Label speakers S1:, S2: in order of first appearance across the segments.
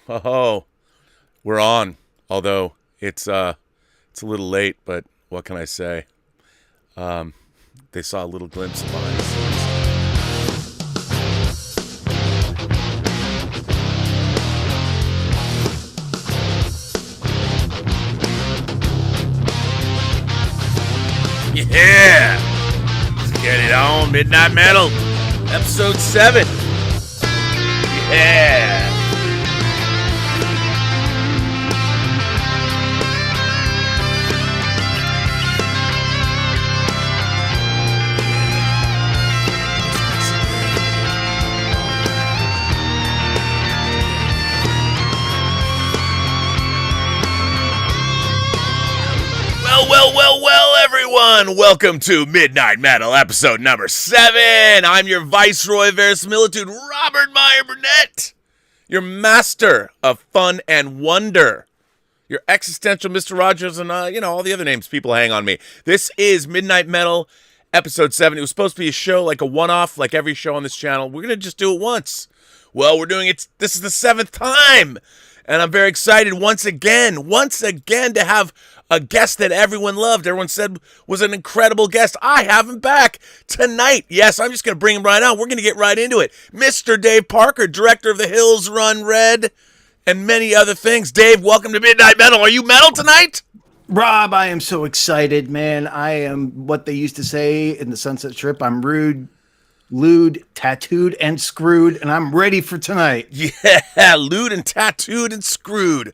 S1: Oh, we're on. Although it's a little late, but what can I say? They saw a little glimpse of behind the scenes. Yeah! Let's get it on. Midnight Metal, episode 7. Yeah! Well, everyone. Welcome to Midnight Metal, episode number 7. I'm your Viceroy Verisimilitude, Robert Meyer Burnett, your master of fun and wonder, your existential Mr. Rogers, and, all the other names people hang on me. This is Midnight Metal, episode 7. It was supposed to be a show, like a one-off, like every show on this channel. We're going to just do it once. Well, we're doing it. This is the 7th time. And I'm very excited once again to have a guest that everyone loved. Everyone said was an incredible guest. I have him back tonight. Yes, I'm just going to bring him right on. We're going to get right into it. Mr. Dave Parker, director of The Hills Run Red, and many other things. Dave, welcome to Midnight Metal. Are you metal tonight?
S2: Rob, I am so excited, man. I am what they used to say in the Sunset Strip. I'm rude, lewd, tattooed, and screwed, and I'm ready for tonight.
S1: Yeah, lewd and tattooed and screwed.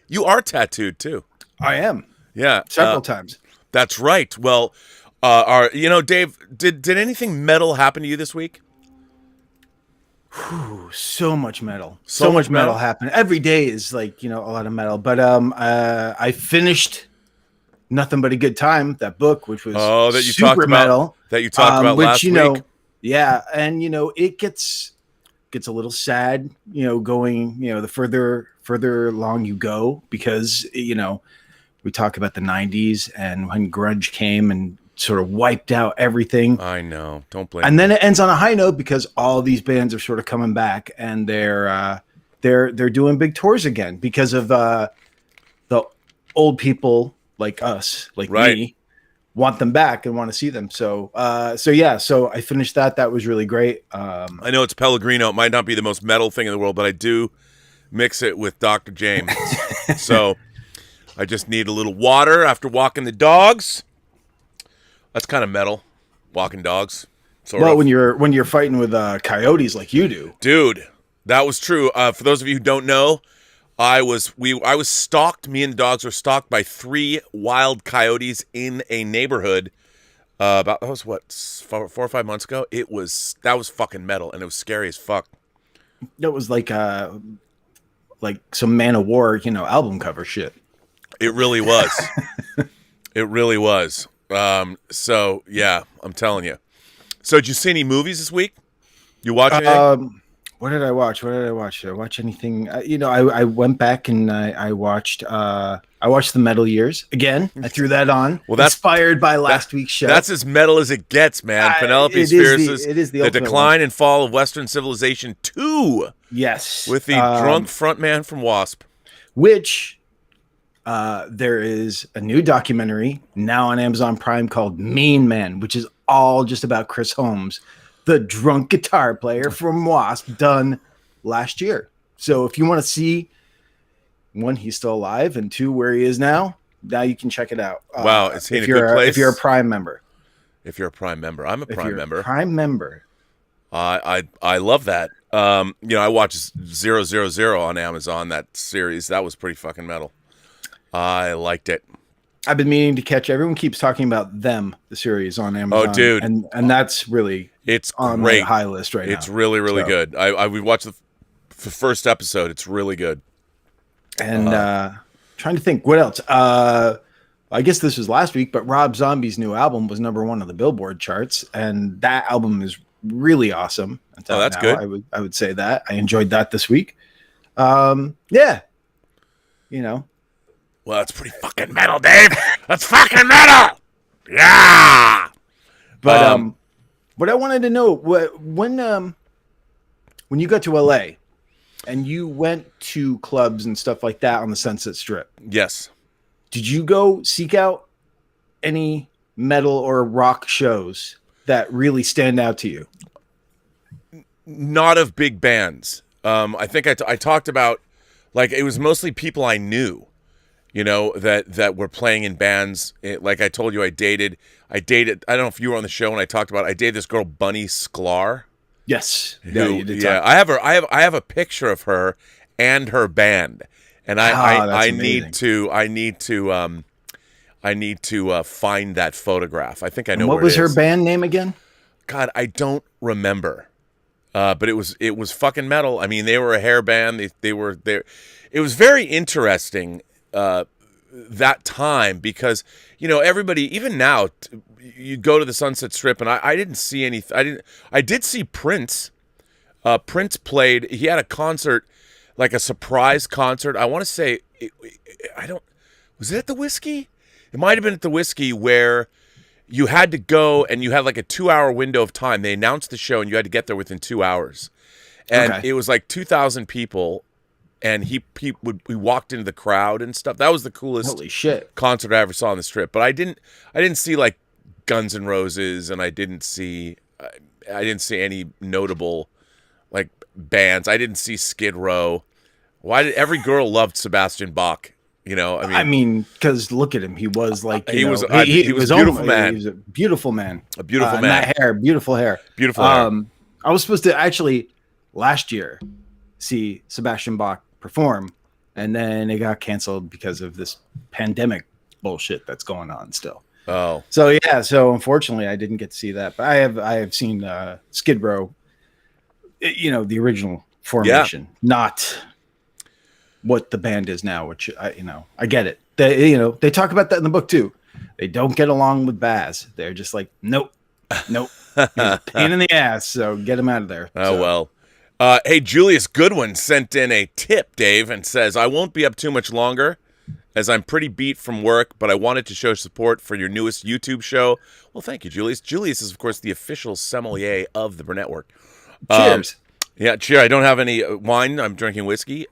S1: You are tattooed, too.
S2: I am.
S1: Yeah.
S2: Several times.
S1: That's right. Well, Dave, did anything metal happen to you this week?
S2: Whew, so much metal.
S1: So much metal
S2: happened. Every day is like, a lot of metal. But I finished Nothing But a Good Time, that book, which was super metal.
S1: That you talked about last week.
S2: Yeah, and it gets a little sad, going, the further along you go, because we talk about the 90s and when grunge came and sort of wiped out everything.
S1: I know. Don't blame
S2: And then it ends on a high note because all these bands are sort of coming back and they're doing big tours again because of the old people like us, like me, want them back and want to see them. So I finished that. That was really great.
S1: I know it's Pellegrino. It might not be the most metal thing in the world, but I do mix it with Dr. James. So I just need a little water after walking the dogs. That's kind of metal, walking dogs.
S2: When you're fighting with coyotes like you do,
S1: dude. That was true. For those of you who don't know, I was stalked. Me and the dogs were stalked by 3 wild coyotes in a neighborhood. That was 4 or 5 months ago. That was fucking metal, and it was scary as fuck.
S2: That was like some Man of War, album cover shit.
S1: It really was. It really was. So yeah, I'm telling you. So did you see any movies this week? You watch anything?
S2: What did I watch? Did I watch anything? I went back and I watched The Metal Years again. I threw that on.
S1: Well, that's
S2: inspired by last week's show.
S1: That's as metal as it gets, man. Penelope Spheeris'
S2: it is the
S1: Decline and Fall of Western Civilization 2.
S2: Yes,
S1: with the drunk frontman from Wasp.
S2: Which there is a new documentary now on Amazon Prime called Mean Man, which is all just about Chris Holmes, the drunk guitar player from Wasp, done last year. So if you want to see, 1, he's still alive, and 2, where he is now you can check it out.
S1: Wow, is he in a good place?
S2: If you're a Prime member.
S1: If you're a Prime member. I'm a Prime member.
S2: Prime member.
S1: I love that. I watched 000 on Amazon, that series. That was pretty fucking metal. I liked it.
S2: I've been meaning to catch. Everyone keeps talking about Them, the series on Amazon.
S1: Oh, dude.
S2: And that's really
S1: on
S2: my high list right now.
S1: It's really, really good. We watched the first episode. It's really good.
S2: And trying to think, what else? I guess this was last week, but Rob Zombie's new album was number 1 on the Billboard charts. And that album is really awesome.
S1: Oh, that's good.
S2: I would say that. I enjoyed that this week. Yeah.
S1: Well, that's pretty fucking metal, Dave. That's fucking metal. Yeah.
S2: But what I wanted to know, when you got to LA, and you went to clubs and stuff like that on the Sunset Strip.
S1: Yes.
S2: Did you go seek out any metal or rock shows that really stand out to you?
S1: Not of big bands. I think I talked about, like, it was mostly people I knew, you know, that were playing in bands. Like I told you, I dated. I don't know if you were on the show when I talked about it. I dated this girl, Bunny Sklar.
S2: Yes.
S1: Yeah, you did. Yeah, I have a picture of her and her band, and I need to find that photograph. I think I know.
S2: What was her band name again?
S1: God, I don't remember. But it was fucking metal. I mean, they were a hair band. They were there. It was very interesting that time because, you know, everybody, even now, you go to the Sunset Strip, and I didn't see any. I did see Prince. Prince played. He had a concert, like a surprise concert. I want to say, was it at the Whiskey? It might have been at the Whiskey where you had to go and you had like a 2-hour window of time. They announced the show and you had to get there within 2 hours. And It was like 2,000 people. And we walked into the crowd and stuff. That was the coolest
S2: Holy shit.
S1: concert I ever saw on the Strip. But I didn't see like Guns N' Roses, and I didn't see any notable like bands. I didn't see Skid Row. Why did every girl loved Sebastian Bach? You know, I mean,
S2: because look at him. He was like,
S1: he was a beautiful man.
S2: He was a beautiful man.
S1: A beautiful man.
S2: That hair, beautiful hair.
S1: Beautiful hair.
S2: I was supposed to actually last year see Sebastian Bach perform, and then it got canceled because of this pandemic bullshit that's going on still.
S1: Oh,
S2: so yeah. So unfortunately, I didn't get to see that, but I have seen Skid Row. You know, the original formation, not what the band is now, which I get it. They talk about that in the book too. They don't get along with Baz. They're just like, nope. He's a pain in the ass. So get him out of there.
S1: Oh, well. Hey, Julius Goodwin sent in a tip, Dave, and says, I won't be up too much longer as I'm pretty beat from work, but I wanted to show support for your newest YouTube show. Well, thank you, Julius. Julius is, of course, the official sommelier of the Burnettwork.
S2: Cheers.
S1: Yeah, cheers. I don't have any wine. I'm drinking whiskey.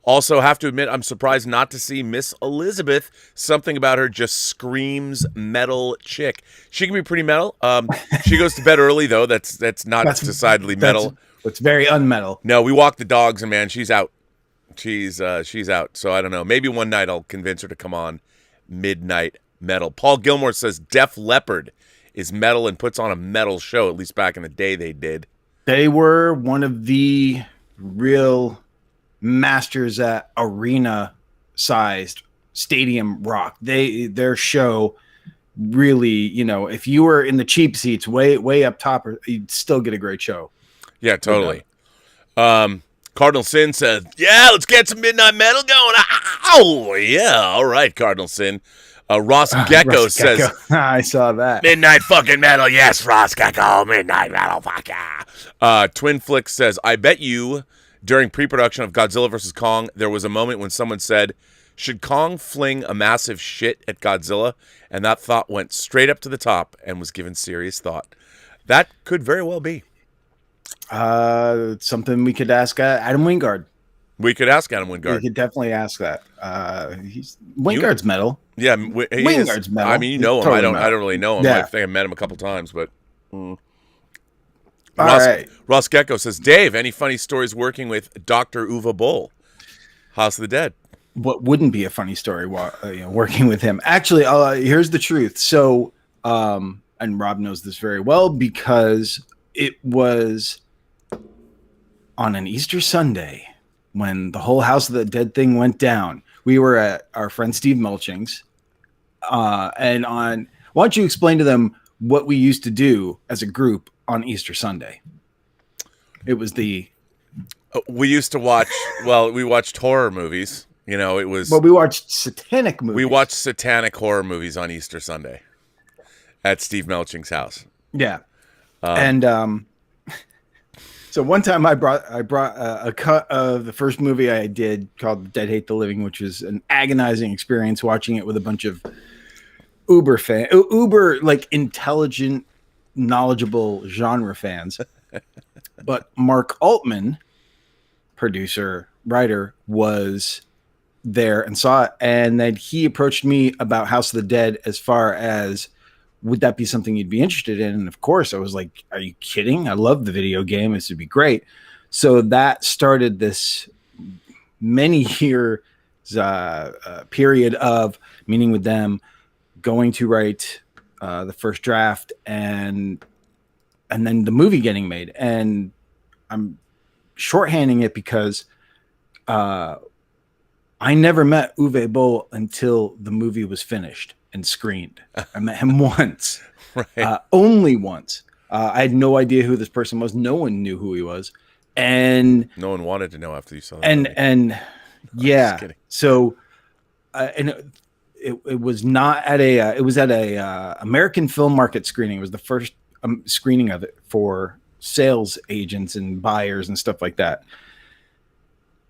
S1: Also, have to admit, I'm surprised not to see Miss Elizabeth. Something about her just screams metal chick. She can be pretty metal. She goes to bed early, though. That's not decidedly metal.
S2: It's very unmetal.
S1: No, we walk the dogs, and man, she's out. She's out. So I don't know. Maybe one night I'll convince her to come on Midnight Metal. Paul Gilmore says Def Leppard is metal and puts on a metal show. At least back in the day, they did.
S2: They were one of the real masters at arena-sized stadium rock. Their show really, if you were in the cheap seats, way up top, you'd still get a great show.
S1: Yeah, totally. Cardinal Sin says, yeah, let's get some Midnight Metal going. Oh, yeah. All right, Cardinal Sin. Ross Gecko says,
S2: I saw that.
S1: Midnight fucking metal. Yes, Ross Gecko. Midnight metal. Fuck yeah. Twin Flick says, I bet you during pre-production of Godzilla vs. Kong, there was a moment when someone said, should Kong fling a massive shit at Godzilla? And that thought went straight up to the top and was given serious thought. That could very well be.
S2: Something we could ask Adam Wingard.
S1: We could ask Adam Wingard.
S2: We could definitely ask that. Wingard's metal.
S1: Yeah,
S2: Wingard's metal.
S1: I mean, you know him.
S2: Totally
S1: I don't really know him.
S2: Yeah.
S1: I think I met him a couple times, but.
S2: Ross
S1: Gecko says, Dave, any funny stories working with Dr. Uwe Boll, House of the Dead?
S2: What wouldn't be a funny story working with him? Actually, here's the truth. So, and Rob knows this very well because it was on an Easter Sunday when the whole House of the Dead thing went down. We were at our friend Steve Melching's, why don't you explain to them what we used to do as a group on Easter Sunday? It was
S1: we used to watch, we watched horror movies. We
S2: watched satanic movies.
S1: We watched satanic horror movies on Easter Sunday at Steve Melching's house.
S2: Yeah. So one time I brought a cut of the first movie I did called The Dead Hate the Living, which was an agonizing experience watching it with a bunch of uber like intelligent, knowledgeable genre fans. But Mark Altman producer, writer, was there and saw it. And then he approached me about House of the Dead as far as, would that be something you'd be interested in? And of course, I was like, are you kidding? I love the video game. This would be great. So that started this many year period of meeting with them, going to write the first draft, and then the movie getting made. And I'm shorthanding it because I never met Uwe Boll until the movie was finished and screened. I met him once,
S1: Right.
S2: Only once. I had no idea who this person was. No one knew who he was, and
S1: No one wanted to know after you saw that.
S2: and yeah. So, and it was not at it was at a American Film Market screening. It was the first screening of it for sales agents and buyers and stuff like that.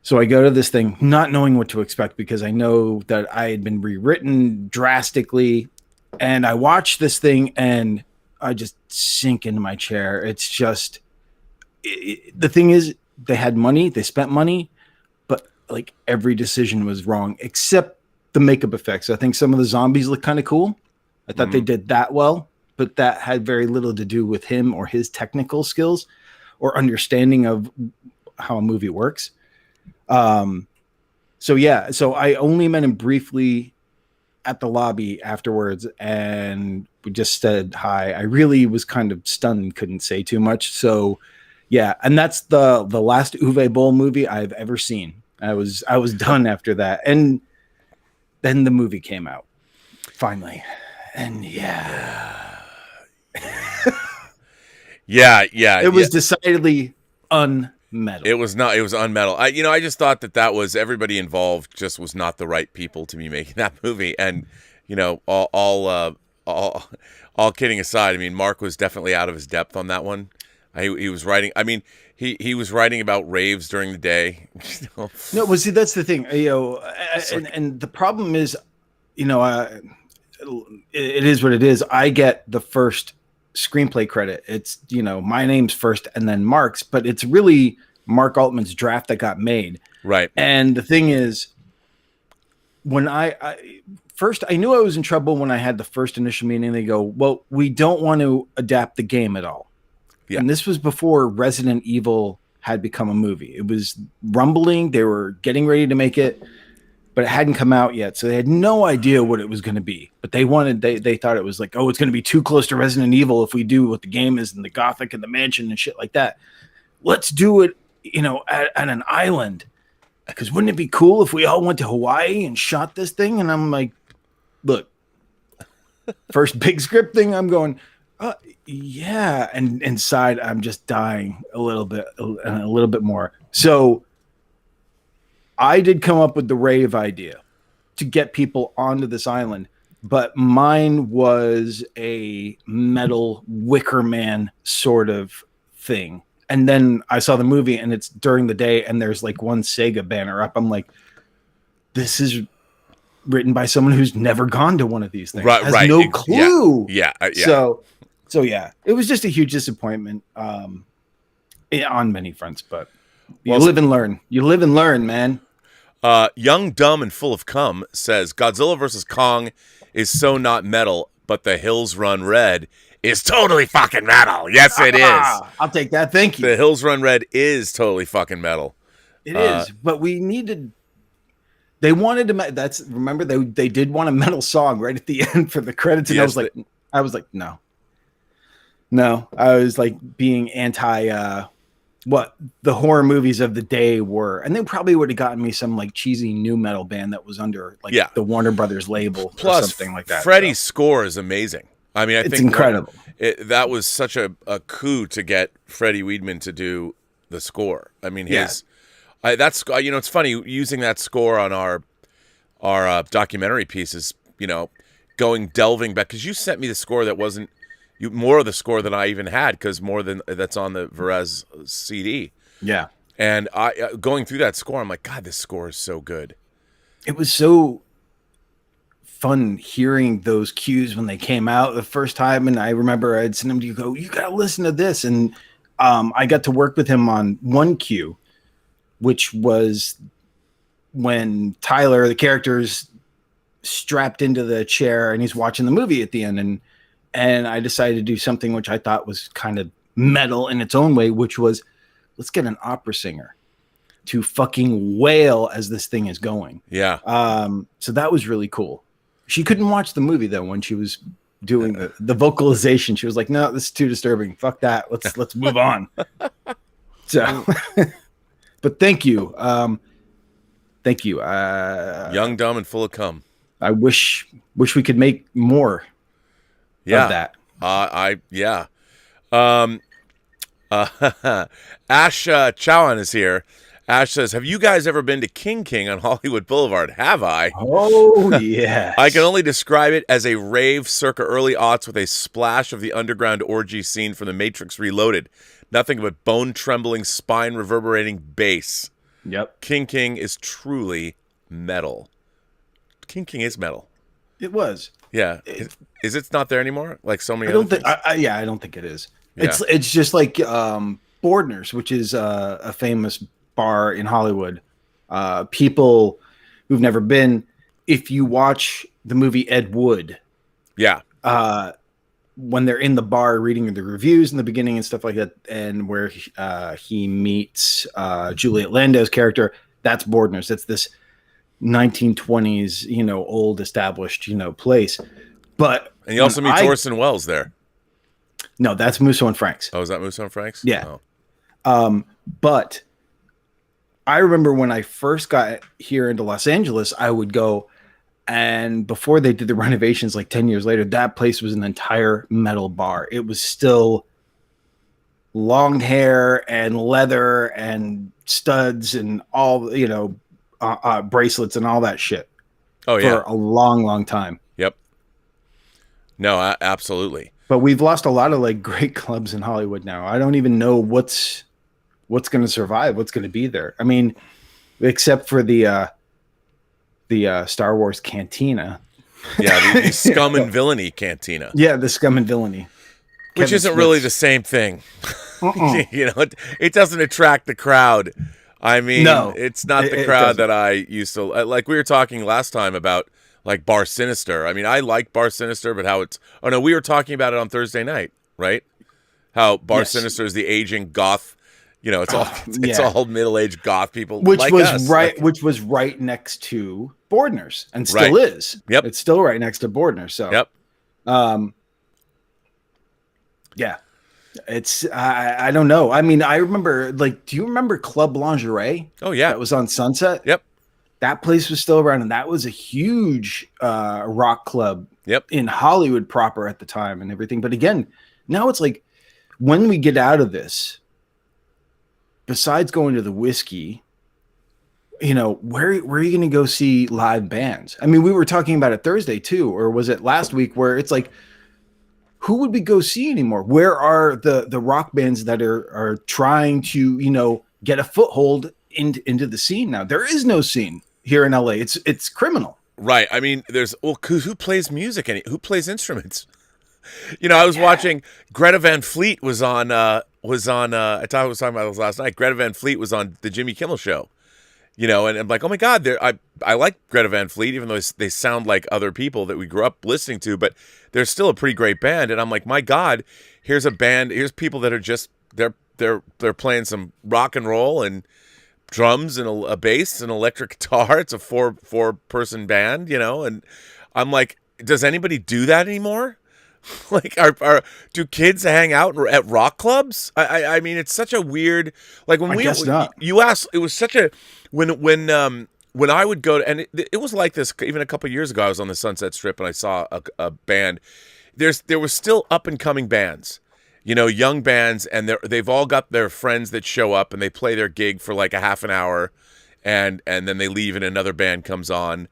S2: So I go to this thing not knowing what to expect because I know that I had been rewritten drastically, and I watch this thing and I just sink into my chair. It's just, the thing is, they had money, they spent money, but like every decision was wrong except the makeup effects. I think some of the zombies look kind of cool. I thought they did that well, but that had very little to do with him or his technical skills or understanding of how a movie works. So I only met him briefly at the lobby afterwards, and we just said hi. I really was kind of stunned and couldn't say too much. So yeah, and that's the last Uwe Boll movie I've ever seen. I was done after that, and then the movie came out finally, and yeah. It was decidedly unmetal.
S1: It was not. It was unmetal. I just thought that was everybody involved just was not the right people to be making that movie. And all kidding aside, I mean, Mark was definitely out of his depth on that one. He was writing. I mean, he was writing about raves during the day.
S2: No, well, see, that's the thing. And the problem is, it is what it is. I get the first screenplay credit. It's, my name's first and then Mark's, but it's really Mark Altman's draft that got made.
S1: Right.
S2: And the thing is, when I knew I was in trouble when I had the first initial meeting. They go, well, we don't want to adapt the game at all. Yeah. And this was before Resident Evil had become a movie. It was rumbling. They were getting ready to make it, but it hadn't come out yet. So they had no idea what it was going to be. But they thought it was like, oh, it's going to be too close to Resident Evil if we do what the game is and the Gothic and the mansion and shit like that. Let's do it, at an island. Because wouldn't it be cool if we all went to Hawaii and shot this thing? And I'm like, look, first big script thing, I'm going, yeah. And inside, I'm just dying a little bit more. So I did come up with the rave idea to get people onto this island, but mine was a metal Wicker Man sort of thing. And then I saw the movie and it's during the day and there's like one Sega banner up. I'm like, this is written by someone who's never gone to one of these things. Has no clue.
S1: Yeah.
S2: So yeah, it was just a huge disappointment on many fronts, but you live and learn. You live and learn, man.
S1: Young, Dumb, and Full of Cum says Godzilla vs. Kong is so not metal, but The Hills Run Red is totally fucking metal. Yes, it is.
S2: I'll take that. Thank you.
S1: The Hills Run Red is totally fucking metal.
S2: It is, but we needed. They wanted to. Remember they did want a metal song right at the end for the credits, and yes, I was like, no. I was like being anti. What the horror movies of the day were, and they probably would have gotten me some like cheesy new metal band that was under like the Warner Brothers label or something like that.
S1: Freddie's score is amazing. I mean, I think
S2: it's incredible.
S1: That was such a coup to get Freddie Weidman to do the score. I mean, it's funny using that score on our documentary pieces. Delving back because you sent me the score that wasn't. More of the score than I even had because more than that's on the Varese CD.
S2: Yeah.
S1: And I going through that score, I'm like, God, this score is so good.
S2: It was so fun hearing those cues when they came out the first time. And I remember I'd send him to you got to listen to this. And I got to work with him on one cue. which was when Tyler, the character's strapped into the chair and he's watching the movie at the end. And I decided to do something which I thought was kind of metal in its own way, which was, let's get an opera singer to fucking wail as this thing is going.
S1: Yeah.
S2: So that was really cool. She couldn't watch the movie though when she was doing the vocalization. She was like, "No, this is too disturbing. Fuck that. Let's move on." So, but thank you. Thank you.
S1: Young, dumb, and full of cum.
S2: I wish we could make more of that.
S1: Yeah. Ash Chowan is here. Ash says, "Have you guys ever been to King on Hollywood Boulevard?" Have I?
S2: Oh, yeah.
S1: I can only describe it as a rave circa early aughts with a splash of the underground orgy scene from The Matrix Reloaded. Nothing but bone-trembling, spine-reverberating bass.
S2: Yep.
S1: King is truly metal. King is metal.
S2: It was.
S1: Yeah. Is it not there anymore? Like so many
S2: I don't
S1: other
S2: think.
S1: things?
S2: I don't think it is.
S1: Yeah.
S2: It's just like Bordner's, which is a famous bar in Hollywood. People who've never been, if you watch the movie Ed Wood,
S1: Yeah.
S2: when they're in the bar reading the reviews in the beginning and stuff like that, and where he meets Juliet Landau's character, that's Bordner's. That's this 1920s, old established, place. But
S1: And you also meet Orson Welles there.
S2: No, that's Musso and Frank's.
S1: Oh, is that Musso and Frank's?
S2: Yeah.
S1: Oh.
S2: But I remember when I first got here into Los Angeles, I would go, and before they did the renovations, like 10 years later, that place was an entire metal bar. It was still long hair and leather and studs and all, bracelets and all that shit.
S1: Oh, yeah.
S2: For a long, long time.
S1: Yep. No, absolutely.
S2: But we've lost a lot of like great clubs in Hollywood now. I don't even know what's going to survive, what's going to be there. I mean, except for the Star Wars Cantina.
S1: Yeah, the Scum and Villainy Cantina.
S2: Yeah, the Scum and Villainy.
S1: Which isn't really the same thing. It doesn't attract the crowd. I mean,
S2: no,
S1: it's not the crowd that I used to like. We were talking last time about like Bar Sinister. I mean, I like Bar Sinister, but how it's... Oh, no, we were talking about it on Thursday night, right? How Bar Sinister is the aging goth... it's all middle-aged goth people
S2: which
S1: like
S2: was
S1: us.
S2: Which was right next to Bordner's, and still is.
S1: Yep.
S2: It's still right next to Bordner's. So,
S1: yep.
S2: Yeah. It's... I don't know. I mean, I remember... Like, do you remember Club Lingerie?
S1: Oh, yeah.
S2: That was on Sunset?
S1: Yep.
S2: That place was still around, and that was a huge rock club in Hollywood proper at the time and everything. But again, now it's like, when we get out of this, besides going to the Whiskey, where are you going to go see live bands? I mean, we were talking about it Thursday too, or was it last week, where it's like, who would we go see anymore? Where are the rock bands that are trying to, get a foothold into the scene now? There is no scene here in LA. It's criminal.
S1: Right. I mean, who plays music and who plays instruments? I was watching Greta Van Fleet was on I thought I was talking about this last night. Greta Van Fleet was on the Jimmy Kimmel show. And I'm like, oh my God, I like Greta Van Fleet, even though they sound like other people that we grew up listening to, but they're still a pretty great band. And I'm like, my God, here's a band, here's people that are just they're playing some rock and roll and drums and a bass and electric guitar. It's a four person band, and I'm like, does anybody do that anymore? Like, do kids hang out at rock clubs? I mean, it's such a weird, like when you asked, it was such a, when I would go to, and it was like this even a couple of years ago. I was on the Sunset Strip and I saw a band. There was still up and coming bands. Young bands, and they've all got their friends that show up and they play their gig for like a half an hour, and then they leave and another band comes on,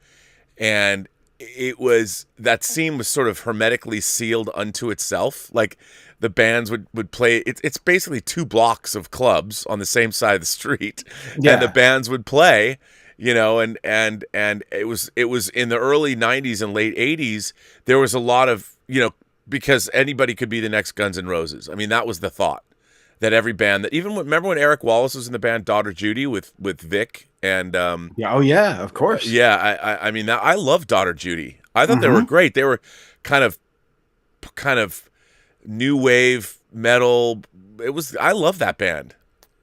S1: and that scene was sort of hermetically sealed unto itself. Like the bands would play. It's basically 2 blocks of clubs on the same side of the street, and the bands would play. And it was in the early 90s and late 80s. There was a lot of because anybody could be the next Guns N' Roses. I mean, that was the thought. that every band that even remember when Eric Wallace was in the band Daughter Judy with Vic and
S2: Yeah. Oh yeah, of course.
S1: yeah, I mean I love Daughter Judy. I thought they were
S2: Mm-hmm.
S1: great. They were kind of new wave metal. I love that band.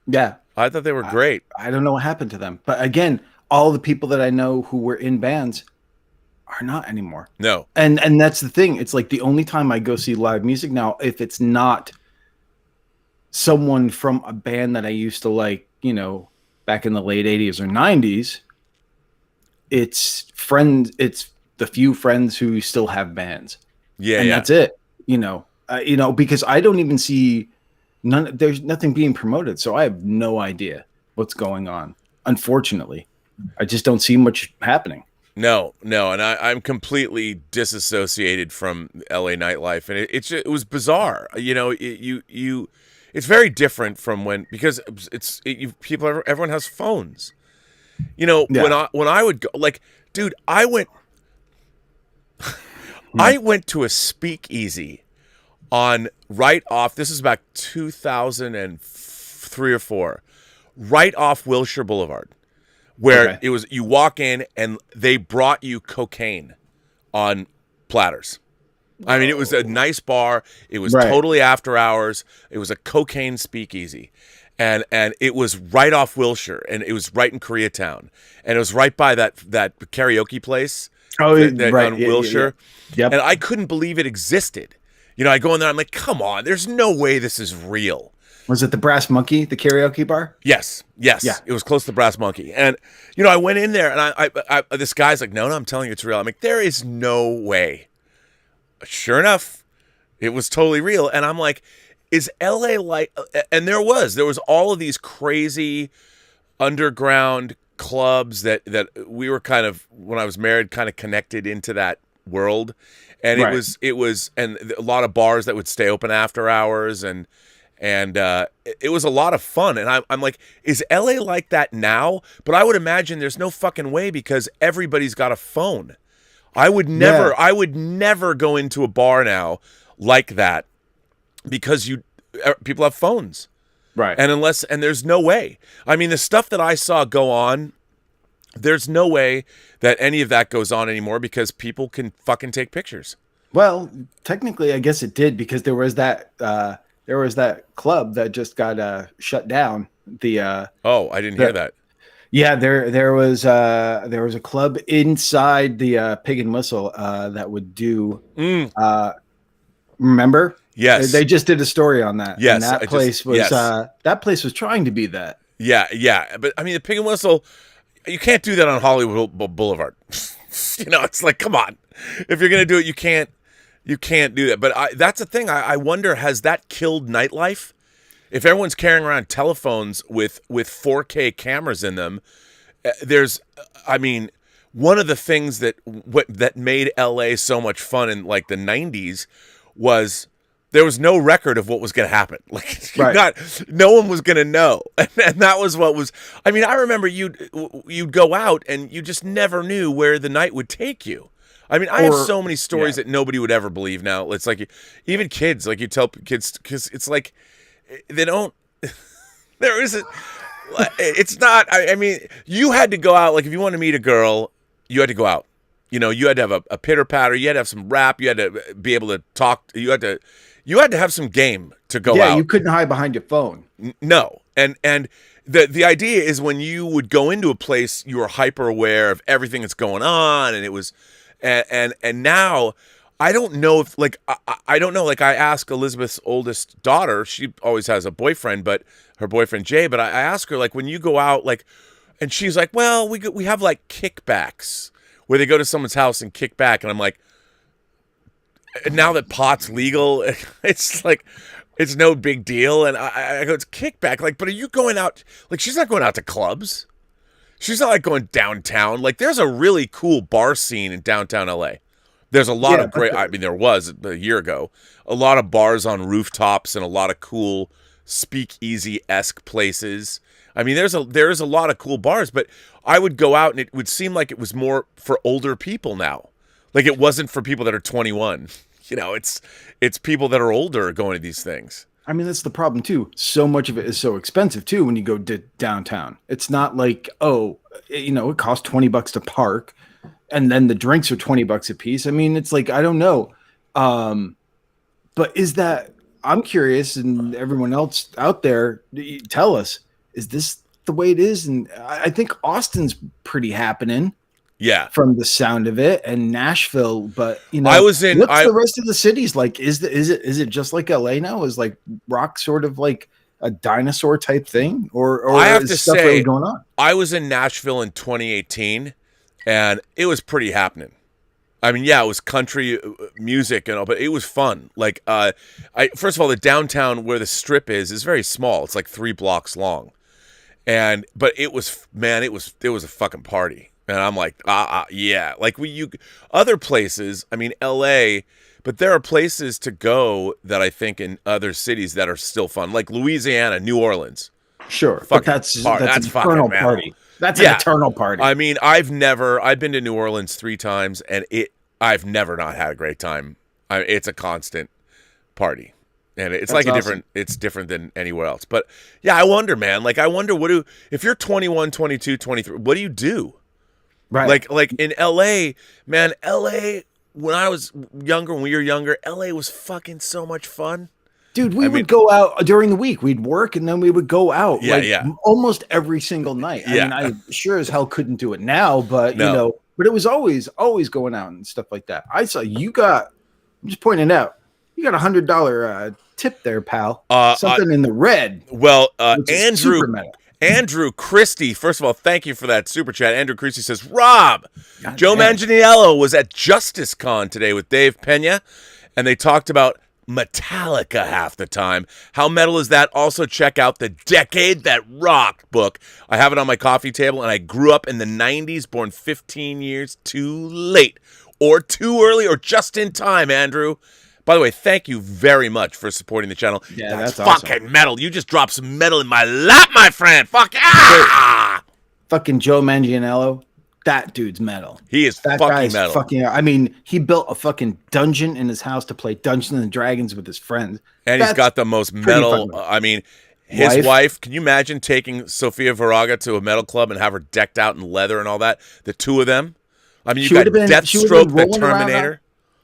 S2: Yeah.
S1: I thought they were great.
S2: I don't know what happened to them, but again, all the people that I know who were in bands are not anymore.
S1: No.
S2: And that's the thing. It's like the only time I go see live music now, if it's not someone from a band that I used to like, you know, back in the late 80s or 90s, it's the few friends who still have bands.
S1: Yeah,
S2: and that's it. Because I don't even see there's nothing being promoted, so I have no idea what's going on. Unfortunately, I just don't see much happening.
S1: No, and I'm completely disassociated from LA nightlife, and it was bizarre. You know, it's very different from because everyone has phones. You know,
S2: Yeah.
S1: when I would go, like, dude, I went to a speakeasy on right off. This is about 2003 or 4, right off Wilshire Boulevard, where it was you walk in and they brought you cocaine on platters. I mean, it was a nice bar. It was totally after hours. It was a cocaine speakeasy. And it was right off Wilshire, and it was right in Koreatown. And it was right by that karaoke place on Wilshire.
S2: Yep.
S1: And I couldn't believe it existed. You know, I go in there, I'm like, come on, there's no way this is real.
S2: Was it the Brass Monkey, the karaoke bar?
S1: Yes. Yeah. It was close to the Brass Monkey. And, you know, I went in there, and I this guy's like, no, I'm telling you it's real. I'm like, there is no way. Sure enough, it was totally real. And I'm like, is LA like, and there was all of these crazy underground clubs that we were kind of, when I was married, kind of connected into that world. And it was, and a lot of bars that would stay open after hours, and it was a lot of fun. And I'm like, is LA like that now? But I would imagine there's no fucking way, because everybody's got a phone. I would never go into a bar now like that, because people have phones.
S2: Right.
S1: And there's no way. I mean, the stuff that I saw go on, there's no way that any of that goes on anymore, because people can fucking take pictures.
S2: Well, technically, I guess it did, because there was that club that just got shut down. I didn't hear that. Yeah, there was a club inside the Pig and Whistle that would do. Remember?
S1: Yes,
S2: they just did a story on that.
S1: Yes,
S2: and that place was trying to be that.
S1: Yeah. But I mean, the Pig and Whistle, you can't do that on Hollywood Boulevard. You know, it's like, come on, if you're gonna do it, you can't do that. But that's the thing. I wonder, has that killed nightlife? If everyone's carrying around telephones with 4K cameras in them, one of the things that made LA so much fun in like the 90s was there was no record of what was going to happen. Like, no one was going to know. And that was what was, I mean, I remember you'd go out and you just never knew where the night would take you. I mean, I have so many stories that nobody would ever believe now. It's like, even kids, like you tell kids, because it's like, they don't, there isn't, it's not, I mean, you had to go out, like if you want to meet a girl, you had to go out. You know, you had to have a pitter patter, you had to have some rap, you had to be able to talk, you had to have some game to go out.
S2: Yeah, you couldn't hide behind your phone.
S1: No. And the idea is when you would go into a place, you were hyper aware of everything that's going on, and it was, and now, I don't know if, like, I don't know, like, I ask Elizabeth's oldest daughter, she always has a boyfriend, but her boyfriend Jay, but I ask her, like, when you go out, like, and she's like, well, we have, like, kickbacks, where they go to someone's house and kick back, and I'm like, now that pot's legal, it's like, it's no big deal, and I go, it's kickback, like, but are you going out, like, she's not going out to clubs, she's not, like, going downtown, like, there's a really cool bar scene in downtown LA. There's a lot of great, I mean, there was a year ago, a lot of bars on rooftops and a lot of cool speakeasy-esque places. I mean, there is a lot of cool bars, but I would go out and it would seem like it was more for older people now. Like, it wasn't for people that are 21. You know, it's people that are older going to these things.
S2: I mean, that's the problem too. So much of it is so expensive too when you go downtown. It's not like, oh, it costs $20 to park and then the drinks are $20 a piece. I mean, it's like, I don't know. But is that, I'm curious, and everyone else out there, tell us, is this the way it is? And I think Austin's pretty happening.
S1: Yeah,
S2: from the sound of it, and Nashville, but what's the rest of the cities like? Is it just like LA now? Is like rock sort of like a dinosaur type thing, or
S1: I have
S2: is
S1: to
S2: stuff
S1: say,
S2: really going on?
S1: I was in Nashville in 2018, and it was pretty happening. I mean, yeah, it was country music and all, but it was fun. Like, first of all, the downtown where the strip is very small. It's like 3 blocks long, but it was a fucking party. And I'm like, yeah. Like other places, I mean, LA, but there are places to go that I think in other cities that are still fun, like Louisiana, New Orleans.
S2: Sure, but that's an eternal party. That's an eternal party.
S1: I mean, I've been to New Orleans 3 times, and I've never not had a great time. It's a constant party. And it's like awesome. It's different than anywhere else. But yeah, I wonder, man. Like, I wonder if you're 21, 22, 23, what do you do? Right. Like in LA, man, LA, when I was younger, when we were younger, LA was fucking so much fun.
S2: Dude, we would go out during the week. We'd work and then we would go out almost every single night. I mean, I sure as hell couldn't do it now, but but it was always going out and stuff like that. I saw I'm just pointing out, you got $100 tip there, pal. Something in the red.
S1: Well, Andrew Christie, first of all, thank you for that super chat. Andrew Christie says, Rob, Joe Manganiello was at Justice Con today with Dave Pena, and they talked about Metallica half the time. How metal is that? Also, check out The Decade That Rocked book. I have it on my coffee table, and I grew up in the 90s, born 15 years too late, or too early, or just in time, Andrew. By the way, thank you very much for supporting the channel.
S2: Yeah, that's
S1: fucking
S2: awesome.
S1: metal. You just dropped some metal in my lap, my friend. Fuck
S2: Fucking Joe Manganiello. That dude's metal.
S1: He is
S2: that
S1: fucking
S2: guy's
S1: metal.
S2: I mean, he built a fucking dungeon in his house to play Dungeons and Dragons with his friends.
S1: And he's got the most metal. I mean, his wife. Can you imagine taking Sofia Vergara to a metal club and have her decked out in leather and all that? The two of them. I mean, you got Deathstroke, the Terminator.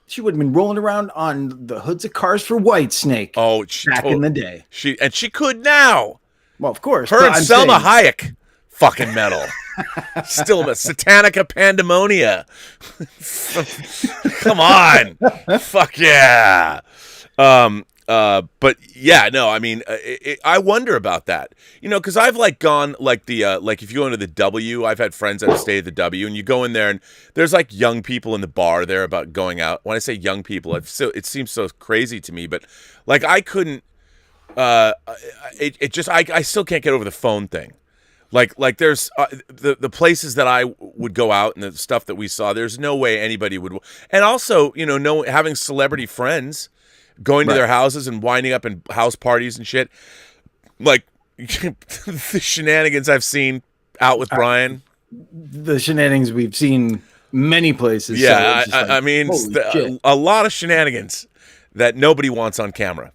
S2: She would have been rolling around on the hoods of cars for Whitesnake.
S1: Oh,
S2: back in the day.
S1: She could now.
S2: Well, of course.
S1: Her and Selma Hayek, fucking metal. Still a Satanica Pandemonia. Come on. Fuck yeah. But yeah, no, I mean, I wonder about that, because I've gone if you go into the W, I've had friends that have stayed at the W, and you go in there and there's young people in the bar there about going out. When I say young people, it seems so crazy to me, but I couldn't, I still can't get over the phone thing. There's the places that I would go out and the stuff that we saw, there's no way anybody would, and also, having celebrity friends, going to their houses and winding up in house parties and shit. The shenanigans I've seen out with Brian.
S2: The shenanigans we've seen many places.
S1: Yeah, so I mean, a lot of shenanigans that nobody wants on camera.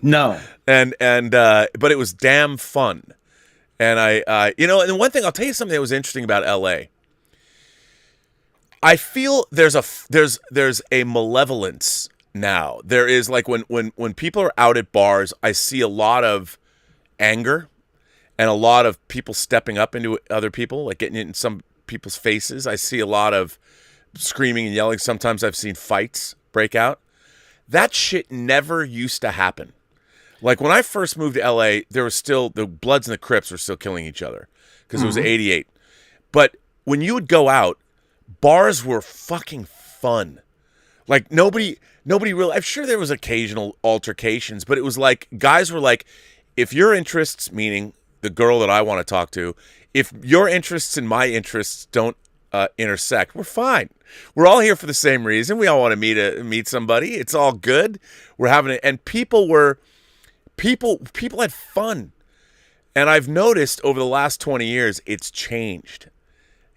S2: No.
S1: but it was damn fun. And and one thing, I'll tell you something that was interesting about LA. I feel there's a malevolence now. There is when people are out at bars, I see a lot of anger and a lot of people stepping up into other people, getting in some people's faces. I see a lot of screaming and yelling. Sometimes I've seen fights break out. That shit never used to happen. When I first moved to LA, there was still the Bloods and the Crips were still killing each other because it was 88. But when you would go out, bars were fucking fun. Nobody really, I'm sure there was occasional altercations, but it was guys were if your interests, meaning the girl that I want to talk to, if your interests and my interests don't intersect, we're fine. We're all here for the same reason. We all want to meet somebody. It's all good. We're having it. And people had fun. And I've noticed over the last 20 years, it's changed.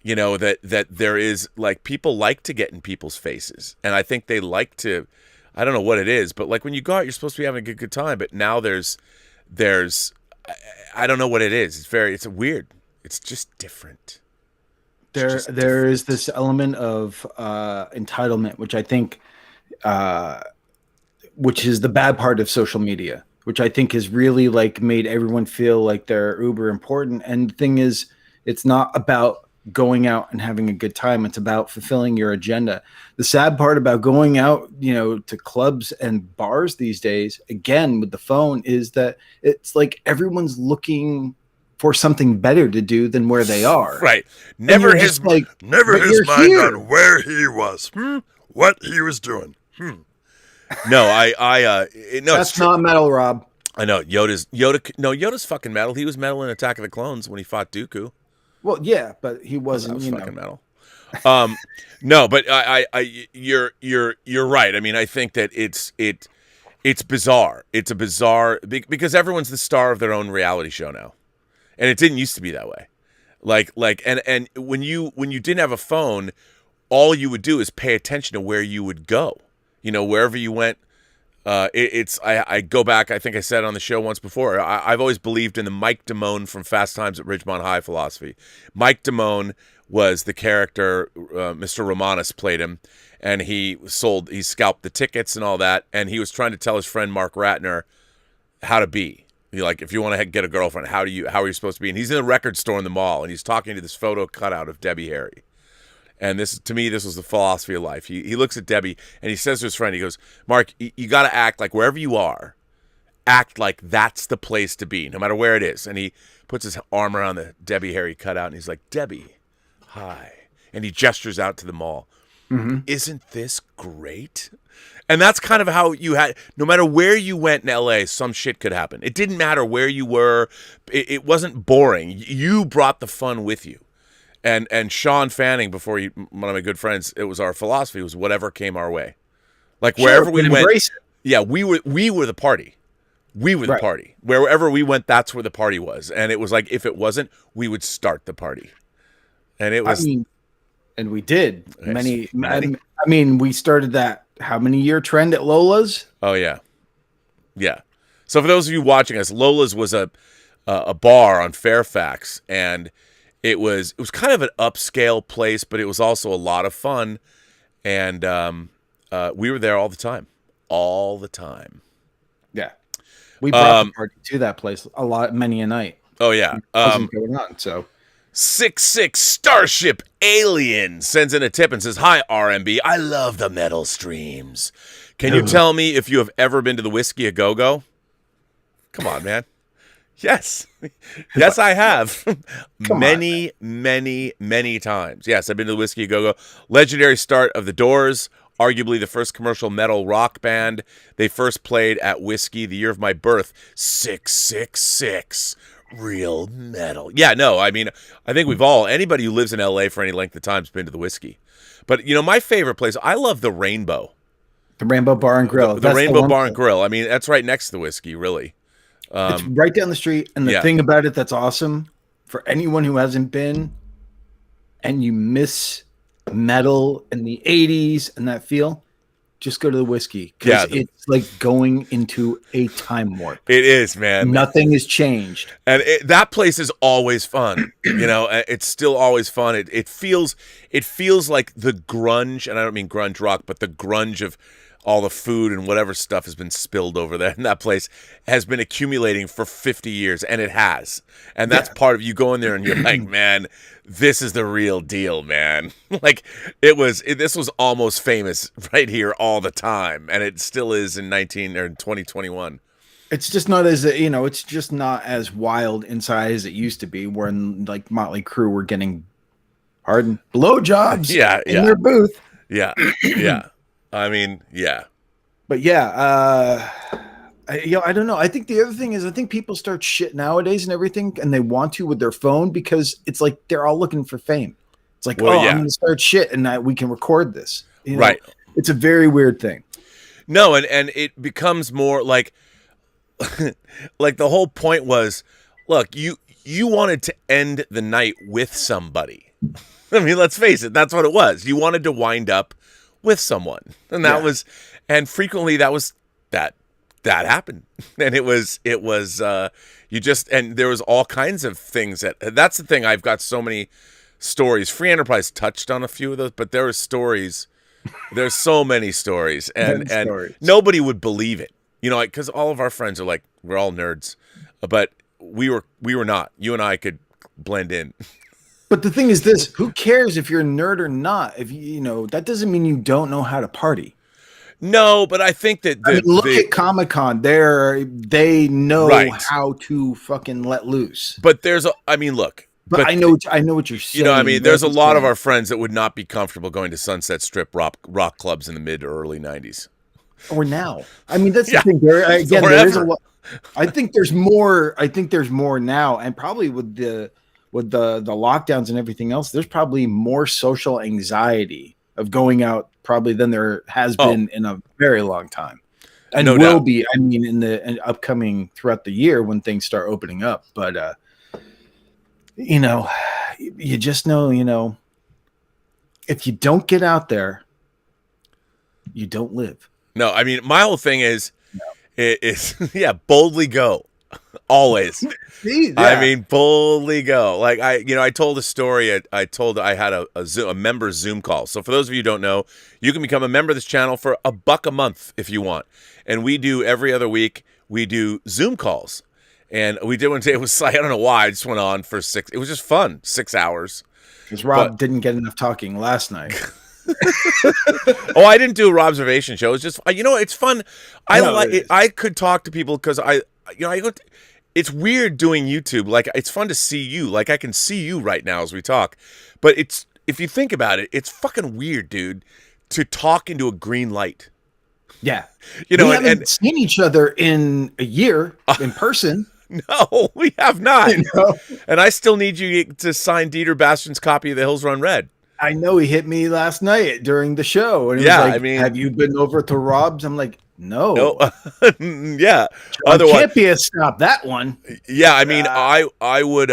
S1: That there is people like to get in people's faces, and I think they like to. I don't know what it is, but like when you go out, you're supposed to be having a good time. But now there's, I don't know what it is. It's weird. It's just different.
S2: There is this element of entitlement, which I think, which is the bad part of social media, which I think has really like made everyone feel like they're uber important. And the thing is, it's not about going out and having a good time. It's about fulfilling your agenda. The sad part about going out, to clubs and bars these days, again, with the phone, is that it's like everyone's looking for something better to do than where they are.
S1: Right. Never his mind
S3: on where he was. What he was doing.
S1: No, no,
S2: that's not metal, Rob.
S1: I know Yoda's fucking metal. He was metal in Attack of the Clones when he fought Dooku.
S2: Well, yeah, but he wasn't.
S1: That was fucking metal. No, but you're right. I mean, I think that it's bizarre. It's a bizarre because everyone's the star of their own reality show now, and it didn't used to be that way. And when you didn't have a phone, all you would do is pay attention to where you would go. Wherever you went. I go back. I think I said on the show once before. I've always believed in the Mike Damone from Fast Times at Ridgemont High philosophy. Mike Damone was the character. Mr. Romanus played him, and he scalped the tickets and all that. And he was trying to tell his friend Mark Ratner how to be. Like, if you want to get a girlfriend, how are you supposed to be? And he's in a record store in the mall, and he's talking to this photo cutout of Debbie Harry. And this was the philosophy of life. He looks at Debbie and he says to his friend, he goes, Mark, you got to act like wherever you are, act like that's the place to be, no matter where it is. And he puts his arm around the Debbie Harry cutout and he's like, Debbie, hi. And he gestures out to the mall. Mm-hmm. Isn't this great? And that's kind of how you had, no matter where you went in LA, some shit could happen. It didn't matter where you were. It wasn't boring. You brought the fun with you. And Sean Fanning, one of my good friends, it was our philosophy was whatever came our way, like wherever we went. Yeah, we were the party. We were the party. Wherever we went, that's where the party was. And it was like if it wasn't, we would start the party. And it was,
S2: and we did many. I mean, we started that how many year trend at Lola's?
S1: Oh yeah, yeah. So for those of you watching us, Lola's was a bar on Fairfax, and it was kind of an upscale place, but it was also a lot of fun, and we were there all the time.
S2: Yeah, we brought the party to that place many a night.
S1: Oh yeah,
S2: going on. So
S1: 66 Starship Alien sends in a tip and says, "Hi RMB, I love the metal streams. Can you tell me if you have ever been to the Whiskey A Go Go?" Come on, man. Yes. Yes, I have. Many times. Yes, I've been to the Whiskey A Go Go. Legendary start of the Doors, arguably the first commercial metal rock band. They first played at Whiskey the year of my birth. 666. Real metal. Yeah, no, I mean, I think anybody who lives in LA for any length of time has been to the Whiskey. But, my favorite place, I love the Rainbow.
S2: The Rainbow Bar and Grill.
S1: The Rainbow Bar and Grill. I mean, that's right next to the Whiskey, really.
S2: It's right down the street, and the thing about it that's awesome for anyone who hasn't been, and you miss metal in the 80s and that feel, just go to the Whiskey, because it's like going into a time warp.
S1: It is, man.
S2: Nothing has changed,
S1: and that place is always fun. It's still always fun. It feels like the grunge, and I don't mean grunge rock, but the grunge of all the food and whatever stuff has been spilled over there in that place has been accumulating for 50 years, and it has. And that's part of you going there and you're like, man, this is the real deal, man. Like this was almost famous right here all the time, and it still is in 2021.
S2: It's just not as it's just not as wild inside as it used to be, when like Motley Crue were getting blowjobs in their booth.
S1: Yeah. I mean, yeah.
S2: But yeah, I don't know. I think the other thing is, I think people start shit nowadays and everything, and they want to with their phone, because it's like they're all looking for fame. It's like, I'm going to start shit and we can record this.
S1: Right.
S2: It's a very weird thing.
S1: No, and it becomes more like, like the whole point was, look, you wanted to end the night with somebody. I mean, let's face it, that's what it was. You wanted to wind up with someone, and that was, And frequently that happened. And it was you just, and there was all kinds of things that's the thing. I've got so many stories. Free Enterprise touched on a few of those, but there were stories. There's so many stories, and nobody would believe it. You know, because all of our friends are like, we're all nerds, but we were not. You and I could blend in.
S2: But the thing is this: who cares if you're a nerd or not? If you know, that doesn't mean you don't know how to party.
S1: No, but I think that
S2: look at Comic-Con. They know how to fucking let loose.
S1: But look.
S2: But I know what you're saying.
S1: You know, I mean, there's a lot of our friends that would not be comfortable going to Sunset Strip rock clubs in the mid or early 90s.
S2: Or now. I mean, that's the thing. Again, there is a lot. I think there's more. I think there's more now, and probably with the lockdowns and everything else, there's probably more social anxiety of going out probably than there has been in a very long time, and
S1: no
S2: will
S1: doubt.
S2: be. I mean, in the upcoming throughout the year when things start opening up, but. You know, you just know, you know, if you don't get out there, you don't live.
S1: No, I mean, my whole thing is boldly go. Always.
S2: Yeah.
S1: I mean, boldly go. Like I told a story. I had a member Zoom call. So for those of you who don't know, you can become a member of this channel for $1 a month if you want. And we do every other week, we do Zoom calls. And we did one day. It was I don't know why. I just went on for 6. It was just fun. 6 hours.
S2: Because Rob didn't get enough talking last night.
S1: Oh, I didn't do a Robservation show. It's just it's fun. I could talk to people because it's weird doing YouTube. Like it's fun to see you. Like I can see you right now as we talk. But if you think about it, it's fucking weird, dude, to talk into a green light.
S2: Yeah.
S1: We
S2: haven't seen each other in a year in person.
S1: No, we have not.
S2: You know?
S1: And I still need you to sign Dieter Bastian's copy of The Hills Run Red.
S2: I know he hit me last night during the show. And he was like, have you been over to Rob's? I'm like, no.
S1: Yeah.
S2: Otherwise, can't be a stop that one.
S1: Yeah, I mean, I would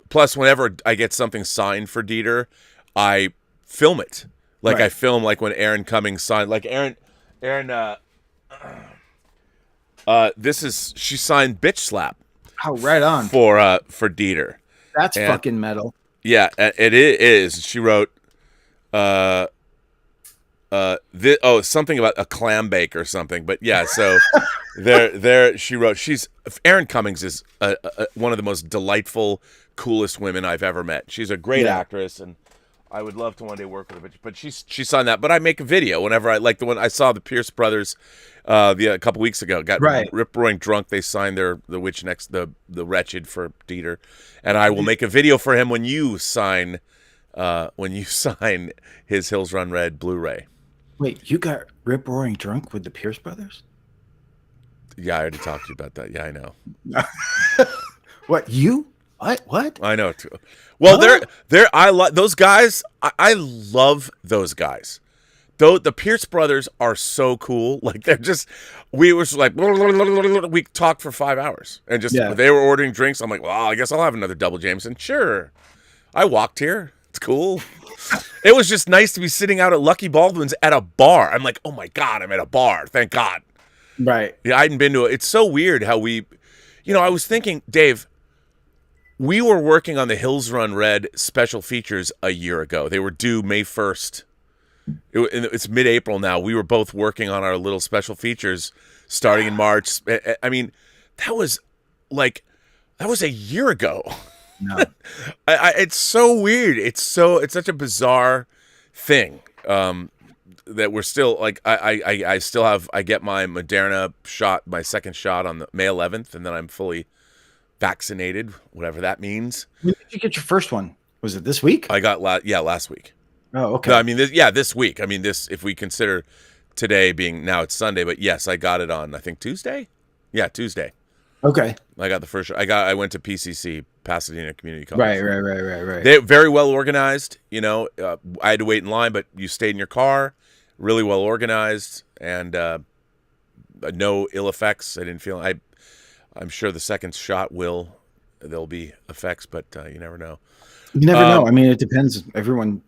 S1: plus whenever I get something signed for Dieter, I film it. Like I film like when Aaron Cummings signed, like Aaron she signed Bitch Slap.
S2: Oh, right on.
S1: For Dieter.
S2: That's fucking metal.
S1: Yeah, it is. She wrote something about a clam bake or something. But yeah, so there she wrote. Aaron Cummings is one of the most delightful, coolest women I've ever met. She's a great actress, and I would love to one day work with her. But she signed that. But I make a video whenever I like the one I saw the Pierce brothers a couple weeks ago. Got rip-roaring drunk. They signed the Witch Next the Wretched for Dieter, and I will make a video for him when you sign his Hills Run Red Blu-ray.
S2: Wait, you got rip-roaring drunk with the Pierce brothers?
S1: Yeah, I already talked to you about that. Yeah, I know.
S2: What you? What?
S1: I know too. Well, I love those guys. I love those guys. Though the Pierce brothers are so cool. Like we were like we talked for 5 hours and they were ordering drinks. I'm like, well, I guess I'll have another double Jameson. Sure. I walked here. It's cool. It was just nice to be sitting out at Lucky Baldwin's at a bar. I'm like, oh my God, I'm at a bar. Thank God.
S2: Right.
S1: Yeah, I hadn't been to it. It's so weird how I was thinking, Dave, we were working on the Hills Run Red special features a year ago. They were due May 1st. It's mid-April now. We were both working on our little special features starting in March. I mean, that was a year ago. No. It's so weird. It's such a bizarre thing that we're still like. I get my Moderna shot, my second shot on the May 11th, and then I'm fully vaccinated, whatever that means.
S2: When did you get your first one? Was it this week?
S1: I got last week.
S2: Oh, okay.
S1: No, I mean, this week. I mean, if we consider today being now it's Sunday, but yes, I got it on I think Tuesday. Yeah, Tuesday.
S2: Okay.
S1: I got the first. I went to PCC, Pasadena Community College.
S2: Right.
S1: They're very well organized. I had to wait in line, but you stayed in your car. Really well organized and no ill effects. I didn't feel. I'm sure the second shot there'll be effects, but you never know.
S2: You never know. I mean, it depends. Everyone.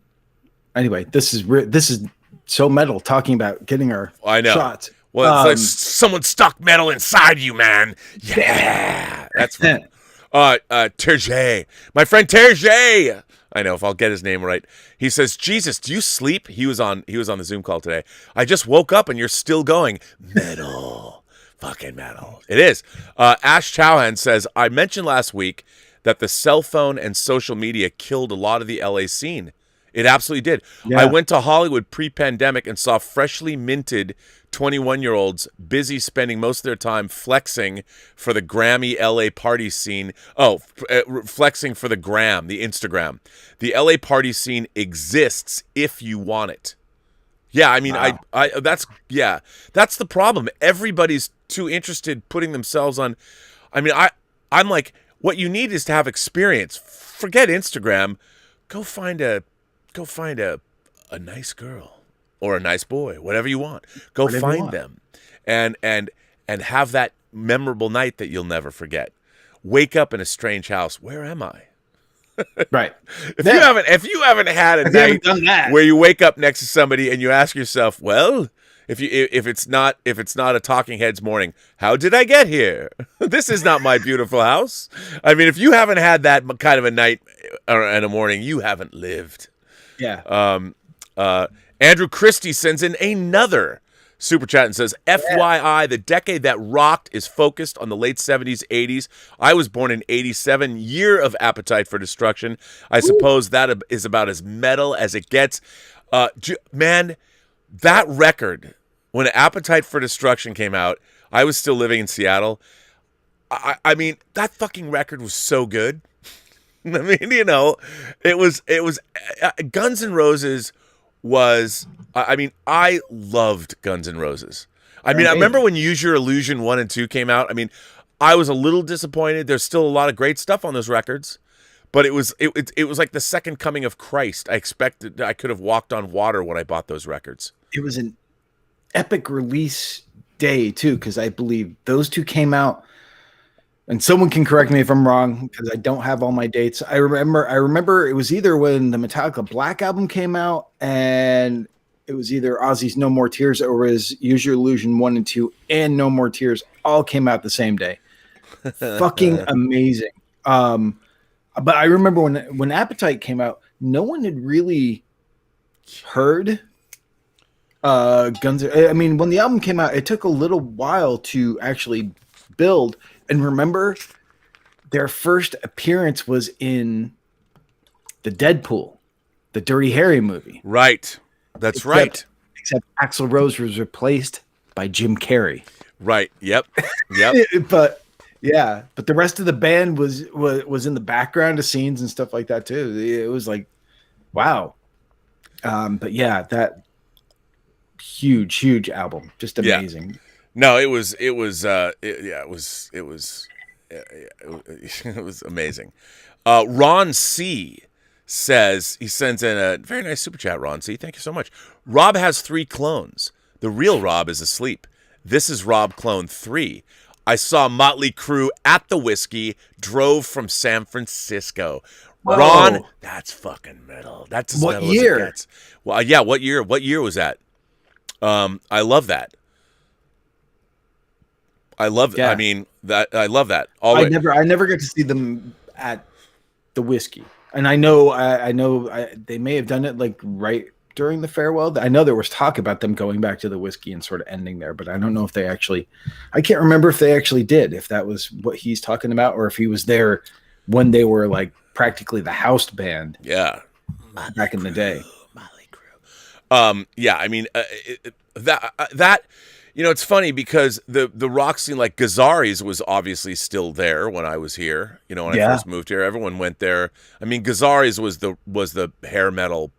S2: Anyway, this is so metal talking about getting our
S1: I know.
S2: shots.
S1: Well, it's like someone stuck metal inside you, man. Yeah, that's fun. Terje, my friend Terje. I know if I'll get his name right. He says, "Jesus, do you sleep?" He was on the Zoom call today. I just woke up and you're still going metal, fucking metal. It is. Ash Chauhan says, "I mentioned last week that the cell phone and social media killed a lot of the LA scene. It absolutely did.
S2: Yeah.
S1: I went to Hollywood pre-pandemic and saw freshly minted 21-year-olds busy spending most of their time flexing for the Grammy LA party scene. Flexing for the gram, the Instagram. The LA party scene exists if you want it." Yeah, I mean,
S2: Wow.
S1: that's the problem. Everybody's too interested putting themselves on. I mean, I'm like, what you need is to have experience. Forget Instagram. Go find a nice girl or a nice boy, whatever you want. Go
S2: Whatever you
S1: find
S2: want.
S1: them and have that memorable night that you'll never forget. Wake up in a strange house. Where am I?
S2: Right.
S1: If you haven't had a night
S2: done that.
S1: where you wake up next to somebody and you ask yourself, well, if it's not a Talking Heads morning, how did I get here? This is not my beautiful house. I mean, if you haven't had that kind of a night or in a morning, you haven't lived.
S2: Yeah.
S1: Andrew Christie sends in another super chat and says, FYI, the decade that rocked is focused on the late 70s, 80s. I was born in 87, year of Appetite for Destruction. I suppose that is about as metal as it gets. Man, that record, when Appetite for Destruction came out, I was still living in Seattle. I mean, that fucking record was so good. I mean, you know, it was Guns N' Roses was, I mean, I loved Guns N' Roses. I mean, I remember when Use Your Illusion 1 and 2 came out. I mean, I was a little disappointed. There's still a lot of great stuff on those records, but it was like the second coming of Christ. I expected I could have walked on water when I bought those records.
S2: It was an epic release day too, because I believe those two came out. And someone can correct me if I'm wrong because I don't have all my dates. I remember it was either when the Metallica Black album came out and it was either Ozzy's No More Tears or his Use Your Illusion 1 and 2 and No More Tears all came out the same day. Fucking amazing. But I remember when Appetite came out, no one had really heard Guns. I mean, when the album came out, it took a little while to actually build. And remember, their first appearance was in the Deadpool, the Dirty Harry movie.
S1: Right. That's right.
S2: Except Axl Rose was replaced by Jim Carrey.
S1: Right. Yep.
S2: But the rest of the band was in the background of scenes and stuff like that too. It was like, wow. But yeah, that huge album, just amazing.
S1: Yeah. No, it was amazing. Ron C says, he sends in a very nice super chat. Ron C, thank you so much. Rob has 3 clones. The real Rob is asleep. This is Rob Clone 3. I saw Motley Crue at the Whiskey, drove from San Francisco.
S2: Whoa.
S1: Ron, that's fucking metal. That's as
S2: what
S1: metal
S2: year?
S1: as it gets. Well, yeah, what year? What year was that? I love that. I love.
S2: Yeah.
S1: I mean, that I love that.
S2: I never got to see them at the Whiskey, and I know they may have done it like right during the farewell. I know there was talk about them going back to the Whiskey and sort of ending there, but I don't know if they actually. I can't remember if they actually did. If that was what he's talking about, or if he was there when they were like practically the house band.
S1: Yeah,
S2: back in the day.
S1: Motley Crue. Yeah, I mean that. You know, it's funny because the rock scene, like Gazzari's, was obviously still there when I was here. You know, when I first moved here, everyone went there. I mean, Gazzari's was the hair metal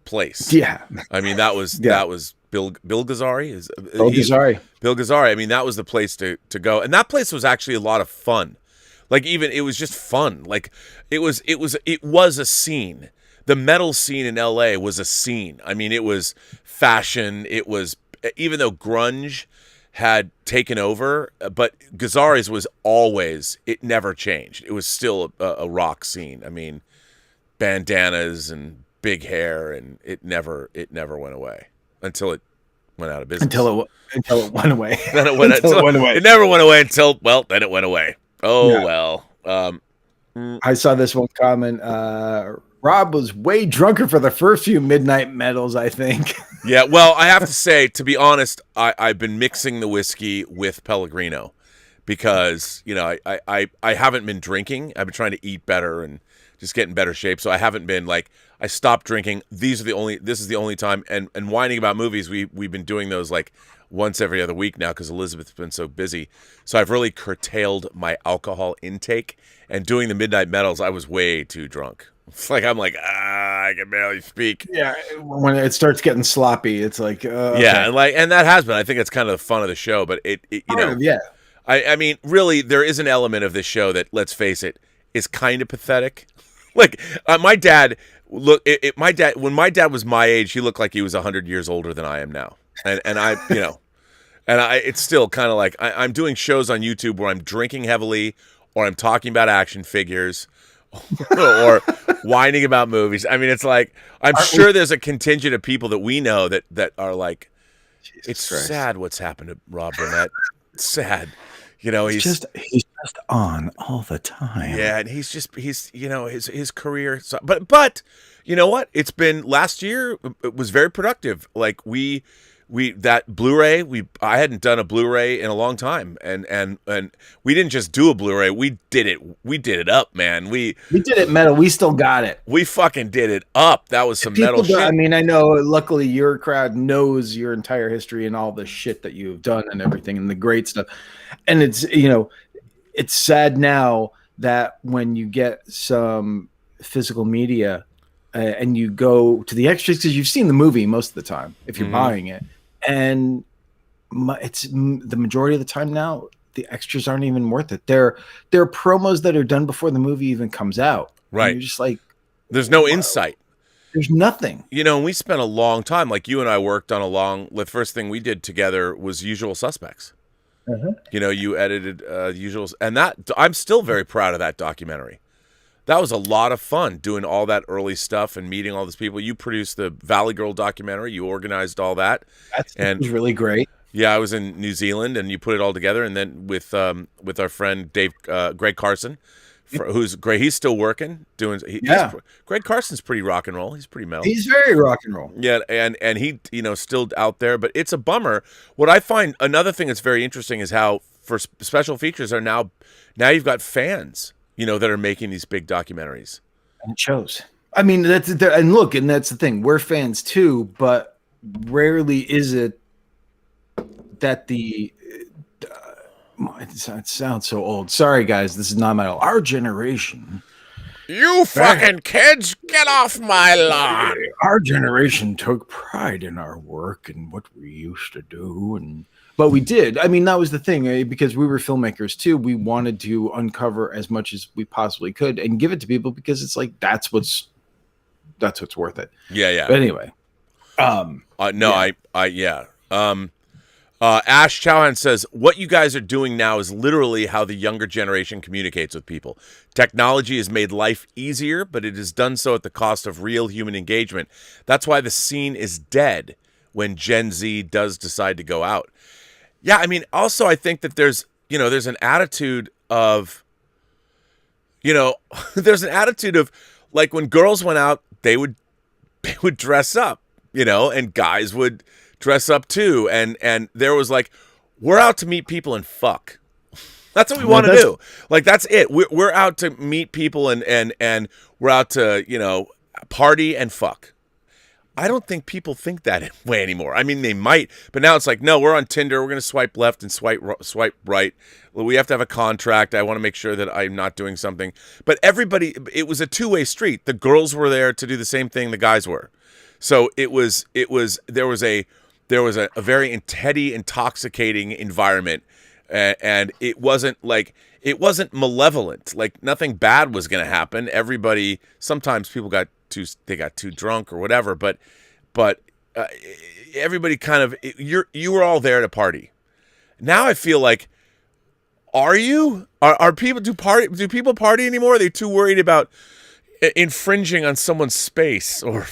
S1: place.
S2: Yeah,
S1: I mean that was Bill Gazzari. Bill Gazzari. I mean, that was the place to go, and that place was actually a lot of fun. Like even it was just fun. Like it was a scene. The metal scene in LA was a scene. I mean, it was fashion. It was. Even though grunge had taken over, but Gazzari's was always, it never changed. It was still a rock scene. I mean, bandanas and big hair, and it never went away. until it went out of business.
S2: Until it went away.
S1: Then it went
S2: Until it went away.
S1: It never went away until then it went away. Oh
S2: Yeah.
S1: well.
S2: I saw this one comment. Rob was way drunker for the first few Midnight Metals, I think.
S1: Yeah, well, I have to say, to be honest, I've been mixing the whiskey with Pellegrino because, I haven't been drinking. I've been trying to eat better and just get in better shape. So I haven't been I stopped drinking. This is the only time. And whining about movies, we've been doing those like once every other week now because Elizabeth's been so busy. So I've really curtailed my alcohol intake. And doing the Midnight Metals, I was way too drunk. It's like I can barely speak.
S2: Yeah, when it starts getting sloppy, it's like okay.
S1: Yeah, and that has been. I think it's kind of the fun of the show. But
S2: yeah.
S1: I mean, really, there is an element of this show that, let's face it, is kind of pathetic. Like my dad, when my dad was my age, he looked like he was 100 years older than I am now, and it's still kind of like I'm doing shows on YouTube where I'm drinking heavily, or I'm talking about action figures, or whining about movies. I mean, it's like I'm sure there's a contingent of people that we know that are like, it's sad what's happened to Rob Burnett. It's sad. He's just
S2: on all the time.
S1: Yeah, and he's his career. But you know what? It's been last year. It was very productive. Like we that Blu-ray. I hadn't done a Blu-ray in a long time, and we didn't just do a Blu-ray. We did it up, man. We
S2: did it metal. We still got it.
S1: We fucking did it up. That was some metal shit.
S2: I mean, I know. Luckily, your crowd knows your entire history and all the shit that you've done and everything and the great stuff. And it's it's sad now that when you get some physical media and you go to the extras, because you've seen the movie most of the time if you're buying it, and it's the majority of the time now the extras aren't even worth it. They're promos that are done before the movie even comes out.
S1: Right.
S2: And you're just like,
S1: there's no insight.
S2: There's nothing.
S1: And we spent a long time. Like you and I worked on the first thing we did together was Usual Suspects. You edited Usuals, and that I'm still very proud of that documentary. That was a lot of fun doing all that early stuff and meeting all these people. You produced the Valley Girl documentary. You organized all that.
S2: That was really great.
S1: Yeah, I was in New Zealand, and you put it all together. And then with our friend Greg Carson, who's great. He's still working Greg Carson's pretty rock and roll. He's pretty metal.
S2: He's very rock and roll.
S1: Yeah, and he still out there, but it's a bummer. What I find, another thing that's very interesting is how for special features are now you've got fans that are making these big documentaries.
S2: And it shows. I mean, that's the thing. We're fans too, but rarely is it that the it sounds so old. Sorry, guys. This is not metal. Our generation.
S1: You fucking kids, get off my lawn.
S2: Our generation took pride in our work and what we used to do. But we did. I mean, that was the thing. Because we were filmmakers, too. We wanted to uncover as much as we possibly could and give it to people because it's like, that's what's worth it.
S1: Yeah.
S2: But anyway.
S1: Ash Chauhan says, what you guys are doing now is literally how the younger generation communicates with people. Technology has made life easier, but it has done so at the cost of real human engagement. That's why the scene is dead when Gen Z does decide to go out. Yeah, I mean, also I think that there's an attitude of, like when girls went out, they would dress up, and guys would dress up too, and there was like, we're out to meet people and fuck. That's what we want to do. Like that's it. We're out to meet people and we're out to party and fuck. I don't think people think that way anymore. I mean, they might, but now it's like, no, we're on Tinder. We're gonna swipe left and swipe right. We have to have a contract. I want to make sure that I'm not doing something. But everybody, it was a two-way street. The girls were there to do the same thing the guys were. So there was a very heady, intoxicating environment, and it wasn't malevolent. Like nothing bad was going to happen. Everybody, sometimes people got too drunk or whatever, but everybody kind of you were all there to party. Now I feel like, are people do people party anymore? Are they too worried about infringing on someone's space or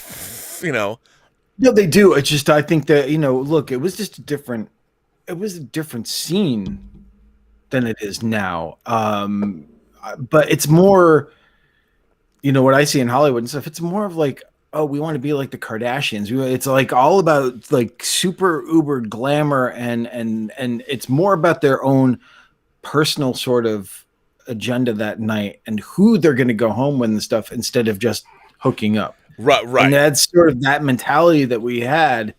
S2: No, they do. It's just I think that look, it was just it was a different scene than it is now. But it's more, what I see in Hollywood and stuff. It's more of like, oh, we want to be like the Kardashians. It's like all about like super uber glamour, and it's more about their own personal sort of agenda that night and who they're going to go home with and stuff instead of just hooking up.
S1: Right.
S2: And that's sort of that mentality that we had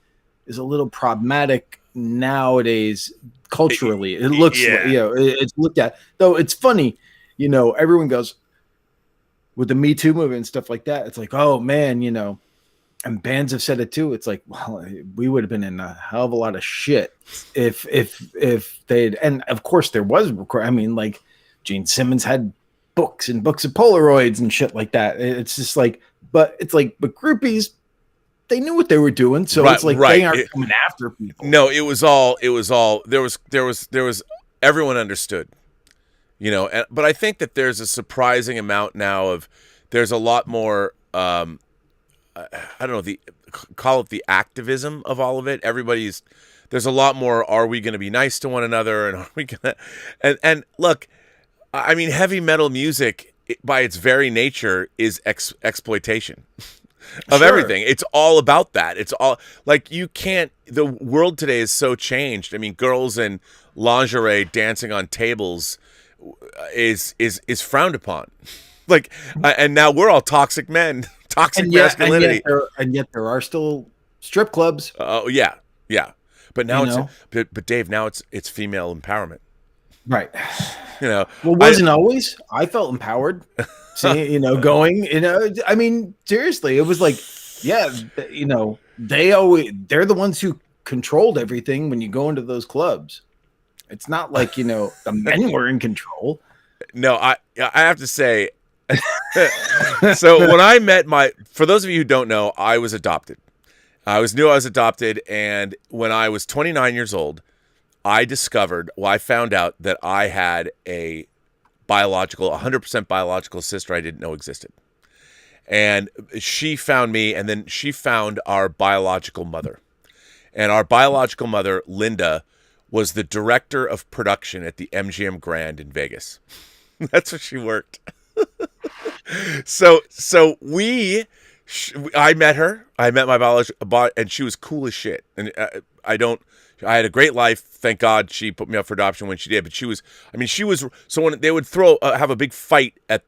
S2: is a little problematic nowadays culturally. It looks, it's looked at. Though it's funny, everyone goes with the Me Too movement and stuff like that. It's like, oh man, and bands have said it too. It's like, well, we would have been in a hell of a lot of shit if they'd. And of course, there was. I mean, like Gene Simmons had books and books of Polaroids and shit like that. It's just like, but groupies, they knew what they were doing, so it's like they aren't coming after people.
S1: No, it was all. There was. Everyone understood, but I think that there's a surprising amount now of. There's a lot more. I don't know, call it the activism of all of it. There's a lot more. Are we going to be nice to one another, and are we going to? And look, I mean, heavy metal music, by its very nature, is exploitation of everything. It's all about that. It's all like you can't. The world today is so changed. I mean, girls in lingerie dancing on tables is frowned upon. Like, and now we're all toxic men, toxic masculinity,
S2: and yet there are still strip clubs.
S1: Oh yeah. But now but Dave, now it's female empowerment.
S2: Right.
S1: Well,
S2: wasn't always. I felt empowered. See, going, I mean, seriously, it was like, yeah, they're the ones who controlled everything when you go into those clubs. It's not like, the men were in control.
S1: No, I have to say, so when I met for those of you who don't know, I was adopted. I was adopted, and when I was 29 years old, I found out that I had a 100% biological sister I didn't know existed. And she found me, and then she found our biological mother. And our biological mother, Linda, was the director of production at the MGM Grand in Vegas. That's where she worked. So I met her. I met my biological, and she was cool as shit. And I had a great life. Thank God she put me up for adoption when she did. But she was. So when they would have a big fight a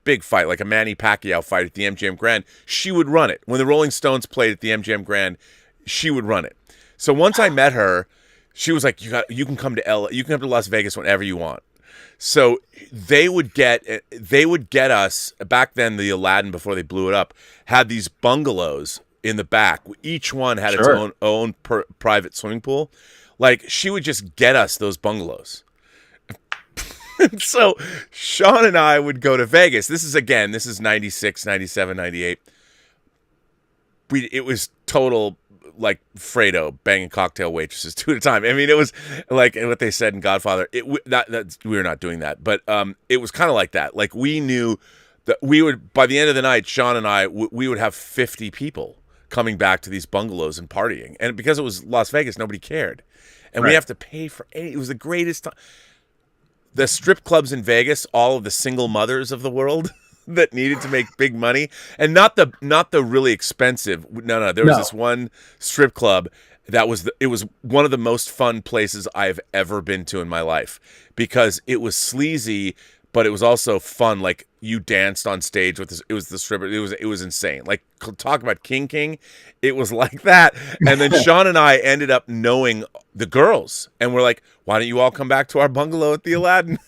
S1: big fight, like a Manny Pacquiao fight at the MGM Grand, she would run it. When the Rolling Stones played at the MGM Grand, she would run it. So once I met her, she was like, you can come to you can come to Las Vegas whenever you want. So they would get us back then. The Aladdin, before they blew it up, had these bungalows in the back. Each one had its own private swimming pool. Like, she would just get us those bungalows. So Sean and I would go to Vegas. This is 96, 97, 98. It was total, like, Fredo banging cocktail waitresses two at a time. I mean, it was like what they said in Godfather. We were not doing that, but it was kind of like that. Like, we knew that we would, by the end of the night, Sean and I, we would have 50 people coming back to these bungalows and partying. And because it was Las Vegas, nobody cared. And we have to pay for it. It was the greatest time. The strip clubs in Vegas, all of the single mothers of the world that needed to make big money, and not the really expensive. No. There was this one strip club that was it was one of the most fun places I've ever been to in my life, because it was sleazy, but it was also fun. Like, you danced on stage with this. It was the stripper. It was insane. Like, talk about King. It was like that. And then Sean and I ended up knowing the girls, and we're like, why don't you all come back to our bungalow at the Aladdin?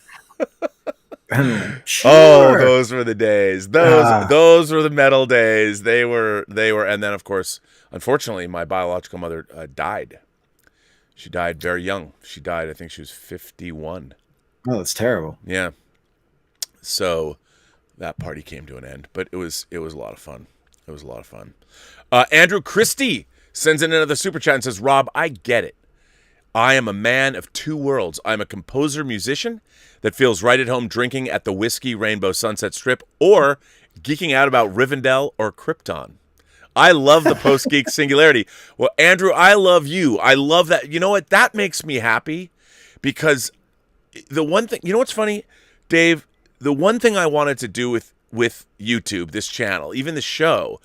S2: Sure.
S1: Oh, those were the days. Those were the metal days. They were, and then of course, unfortunately, my biological mother died. She died very young. She died, I think she was 51.
S2: Oh, that's terrible.
S1: Yeah. So that party came to an end, but it was a lot of fun. It was a lot of fun. Andrew Christie sends in another super chat and says, Rob, I get it. I am a man of two worlds. I'm a composer-musician that feels right at home drinking at the Whiskey Rainbow Sunset Strip, or geeking out about Rivendell or Krypton. I love the Post-Geek singularity. Well, Andrew, I love you. I love that. You know what? That makes me happy because the one thing, you know what's funny, Dave? The one thing I wanted to do with YouTube, this channel, even the show,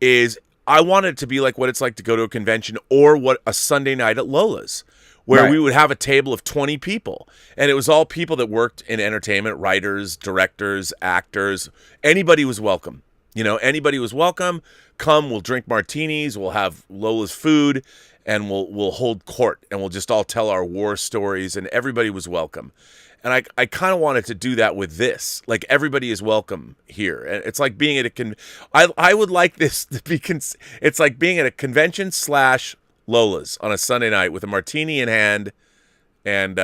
S1: is I wanted it to be like what it's like to go to a convention or what a Sunday night at Lola's, where we would have a table of 20 people. And it was all people that worked in entertainment, writers, directors, actors. Anybody was welcome. Anybody was welcome. Come, we'll drink martinis, we'll have Lola's food, and we'll hold court, and we'll just all tell our war stories, and everybody was welcome. And I kind of wanted to do that with this. Like, everybody is welcome here. And it's like being at I would like this to be, it's like being at a convention / Lola's on a Sunday night with a martini in hand, and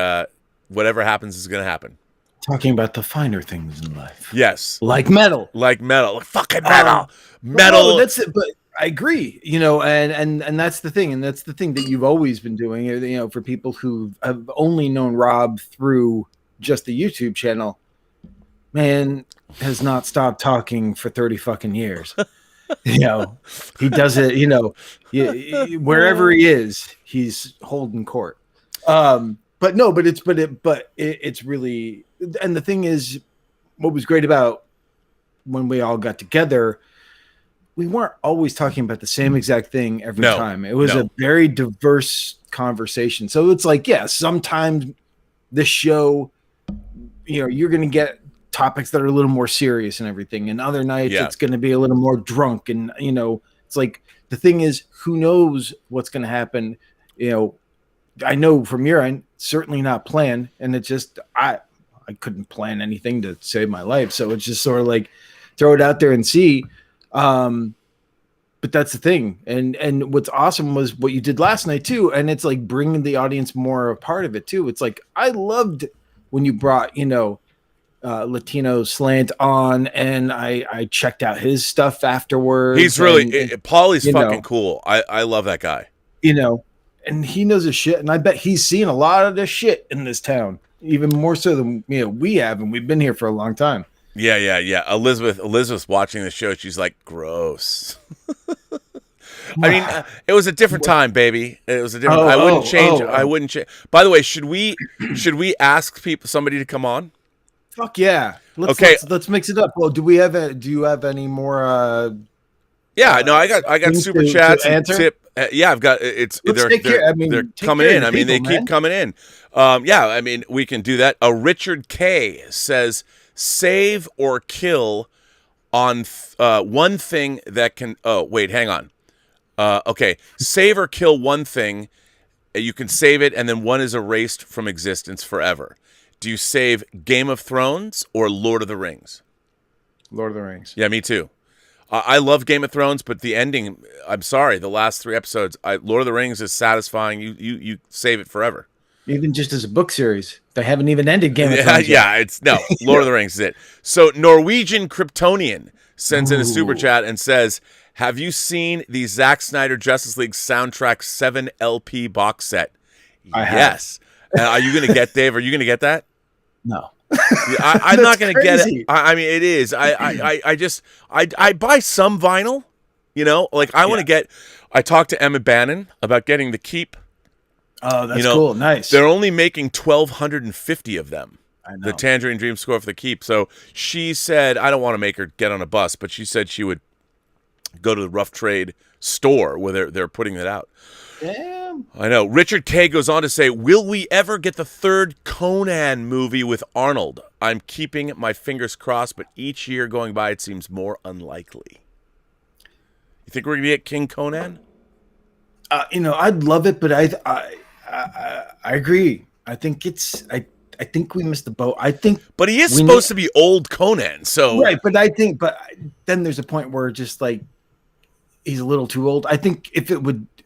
S1: whatever happens is going to happen.
S2: Talking about the finer things in life.
S1: Yes.
S2: Like metal.
S1: Like fucking metal. Metal.
S2: No, that's it. But I agree, and that's the thing. And that's the thing that you've always been doing, for people who have only known Rob through just the YouTube channel, man has not stopped talking for 30 fucking years. He does it, wherever he is, he's holding court. But it's really, and the thing is, what was great about when we all got together, we weren't always talking about the same exact thing every time. It was a very diverse conversation. So it's like, sometimes this show, you're going to get topics that are a little more serious and everything. And other nights it's going to be a little more drunk. And, it's like, the thing is, who knows what's going to happen? I know from your end, certainly not planned. And it's just, I couldn't plan anything to save my life. So it's just sort of like, throw it out there and see. But that's the thing. And what's awesome was what you did last night too. And it's like bringing the audience more a part of it too. It's like, I loved when you brought, Latino Slant on, and I checked out his stuff afterwards.
S1: He's really, Paulie's fucking cool. I love that guy.
S2: And he knows his shit. And I bet he's seen a lot of this shit in this town, even more so than, we have. And we've been here for a long time.
S1: Yeah. Elizabeth's watching the show. She's like, gross. I mean, it was a different time, baby. It was a different. I wouldn't change. I wouldn't change. By the way, should we ask somebody to come on?
S2: Fuck yeah. Let's mix it up. Well, do you have any more?
S1: Yeah, no, I got super chats and tip. I've got it's. They're coming in. I mean, they keep coming in. I mean, we can do that. Richard K says, save or kill on one thing that can. Oh, wait, hang on. Okay, save or kill one thing. You can save it, and then one is erased from existence forever. Do you save Game of Thrones or Lord of the Rings?
S2: Lord of the Rings.
S1: Yeah, me too. I love Game of Thrones, but the ending, I'm sorry, the last 3 episodes, Lord of the Rings is satisfying. You save it forever.
S2: Even just as a book series. They haven't even ended Game of Thrones yet.
S1: Lord of the Rings is it. So Norwegian Kryptonian sends in a super chat and says, have you seen the Zack Snyder Justice League soundtrack 7 LP box set?
S2: I have.
S1: Yes. Are you going to get, Dave, are you going to get that?
S2: No.
S1: I'm not going to get it. I mean, it is. I buy some vinyl, like I want to get, I talked to Emma Bannon about getting the Keep.
S2: Oh, that's cool. Nice.
S1: They're only making 1,250 of them.
S2: I know.
S1: The Tangerine Dream score for the Keep. So she said, I don't want to make her get on a bus, but she said she would go to the Rough Trade store where they're putting that out.
S2: Damn.
S1: I know. Richard K goes on to say, will we ever get the 3rd Conan movie with Arnold? I'm keeping my fingers crossed, but each year going by, it seems more unlikely. You think we're going to get King Conan?
S2: I'd love it, but I agree. I think I think we missed the boat.
S1: But he is supposed to be old Conan, so
S2: right. But then there's a point where just like he's a little too old. I think if it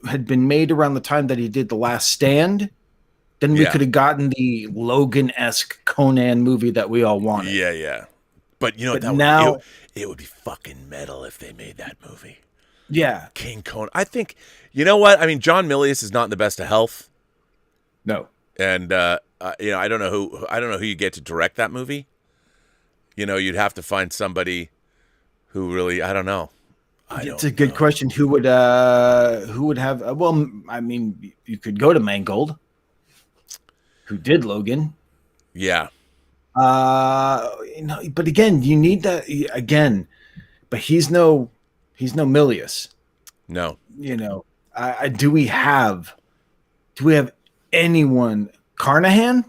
S2: had been made around the time that he did The Last Stand, then we could have gotten the Logan-esque Conan movie that we all wanted.
S1: Yeah. But it would be fucking metal if they made that movie.
S2: Yeah,
S1: King Conan. I think what I mean. John Milius is not in the best of health.
S2: No,
S1: and I don't know who you get to direct that movie. You'd have to find somebody who really, I don't know.
S2: It's a good question. Who would have? Well, I mean, you could go to Mangold, who did Logan.
S1: Yeah.
S2: But again, you need that again. But he's no Milius.
S1: No.
S2: Do we have anyone? Carnahan?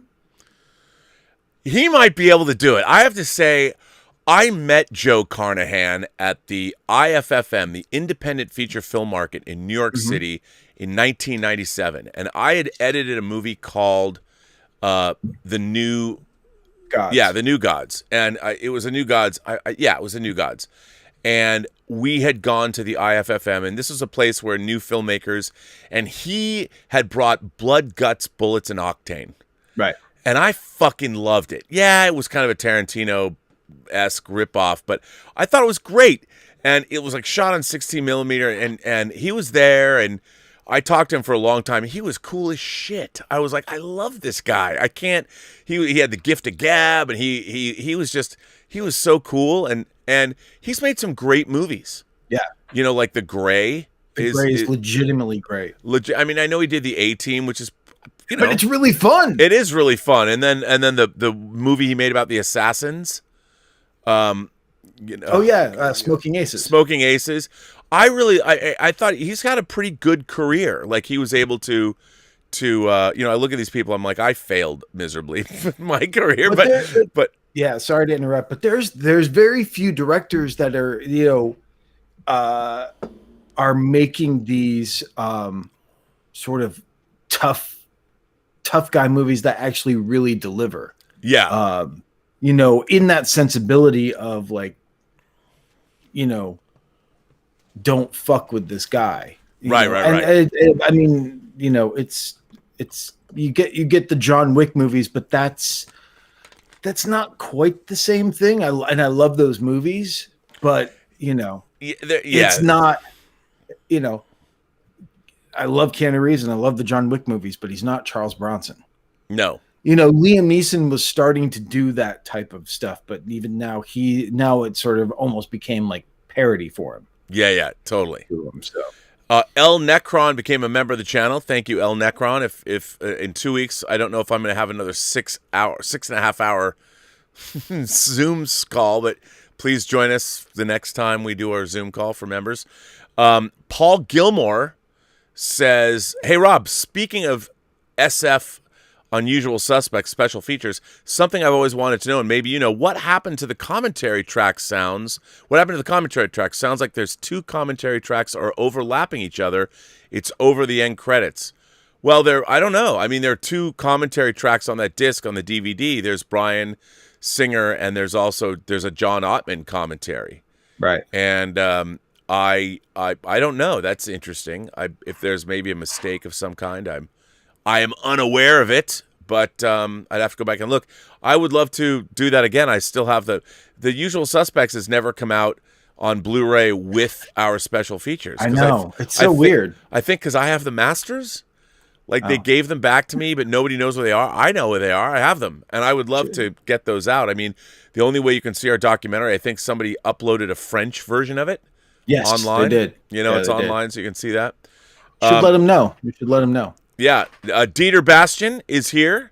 S1: He might be able to do it. I have to say, I met Joe Carnahan at the IFFM, the Independent Feature Film Market in New York City in 1997. And I had edited a movie called The New Gods. Yeah, The New Gods. And it was a New Gods. It was a New Gods. And we had gone to the IFFM, and this was a place where new filmmakers, and he had brought Blood, Guts, Bullets, and Octane.
S2: Right.
S1: And I fucking loved it. Yeah, it was kind of a Tarantino-esque ripoff, but I thought it was great. And it was like shot on 16 millimeter, and he was there, and I talked to him for a long time. He was cool as shit. I was like, I love this guy. I can't. He had the gift of gab, and he was so cool, and he's made some great movies.
S2: Yeah,
S1: like The Gray.
S2: The Gray is legitimately great.
S1: I mean, I know he did The A-Team, which is,
S2: but it's really fun.
S1: It is really fun. And then the movie he made about the assassins. Smoking Aces. Smoking Aces. I thought he's got a pretty good career. Like, he was able to I look at these people, I'm like, I failed miserably with my career, but
S2: yeah, sorry to interrupt, but there's very few directors that are making these sort of tough guy movies that actually really deliver.
S1: Yeah.
S2: In that sensibility of like, don't fuck with this guy.
S1: Right.
S2: I mean, it's you get the John Wick movies, but that's not quite the same thing. I love those movies, but it's not. I love Keanu Reeves and I love the John Wick movies, but he's not Charles Bronson.
S1: No.
S2: Liam Neeson was starting to do that type of stuff, but even now it sort of almost became like parody for him.
S1: Yeah, totally. El Necron became a member of the channel. Thank you, El Necron. If in 2 weeks, I don't know if I'm going to have another 6.5 hour Zoom call, but please join us the next time we do our Zoom call for members. Paul Gilmore says, "Hey Rob, speaking of SF Unusual Suspects special features, something I've always wanted to know, and maybe what happened to the commentary track sounds? What happened to the commentary track? Sounds like there's two commentary tracks are overlapping each other. It's over the end credits." Well, I don't know. I mean, there are two commentary tracks on that disc on the DVD. There's Brian Singer, and there's a John Ottman commentary.
S2: Right.
S1: And I don't know. That's interesting. If there's maybe a mistake of some kind, I am unaware of it, but I'd have to go back and look. I would love to do that again. I still have the Usual Suspects has never come out on Blu-ray with our special features.
S2: I know. It's so weird.
S1: I think because I have the masters. Like, they gave them back to me, but nobody knows where they are. I know where they are. I have them, and I would love to get those out. I mean, the only way you can see our documentary, I think somebody uploaded a French version of it.
S2: Yes,
S1: online.
S2: They did.
S1: It's online, so you can see that.
S2: Should let them know. We should let them know.
S1: Yeah, Dieter Bastian is here.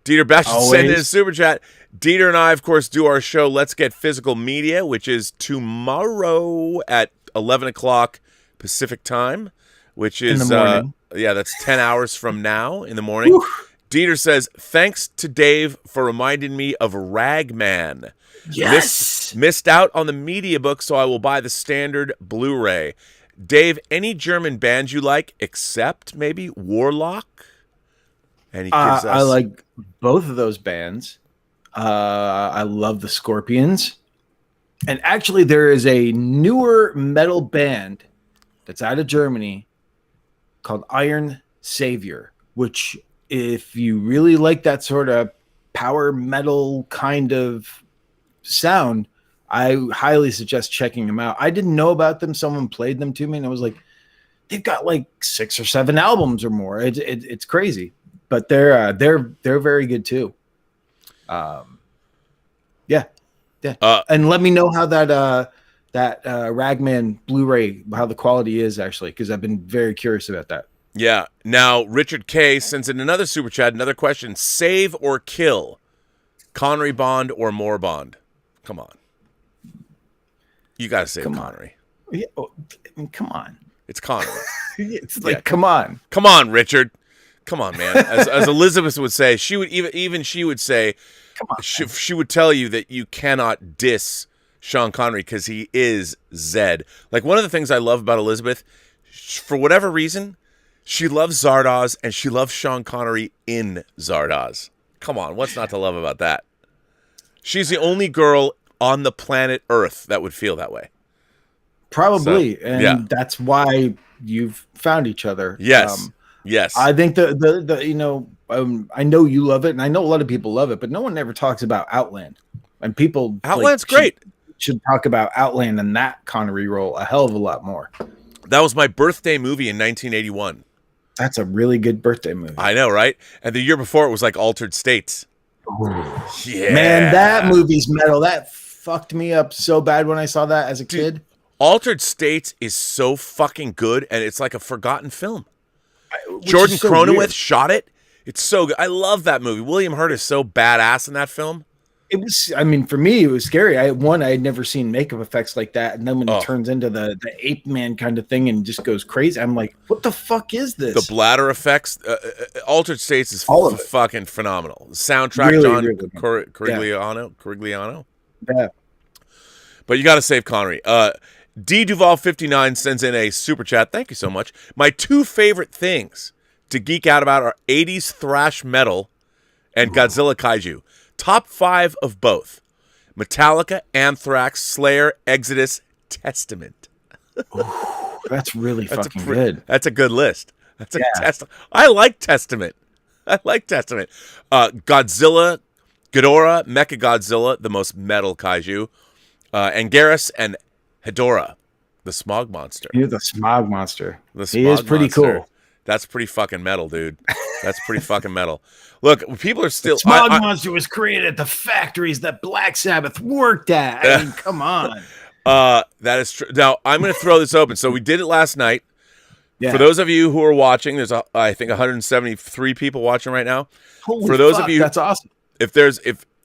S1: Dieter Bastian sent in a super chat. Dieter and I, of course, do our show Let's Get Physical Media, which is tomorrow at 11 o'clock Pacific time, which is,
S2: in the morning.
S1: That's 10 hours from now in the morning. Whew. Dieter says, "Thanks to Dave for reminding me of Ragman.
S2: Yes.
S1: Missed out on the media book, so I will buy the standard Blu-ray. Dave, any German bands you like, except maybe Warlock?" And he gives us...
S2: I like both of those bands. I love the Scorpions. And actually, there is a newer metal band that's out of Germany called Iron Savior, which, if you really like that sort of power metal kind of sound, I highly suggest checking them out. I didn't know about them. Someone played them to me, and I was like, they've got like 6 or 7 albums or more. It's crazy, but they're very good too. Yeah. And let me know how that that Ragman Blu-ray, how the quality is actually, because I've been very curious about that.
S1: Yeah. Now, Richard K sends in another super chat, another question. Save or kill? Connery Bond or Moore Bond? Come on. You got to save Connery.
S2: Yeah, come on.
S1: It's Connery.
S2: It's like, come on.
S1: Come on, Richard. Come on, man. As Elizabeth would say, she would even she would say,
S2: come on,
S1: she would tell you that you cannot diss Sean Connery because he is Zed. Like, one of the things I love about Elizabeth, for whatever reason, she loves Zardoz and she loves Sean Connery in Zardoz. Come on, what's not to love about that? She's the only girl on the planet Earth that would feel that way.
S2: Probably,
S1: So,
S2: and that's why you've found each other.
S1: Yes, yes.
S2: I think I know you love it, and I know a lot of people love it, but no one ever talks about Outland. And people
S1: Outland's great.
S2: Should talk about Outland and that Connery role a hell of a lot more.
S1: That was my birthday movie in 1981.
S2: That's a really good birthday movie.
S1: I know, right? And the year before it was like Altered States. Yeah,
S2: man, that movie's metal. That fucked me up so bad when I saw that as a kid.
S1: Altered States is so fucking good, and it's like a forgotten film. Jordan Cronenweth shot it. It's so good. I love that movie. William Hurt is so badass in that film.
S2: It was, I mean, for me, it was scary. I had never seen makeup effects like that. And then when it turns into the ape man kind of thing and just goes crazy, I'm like, what the fuck is this?
S1: The bladder effects, Altered States is fucking phenomenal. The soundtrack,
S2: really,
S1: John
S2: really
S1: Corigliano.
S2: Yeah.
S1: But you got to save Connery. D Duval 59 sends in a super chat. Thank you so much. My two favorite things to geek out about are 80s thrash metal and Godzilla Kaiju. Top 5 of both. Metallica, Anthrax, Slayer, Exodus, Testament.
S2: That's really fucking good.
S1: That's a good list. That's a I like Testament. Godzilla, Ghidorah, Mechagodzilla, the most metal kaiju, Anguirus, and Hedorah, the smog monster.
S2: You're the smog monster.
S1: He
S2: is pretty
S1: monster.
S2: Cool.
S1: That's pretty fucking metal, dude. That's pretty fucking metal. Look, people are still...
S2: The smog monster was created at the factories that Black Sabbath worked at. I mean, come on.
S1: That is true. Now, I'm going to throw this open. So we did it last night.
S2: Yeah.
S1: For those of you who are watching, there's, I think, 173 people watching right now.
S2: Holy fuck, of you... That's awesome.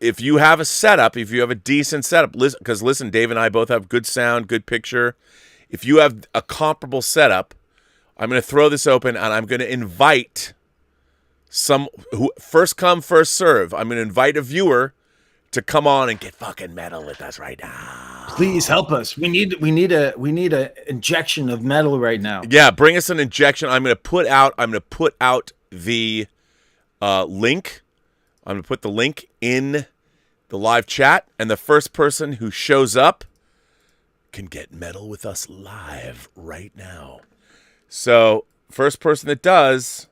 S1: If you have a setup, if you have a decent setup, because listen, Dave and I both have good sound, good picture. If you have a comparable setup, I'm going to throw this open, and I'm going to invite first come, first serve. I'm going to invite a viewer to come on and get fucking metal with us right now.
S2: Please help us. We need a injection of metal right now.
S1: Yeah, bring us an injection. I'm going to put out the link. I'm going to put the link in the live chat, and the first person who shows up can get metal with us live right now. So, first person that does,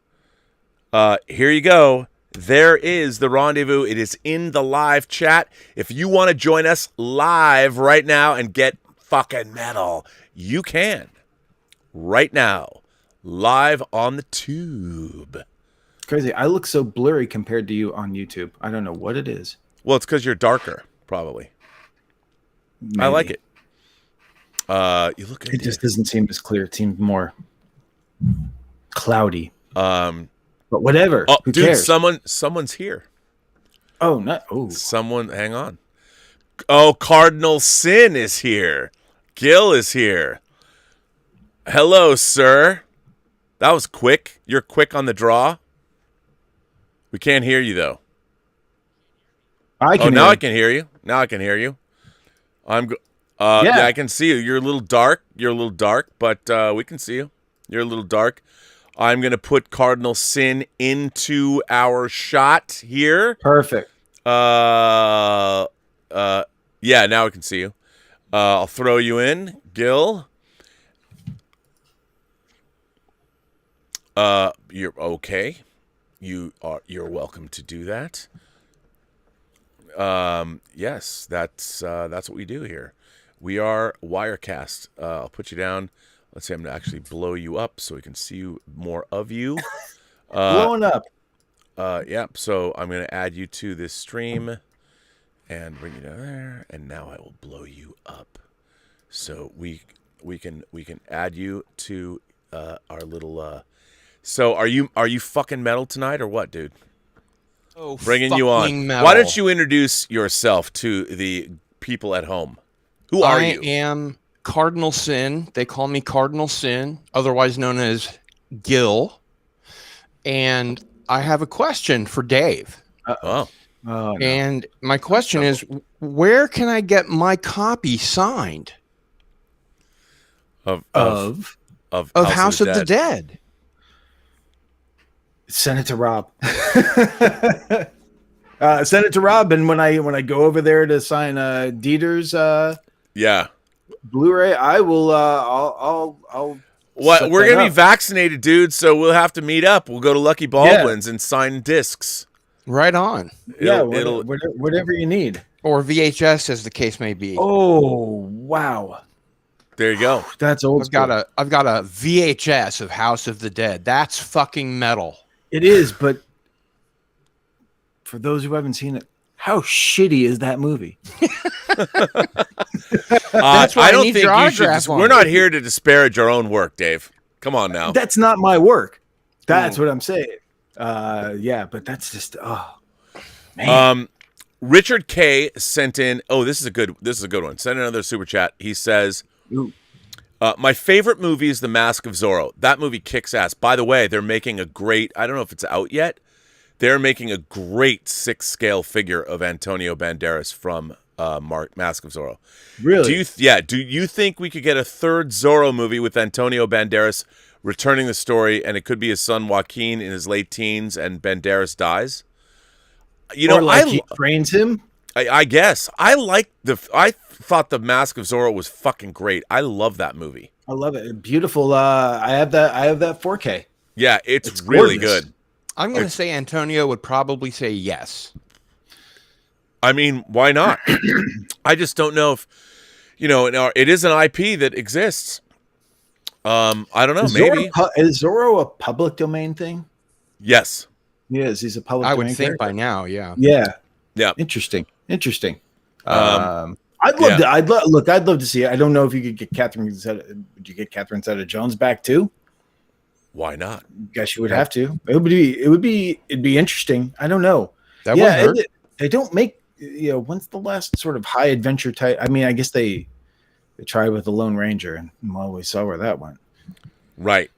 S1: here you go. There is the rendezvous. It is in the live chat. If you want to join us live right now and get fucking metal, you can. Right now. Live on the tube.
S2: Crazy. I look so blurry compared to you on YouTube. I don't know what it is.
S1: Well, it's because you're darker, probably. Maybe. I like it. You look good.
S2: It just doesn't seem as clear. It seems more cloudy.
S1: But
S2: whatever.
S1: Oh,
S2: Who
S1: dude,
S2: cares?
S1: someone's here.
S2: Oh, no. Oh.
S1: Someone, hang on. Oh, Cardinal Sin is here. Gil is here. Hello, sir. That was quick. You're quick on the draw. We can't hear you, though.
S2: I can
S1: I can hear you. Now I can hear you. Yeah, I can see you. You're a little dark. But we can see you. You're a little dark. I'm going to put Cardinal Sin into our shot here.
S2: Perfect.
S1: Yeah, now I can see you. I'll throw you in, Gil. You're okay. You're welcome to do that. Yes, that's what we do here. We are Wirecast. I'll put you down. Let's see, I'm going to actually blow you up so we can see more of you.
S2: Blowing up.
S1: Yeah, so I'm going to add you to this stream and bring you down there. And now I will blow you up. So we can add you to our little. So are you fucking metal tonight or what, dude?
S4: Oh,
S1: Bringing you on.
S4: metal.
S1: Why don't you introduce yourself to the people at home? Who are you?
S4: I am Cardinal Sin. They call me Cardinal Sin, otherwise known as Gil. And I have a question for Dave.
S1: Oh,
S2: Oh, no.
S4: And my question is, where can I get my copy signed
S1: of
S4: House of the Dead?
S2: Send it to Rob. Send it to Rob, and when I go over there to sign Dieter's
S1: yeah.
S2: Blu-ray, I will. I'll.
S1: What?
S2: set
S1: We're
S2: that
S1: gonna be
S2: up.
S1: vaccinated, dude. So we'll have to meet up. We'll go to Lucky Baldwin's and sign discs.
S4: Right on.
S1: It'll-
S2: Whatever you need.
S4: Or VHS, as the case may be.
S2: Oh wow,
S1: There you go.
S2: that's old.
S4: I've got a VHS of House of the Dead. That's fucking metal.
S2: It is, but for those who haven't seen it, how shitty is that movie?
S4: That's why I
S1: don't
S4: need
S1: think
S4: your
S1: you should.
S4: autograph on
S1: We're
S4: it.
S1: not here to disparage our own work, Dave. Come on now.
S2: That's not my work. That's what I'm saying. Yeah, but that's just man.
S1: Richard K sent in. Oh, this is a good one. Sent another super chat. He says,
S2: Ooh.
S1: my favorite movie is The Mask of Zorro. That movie kicks ass. By the way, they're making a great. I don't know if it's out yet. They're making a great 6-scale figure of Antonio Banderas from Mask of Zorro.
S2: Really?
S1: Do you think we could get a third Zorro movie with Antonio Banderas returning the story, and it could be his son Joaquin in his late teens, and Banderas dies? You know,
S2: or like he trains him?
S1: I guess I thought the Mask of Zorro was fucking great. I love that movie.
S2: I love it. Beautiful. I have that 4K.
S1: Yeah, it's really
S2: gorgeous.
S1: good.
S4: I'm going to say Antonio would probably say yes.
S1: I mean, why not? I just don't know if, it is an IP that exists. I don't know. Maybe.
S2: Is Zorro a public domain thing?
S1: Yes.
S2: Yes, he's a public
S4: I
S2: domain
S4: would think
S2: character.
S4: by now, yeah.
S2: Yeah.
S1: Yeah.
S2: Interesting.
S1: Um,
S2: I'd love to. I'd love to see it. I don't know if you could get Catherine Zeta-Jones back too.
S1: Why not?
S2: Guess you would have to. It'd be interesting. I don't know.
S4: That would hurt.
S2: They don't make. When's the last sort of high adventure type? I mean, I guess they tried with the Lone Ranger, and well, we saw where that went.
S1: Right.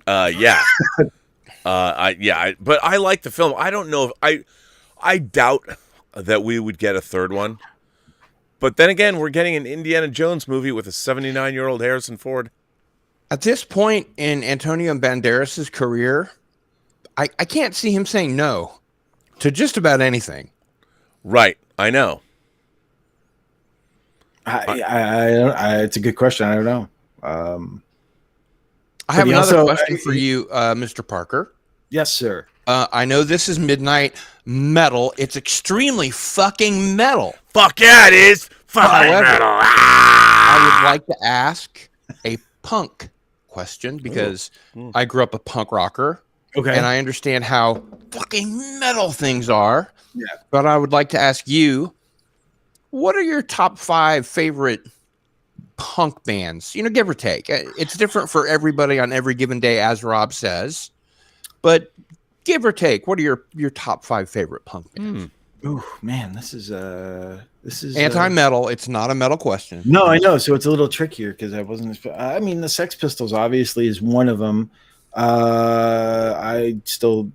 S1: Yeah. But I like the film. I don't know if I doubt that we would get a third one. But then again, we're getting an Indiana Jones movie with a 79-year-old Harrison Ford.
S4: At this point in Antonio Banderas' career, I can't see him saying no to just about anything.
S1: Right. I know.
S2: It's a good question. I don't know.
S4: I have
S2: he
S4: another
S2: also-
S4: question for you, Mr. Parker.
S2: Yes, sir.
S4: I know this is midnight metal. It's extremely fucking metal.
S1: Fuck yeah, it is. Fucking
S4: However,
S1: metal.
S4: I would like to ask a punk question because I grew up a punk rocker.
S2: Okay.
S4: And I understand how fucking metal things are.
S2: Yeah.
S4: But I would like to ask you, what are your top 5 favorite punk bands? Give or take. It's different for everybody on every given day, as Rob says. But give or take, what are your top 5 favorite punk bands?
S2: Oh man, this is
S4: Anti-metal. It's not a metal question.
S2: No, I know. So it's a little trickier because I wasn't. I mean, the Sex Pistols obviously is one of them. I still,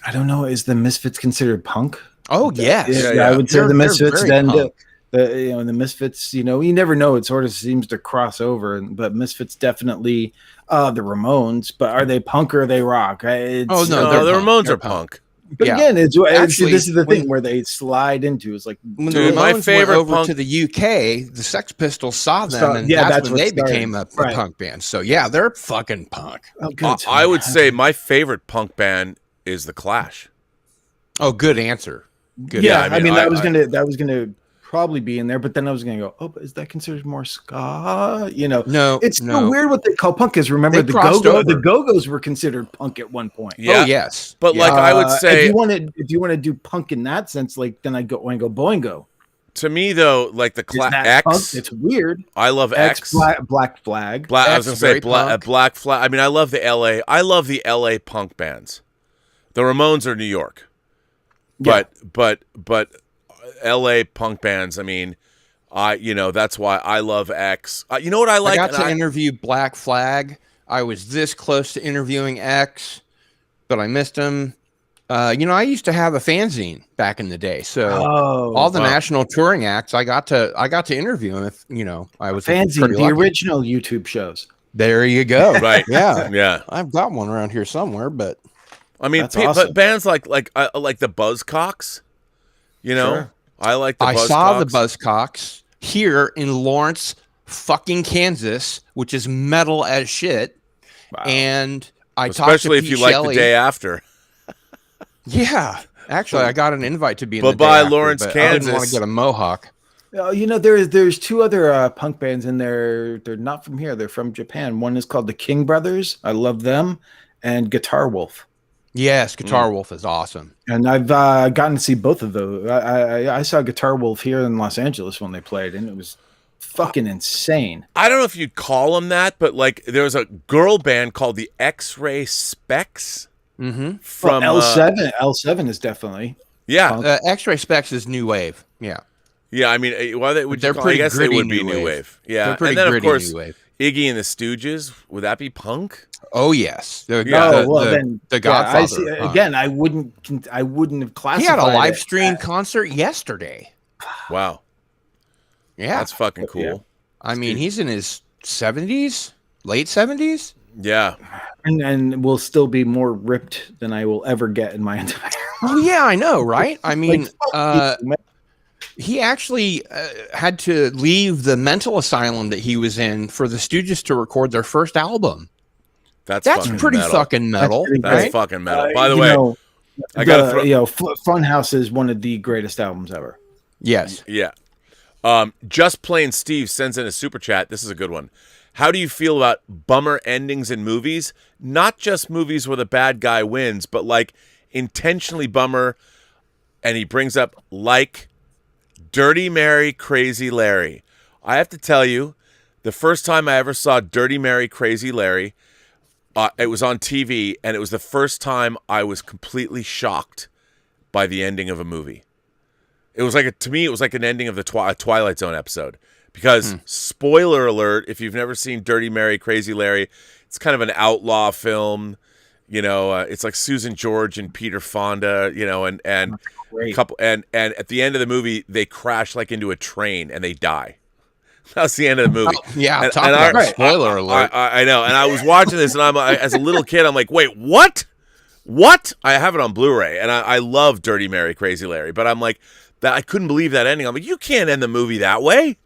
S2: I don't know. Is the Misfits considered punk?
S4: Oh yes,
S2: Yeah, I would say the Misfits.
S4: very
S2: Then
S4: punk.
S2: the Misfits. You never know. It sort of seems to cross over. But Misfits definitely. The Ramones, but are they punk or are they rock?
S4: No,
S1: No,
S4: they're
S1: the
S4: punk.
S1: Ramones
S4: They're
S1: are punk.
S2: But
S4: Yeah.
S2: again,
S4: Actually,
S2: this is the
S4: when-
S2: thing where they slide into. It's like
S4: When the
S1: Dude, my
S4: Ramones
S1: favorite
S4: went over
S1: punk-
S4: to the UK, the Sex Pistols saw them,
S2: So-
S4: and
S2: yeah,
S4: that's
S2: that's
S4: when
S2: what
S4: they
S2: started.
S4: became a
S2: Right.
S4: punk band. So yeah, they're fucking punk.
S2: oh, good.
S1: I would say my favorite punk band is The Clash.
S4: Oh, good answer. Good.
S2: Yeah,
S1: I
S2: I
S1: mean,
S2: mean,
S1: I-
S2: that was gonna probably be in there, but then I was going to go, oh, but is that considered more ska? You know,
S4: No,
S2: it's
S4: no.
S2: so weird what they call punk. Because remember,
S4: They crossed over.
S2: the Go-Go's were considered punk at one point.
S1: Yeah.
S4: Oh yes,
S1: But
S4: yeah.
S1: like I would say,
S2: if you want to do punk in that sense, like then I go Boingo.
S1: to me though, like the
S2: Is that
S1: X,
S2: punk? It's weird.
S1: I love X.
S2: Black Flag.
S1: I was
S4: X,
S1: gonna say
S4: very punk.
S1: Black Flag. I mean, I love the LA punk bands. The Ramones are New York, but LA punk bands. I mean, that's why I love X. You know what I like?
S4: I got to interview Black Flag. I was this close to interviewing X, but I missed him. I used to have a fanzine back in the day, so all the national touring acts, I got to interview them. If I was
S2: fanzine, the original YouTube shows.
S4: There you go.
S1: Right?
S4: Yeah. I've got one around here somewhere, but
S1: I mean,
S2: awesome.
S1: but bands like the Buzzcocks.
S2: Sure.
S1: I like the Buzzcocks.
S4: I saw the Buzzcocks here in Lawrence, fucking Kansas, which is metal as shit.
S2: Wow.
S4: And I
S1: especially
S4: talked to
S1: if you
S4: Pete
S1: like
S4: Shelley.
S1: the day after.
S4: Yeah, actually, I got an invite to be in
S1: But
S4: the day
S1: by
S4: after,
S1: Lawrence,
S4: but I didn't want
S1: Kansas.
S4: to get a mohawk.
S2: There's two other punk bands in there. They're not from here. They're from Japan. One is called the King Brothers. I love them, and Guitar Wolf.
S4: Yes, Guitar Wolf is awesome.
S2: And I've gotten to see both of those. I saw Guitar Wolf here in Los Angeles when they played, and it was fucking insane.
S1: I don't know if you'd call them that, but like there was a girl band called the X-Ray Specs.
S4: Mm-hmm.
S1: From
S2: L7. L7 is definitely punk.
S4: X-Ray Specs is new wave. Yeah.
S1: Yeah, I mean, why would
S4: They're
S1: you call? I
S4: pretty
S1: guess they
S4: gritty
S1: would be
S4: new
S1: new
S4: wave.
S1: wave. Yeah,
S4: They're pretty
S1: and then of
S4: gritty
S1: course
S4: new wave.
S1: Iggy and the Stooges. Would that be punk?
S4: Oh yes. The
S2: Godfather.
S4: Godfather.
S2: I see, again, I wouldn't have classified.
S4: He had a live
S2: it
S4: stream
S2: as-
S4: concert yesterday.
S1: Wow,
S4: Yeah.
S1: that's fucking cool.
S2: Yeah.
S4: I mean, he's in his 70s, late 70s.
S1: Yeah.
S2: and will still be more ripped than I will ever get in my entire.
S4: Oh yeah, I know, right? I mean,
S2: fuck you, man.
S4: he actually had to leave the mental asylum that he was in for the Stooges to record their first album.
S1: That's
S4: That's pretty
S1: metal.
S4: fucking metal,
S1: That's
S4: right?
S1: fucking metal. By the way, I
S2: I
S1: gotta throw.
S2: Funhouse is one of the greatest albums ever.
S4: Yes.
S1: Yeah. Just Plain Steve sends in a super chat. This is a good one. How do you feel about bummer endings in movies? Not just movies where the bad guy wins, but like intentionally bummer. And he brings up like Dirty Mary, Crazy Larry. I have to tell you, the first time I ever saw Dirty Mary, Crazy Larry, it was on TV, and it was the first time I was completely shocked by the ending of a movie. It was like to me, it was like an ending of the Twilight Zone episode. Because, spoiler alert, if you've never seen Dirty Mary, Crazy Larry, it's kind of an outlaw film. It's like Susan George and Peter Fonda, and
S2: Great.
S1: couple and at the end of the movie, they crash like into a train and they die. That's the end of the movie.
S4: Yeah,
S1: And-
S4: talk
S1: and
S4: about
S1: I-
S4: spoiler alert.
S1: I know. And I was watching this, and I'm as a little kid, I'm like, wait, what? What? I have it on Blu-ray, and I love Dirty Mary, Crazy Larry, but I'm like, that I couldn't believe that ending. I'm like, you can't end the movie that way.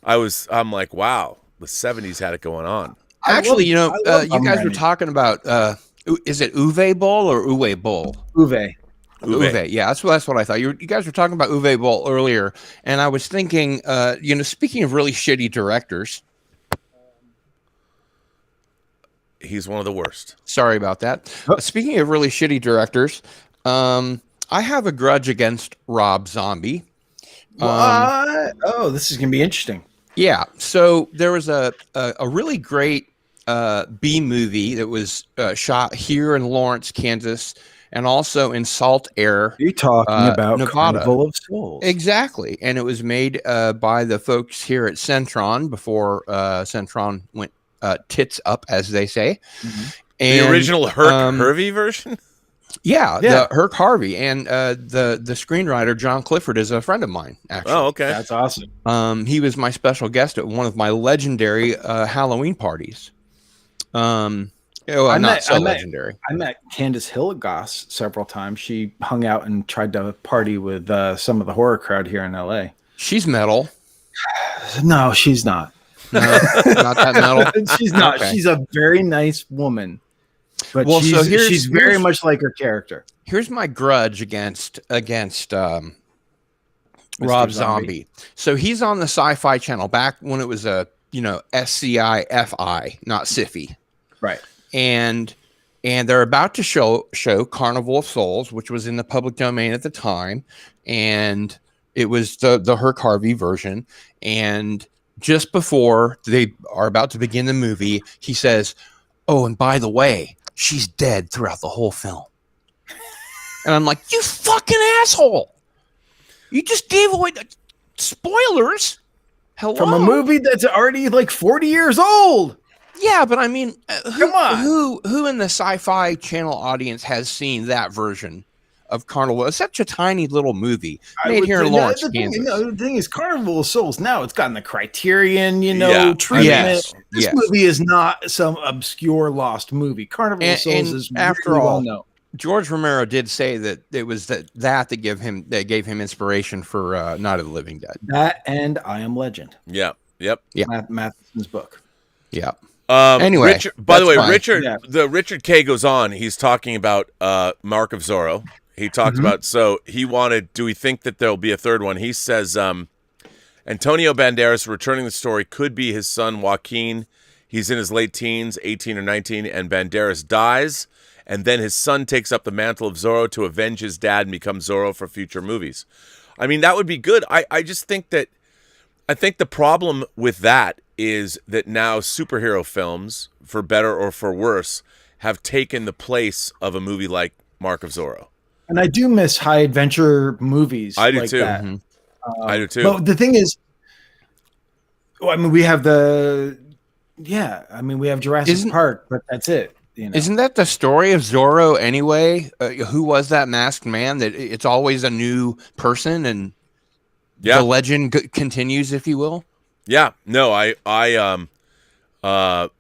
S1: I'm like, wow, the 70s had it going on.
S4: Actually,
S2: I love
S4: you guys
S2: bummer
S4: were
S2: endings.
S4: talking about is it Uwe Boll or Uwe Boll?
S2: Uwe.
S1: Uwe.
S4: Yeah, that's what I thought. You guys were talking about Uwe Boll earlier, and I was thinking, speaking of really shitty directors.
S1: He's one of the worst.
S4: Sorry about that. Speaking of really shitty directors, I have a grudge against Rob Zombie.
S2: What? This is gonna be interesting.
S4: Yeah. So there was a really great B movie that was shot here in Lawrence, Kansas, and also in Salt Air.
S2: You're talking about
S4: Nevada.
S2: Carnival of Souls.
S4: Exactly. And it was made by the folks here at Centron before Centron went tits up, as they say.
S2: Mm-hmm.
S1: The original Herc
S4: um,
S1: Hervey version?
S4: Yeah,
S2: Yeah.
S4: the Herc Harvey and the screenwriter John Clifford is a friend of mine. Actually,
S1: Oh, okay.
S2: That's awesome.
S4: he was my special guest at one of my legendary Halloween parties. Not so legendary.
S2: I met Candace Hill at Goss several times. She hung out and tried to party with some of the horror crowd here in LA.
S4: She's metal.
S2: No, she's not.
S4: No, not that metal.
S2: She's not.
S4: Okay.
S2: She's a very nice woman. But
S4: Well, so
S2: she's very
S4: here's-
S2: much like her character.
S4: Here's my grudge against Rob Zombie. So he's on the Sci-Fi Channel back when it was a SCI-FI, not SIFI.
S2: Right.
S4: And they're about to show Carnival of Souls, which was in the public domain at the time, and it was the Herc Harvey version. And just before they are about to begin the movie, he says, "Oh, and by the way, she's dead throughout the whole film." And I'm like, "You fucking asshole! You just gave away the spoilers." Hello?
S2: From a movie that's already like 40 years old.
S4: Yeah, but I mean,
S2: Come on.
S4: who in the Sci-Fi Channel audience has seen that version of Carnival? It's such a tiny little movie made here in Lawrence, Kansas.
S2: The thing is, Carnival of Souls, now it's gotten the Criterion,
S1: Yeah.
S2: treatment.
S4: Yes.
S2: This
S4: Yes.
S2: movie is not some obscure lost movie. Carnival of Souls
S4: And
S2: is
S4: after
S2: really
S4: all,
S2: well known.
S4: George Romero did say that it was that gave him inspiration for Night of the Living Dead.
S2: That and I Am Legend.
S1: Yeah. Yep.
S4: Yeah.
S2: Matheson's book.
S4: Yeah.
S1: Anyway, by the way,
S4: fine.
S1: Richard K goes on. He's talking about Mark of Zorro. He talked about, so he wanted, do we think that there'll be a third one? He says Antonio Banderas returning the story could be his son Joaquin. He's in his late teens, 18 or 19, and Banderas dies, and then his son takes up the mantle of Zorro to avenge his dad and become Zorro for future movies. I mean, that would be good. I just think that, I think the problem with that is that now superhero films, for better or for worse, have taken the place of a movie like Mark of Zorro.
S2: And I do miss high adventure movies.
S1: I do
S2: like
S1: too.
S2: That.
S4: Mm-hmm.
S1: I do too.
S2: But the thing is, I mean, we have we have Jurassic Park, but that's it.
S4: Isn't that the story of Zorro anyway? Who was that masked man? That it's always a new person, and the legend continues, if you will.
S1: Yeah, no, I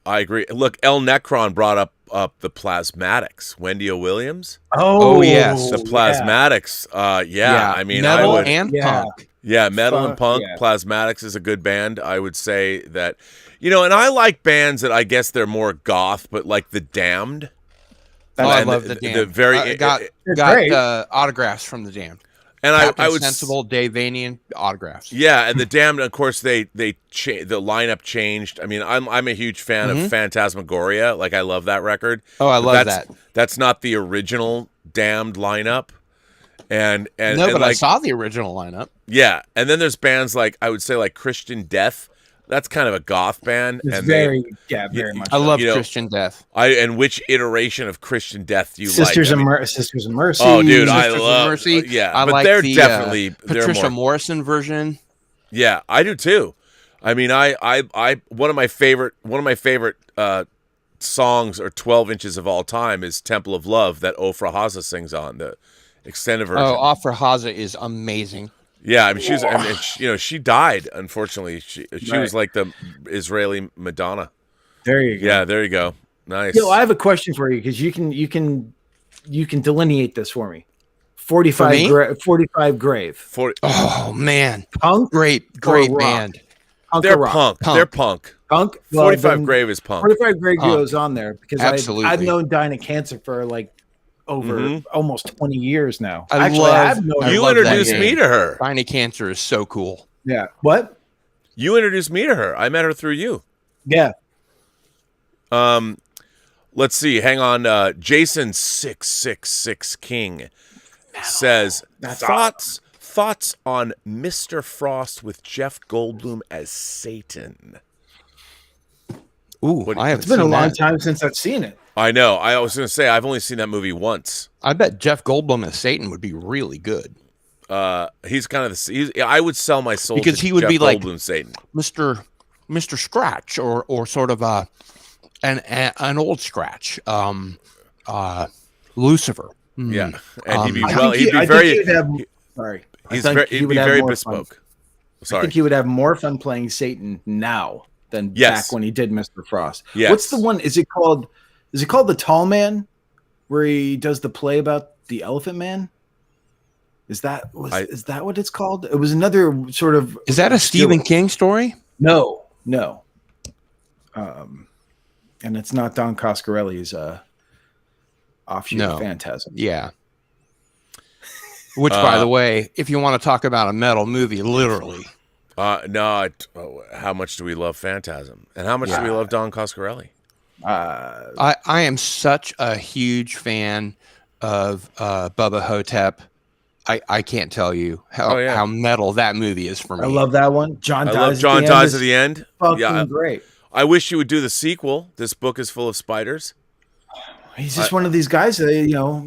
S1: agree. Look, El Necron brought up the Plasmatics. Wendy O. Williams.
S4: Oh yes,
S1: the Plasmatics. Yeah. I mean,
S4: metal
S1: I would,
S4: and punk.
S1: Yeah, metal and punk.
S2: Yeah.
S1: Plasmatics is a good band. I would say that, and I like bands that I guess they're more goth, but like the Damned.
S4: I love the Damned.
S1: The very
S4: got autographs from the Damned.
S1: And
S4: Captain
S1: I would
S4: Sensible, Dave Vanian autographs.
S1: Yeah, and the Damned, of course, the lineup changed. I mean, I'm a huge fan of Phantasmagoria. Like, I love that record.
S4: Oh, I love that.
S1: That's not the original Damned lineup. And
S4: I saw the original lineup.
S1: Yeah, and then there's bands like, I would say, like Christian Death. That's kind of a goth band.
S2: It's
S1: and
S2: very much.
S4: I love Christian Death.
S1: And which iteration of Christian Death do you
S2: Sisters
S1: like?
S2: Sisters of Mercy.
S1: Oh, dude, I
S4: Sisters of
S1: love
S4: Mercy.
S1: Yeah, but
S4: like
S1: they're
S4: the,
S1: definitely
S4: Patricia
S1: more,
S4: Morrison version.
S1: Yeah, I do too. I mean, I one of my favorite songs or 12 inches of all time is Temple of Love that Ofra Haza sings on the extended version.
S4: Oh, Ofra Haza is amazing.
S1: Yeah, I mean, she died, unfortunately. She was like the Israeli Madonna.
S2: There you go.
S1: Yeah, there you go. Nice.
S2: Yo, I have a question for you because you can delineate this for me. 45 Grave.
S4: Oh man,
S2: Punk.
S4: Great band.
S1: They're punk. They're punk.
S2: Punk.
S1: 45 Grave is punk.
S2: 45 Grave goes on there because
S4: Absolutely.
S2: I've known Dinah Cancer for like over almost 20 years now.
S4: I
S1: You
S4: love
S1: introduced
S4: that
S1: me to her.
S4: Tiny Cancer is so cool.
S2: Yeah. What?
S1: You introduced me to her. I met her through you.
S2: Yeah.
S1: Let's see. Hang on. Jason 666 King says thoughts on Mr. Frost with Jeff Goldblum as Satan.
S4: Ooh,
S2: It's been a long time since I've seen it.
S1: I know. I was going to say I've only seen that movie once.
S4: I bet Jeff Goldblum as Satan would be really good.
S1: He's kind of I would sell my soul
S4: because
S1: to
S4: he would
S1: Jeff
S4: be like
S1: Goldblum Satan.
S4: Mr. Scratch or sort of an old Scratch, Lucifer.
S1: Yeah, and he'd be very bespoke.
S2: I think he would have more fun playing Satan now than
S1: Yes.
S2: back when he did Mr. Frost.
S1: Yes.
S2: What's the one? Is it called The Tall Man, where he does the play about the Elephant Man? Is that what it's called? It was another sort of.
S4: Is that a Stephen King story?
S2: No. And it's not Don Coscarelli's offshoot of Phantasm.
S4: Yeah. Which, by the way, if you want to talk about a metal movie, literally.
S1: No, how much do we love Phantasm? And how much do we love Don Coscarelli?
S4: I am such a huge fan of Bubba Hotep. I can't tell you how metal that movie is for me.
S2: I love that one. John dies
S1: at the end.
S2: Fucking great.
S1: I wish you would do the sequel. This book is full of spiders.
S2: He's just one of these guys that,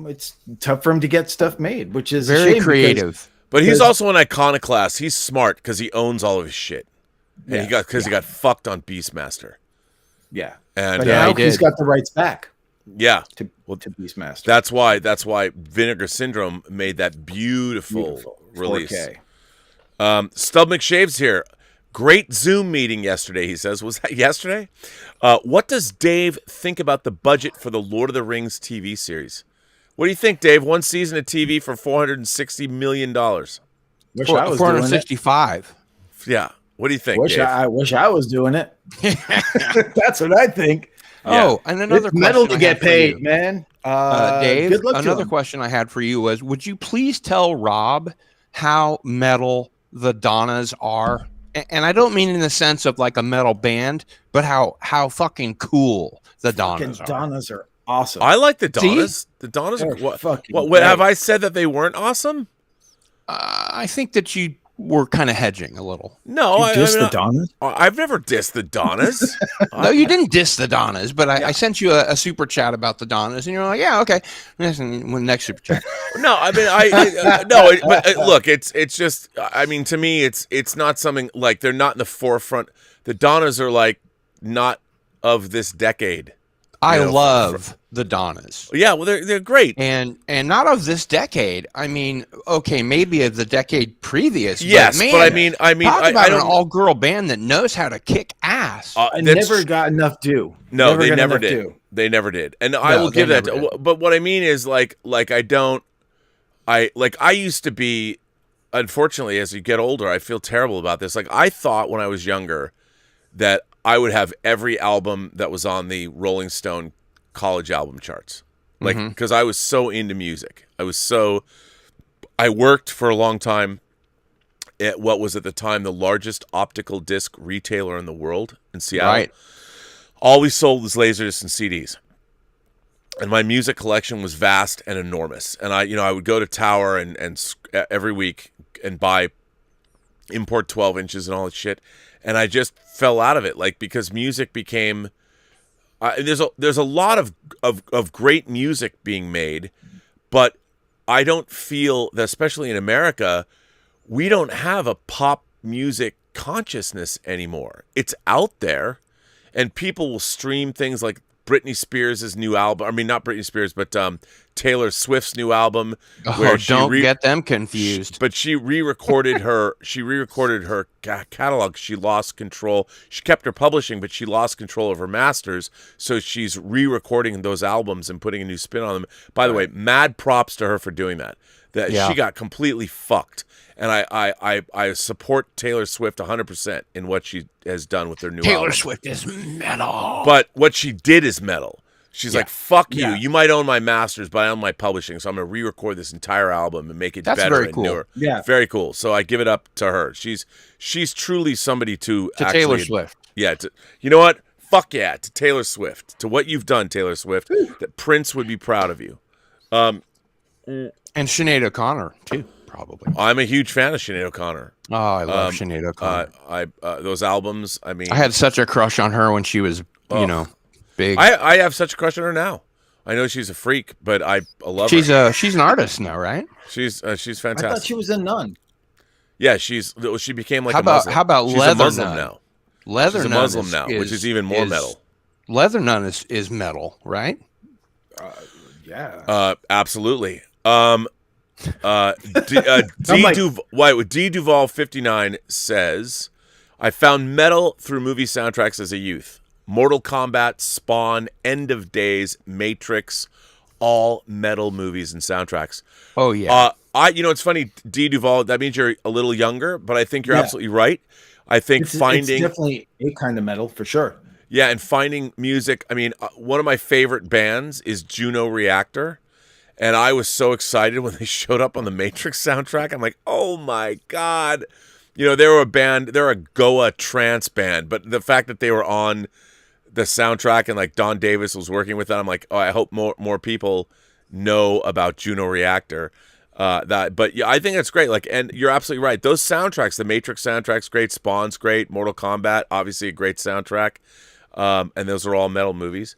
S2: it's tough for him to get stuff made, which is
S4: very creative.
S1: But he's also an iconoclast. He's smart because he owns all of his shit. And he got fucked on Beastmaster.
S2: Yeah.
S1: And
S2: but now he's got the rights back.
S1: Yeah.
S2: To Beastmaster.
S1: That's why Vinegar Syndrome made that beautiful release. 4K. Stub McShave's here. Great Zoom meeting yesterday, he says. Was that yesterday? What does Dave think about the budget for the Lord of the Rings TV series? What do you think, Dave? One season of TV for $460 million.
S2: Wish I was
S4: 465.
S1: Yeah. What do you think, Dave?
S2: I wish I was doing it. That's what I think.
S4: Oh, and another question
S2: metal to get paid, man.
S4: Dave,
S2: good luck
S4: another question I had for you was, would you please tell Rob how metal the Donnas are? And I don't mean in the sense of like a metal band, but how fucking cool the Donnas are.
S2: Donnas are awesome.
S1: I like the Donnas. See? The Donnas are what have I said that they weren't awesome?
S4: I think that you were kind of hedging a little.
S1: No,
S2: you dissed the Donnas?
S1: I've never dissed the Donnas.
S4: No, you didn't diss the Donnas, but I sent you a super chat about the Donnas, and you're like, yeah, okay. Next super chat.
S1: No, I mean, look, it's just, I mean, to me, it's not something like they're not in the forefront. The Donnas are like not of this decade.
S4: I love the Donnas.
S1: Yeah, well, they're great,
S4: and not of this decade. I mean, okay, maybe of the decade previous.
S1: Yes, but I mean,
S4: talk about an all-girl band that knows how to kick ass.
S2: I never got enough due.
S1: No, they never did. They never did, and I will give that. But what I mean is, I used to be. Unfortunately, as you get older, I feel terrible about this. Like I thought when I was younger that I would have every album that was on the Rolling Stone college album charts. Like, because I was so into music. I worked for a long time at what was at the time the largest optical disc retailer in the world in Seattle.
S4: Right.
S1: All we sold was Laserdiscs and CDs. And my music collection was vast and enormous. And I would go to Tower and every week and buy import 12 inches and all that shit. And I just fell out of it, like, because music became there's a lot of great music being made, but I don't feel that, especially in America, we don't have a pop music consciousness anymore. It's out there, and people will stream things like Britney Spears' new album. I mean, not Britney Spears, but Taylor Swift's new album.
S4: Where don't get them confused.
S1: But she re-recorded her. She re-recorded her catalog. She lost control. She kept her publishing, but she lost control of her masters. So she's re-recording those albums and putting a new spin on them. By the way, mad props to her for doing that. She got completely fucked. And I support Taylor Swift 100% in what she has done with her new album.
S4: Taylor Swift is metal.
S1: But what she did is metal. She's like, fuck you. You might own my masters, but I own my publishing. So I'm going to re-record this entire album and make it better
S4: very
S1: and
S4: cool.
S1: newer.
S2: Yeah.
S1: Very cool. So I give it up to her. She's truly somebody to actually,
S4: Taylor Swift.
S1: Yeah. You know what? Fuck yeah. To Taylor Swift. To what you've done, Taylor Swift. That Prince would be proud of you.
S4: And Sinead O'Connor, too. Probably.
S1: I'm a huge fan of Sinead O'Connor.
S4: Oh, I love Sinead O'Connor.
S1: Those albums, I mean...
S4: I had such a crush on her when she was, big.
S1: I have such a crush on her now. I know she's a freak, but I love her.
S4: She's an artist now, right?
S1: She's fantastic.
S2: I thought she was a nun.
S1: Yeah, she became like
S4: a
S1: Muslim.
S4: How about
S1: she's
S4: Leather
S1: a Muslim
S4: Nun?
S1: now.
S4: Leather
S1: She's a
S4: Nun
S1: Muslim now, which is even more metal.
S4: Leather Nun is metal, right?
S2: Yeah.
S1: Absolutely. D Duval 59 says, I found metal through movie soundtracks as a youth. Mortal Kombat, Spawn, End of Days, Matrix, all metal movies and soundtracks.
S4: Oh yeah.
S1: It's funny, D Duval, that means you're a little younger, but I think you're absolutely right. I think
S2: it's definitely a kind of metal for sure.
S1: Yeah, and finding music. I mean, one of my favorite bands is Juno Reactor. And I was so excited when they showed up on the Matrix soundtrack. I'm like, oh my God. You know, they're a Goa trance band, but the fact that they were on the soundtrack and like Don Davis was working with that, I'm like, oh, I hope more people know about Juno Reactor. But yeah, I think that's great. Like, and you're absolutely right. Those soundtracks, the Matrix soundtrack's great, Spawn's great, Mortal Kombat, obviously a great soundtrack. And those are all metal movies.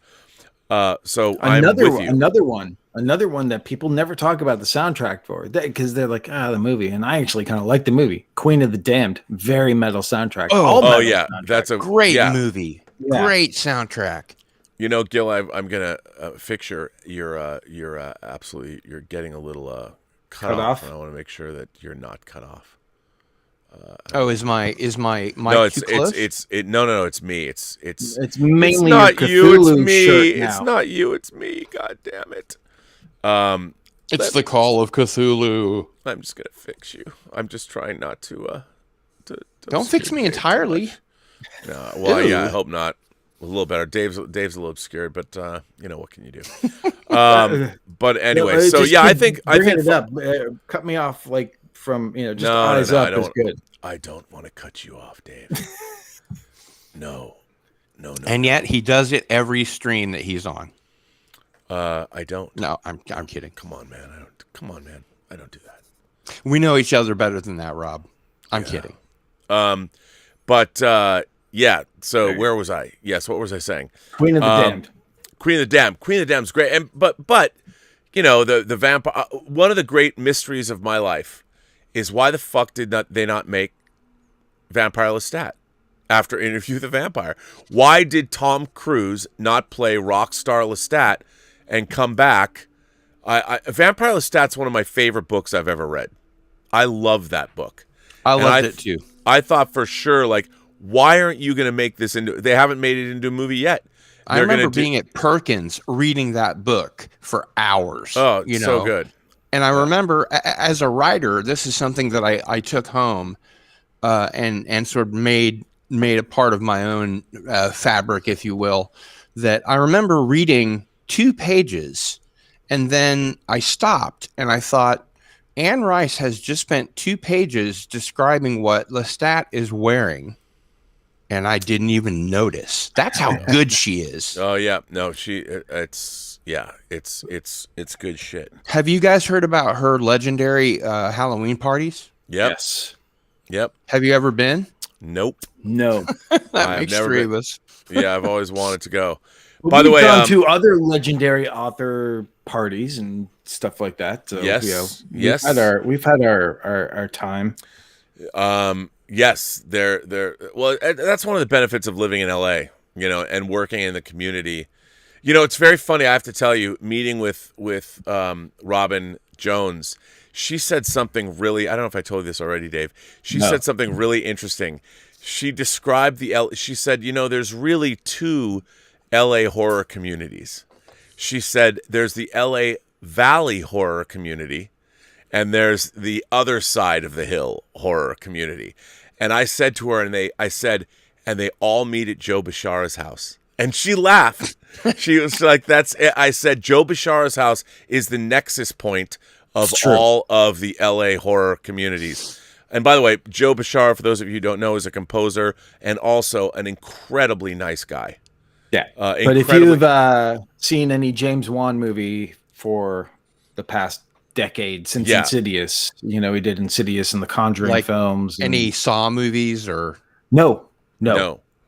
S1: So I'm with you.
S2: Another one that people never talk about the soundtrack for, because they're like, the movie, and I actually kind of like the movie. Queen of the Damned, very metal soundtrack.
S1: Oh yeah, soundtrack. That's a
S4: great movie, great soundtrack.
S1: You know, Gil, I'm gonna fix your absolutely. You're getting a little cut off, and I want to make sure that you're not cut off.
S4: Is my
S1: no,
S4: too close?
S1: No, it's me. It's
S2: mainly
S1: not you, it's me.
S2: It's
S1: not you, it's me. God damn it.
S4: It's the Call of Cthulhu.
S1: I'm just gonna fix you. I'm just trying not to
S4: don't fix me entirely.
S1: No, well, yeah, I hope not. A little better. Dave's a little obscured, but you know, what can you do? But anyway, so yeah, I think
S2: it up. Cut me off like from eyes up is good.
S1: I don't want to cut you off, Dave. No.
S4: And yet he does it every stream that he's on.
S1: I don't.
S4: No, I'm kidding.
S1: Come on, man. I don't do that.
S4: We know each other better than that, Rob. I'm kidding.
S1: Yeah. So where was I? Yes. What was I saying?
S2: Queen of the Damned.
S1: Queen of the Damned's great. And but you know, the vampire. One of the great mysteries of my life is why the fuck did they not make Vampire Lestat after Interview with the Vampire? Why did Tom Cruise not play Rockstar Lestat and come back? Vampire Lestat's one of my favorite books I've ever read. I love that book.
S4: I loved it too.
S1: I thought for sure, like, why aren't you going to make this into? They haven't made it into a movie yet.
S4: I remember being at Perkins reading that book for hours.
S1: Oh, so good.
S4: And I remember as a writer, this is something that I took home and sort of made a part of my own fabric, if you will, that I remember reading 2 pages and then I stopped and I thought, Anne Rice has just spent 2 pages describing what Lestat is wearing. And I didn't even notice. That's how good she is.
S1: Oh yeah, no, it's good shit.
S4: Have you guys heard about her legendary Halloween parties?
S1: Yep.
S2: Yes.
S1: Yep.
S4: Have you ever been?
S1: Nope.
S2: No.
S4: That makes 3 of us.
S1: Yeah, I've always wanted to go.
S2: Well,
S1: By the way,
S2: we've gone to other legendary author parties and stuff like that. So,
S1: yes.
S2: We've had our time.
S1: Yes, they're well. That's one of the benefits of living in LA, you know, and working in the community. You know, it's very funny. I have to tell you, meeting with Robin Jones, she said something really. I don't know if I told you this already, Dave. She said something really interesting. She described she said, you know, there's really 2 LA horror communities. She said there's the LA Valley horror community, and there's the other side of the hill horror community. And I said to her, and they all meet at Joe Bashara's house. And she laughed. She was like, that's it. I said, Joe Bashara's house is the nexus point of all of the LA horror communities. And by the way, Joe Bashara, for those of you who don't know, is a composer and also an incredibly nice guy.
S2: Yeah. But if you've seen any James Wan movie for the past decade since Insidious, you know, he did Insidious and the Conjuring films.
S4: Any Saw movies or
S2: no.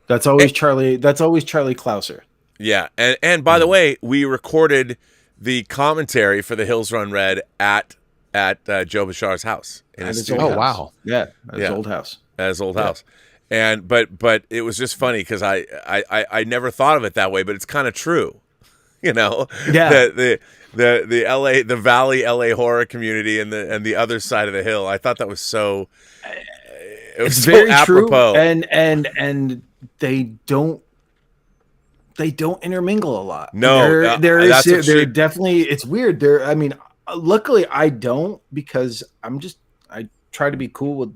S2: That's always Charlie. That's always Charlie Clouser.
S1: Yeah, and by the way, we recorded the commentary for The Hills Run Red at Joe Bashara's house in his studio.
S4: Oh wow,
S2: at his old house.
S1: At his old house. And but it was just funny because I never thought of it that way, but it's kind of true, you know.
S2: Yeah.
S1: The LA, the Valley LA horror community and the other side of the hill. I thought that was so. It's so
S2: very
S1: apropos.
S2: True, and they don't intermingle a lot.
S1: No,
S2: they're definitely. It's weird. I mean, luckily I don't, because I try to be cool with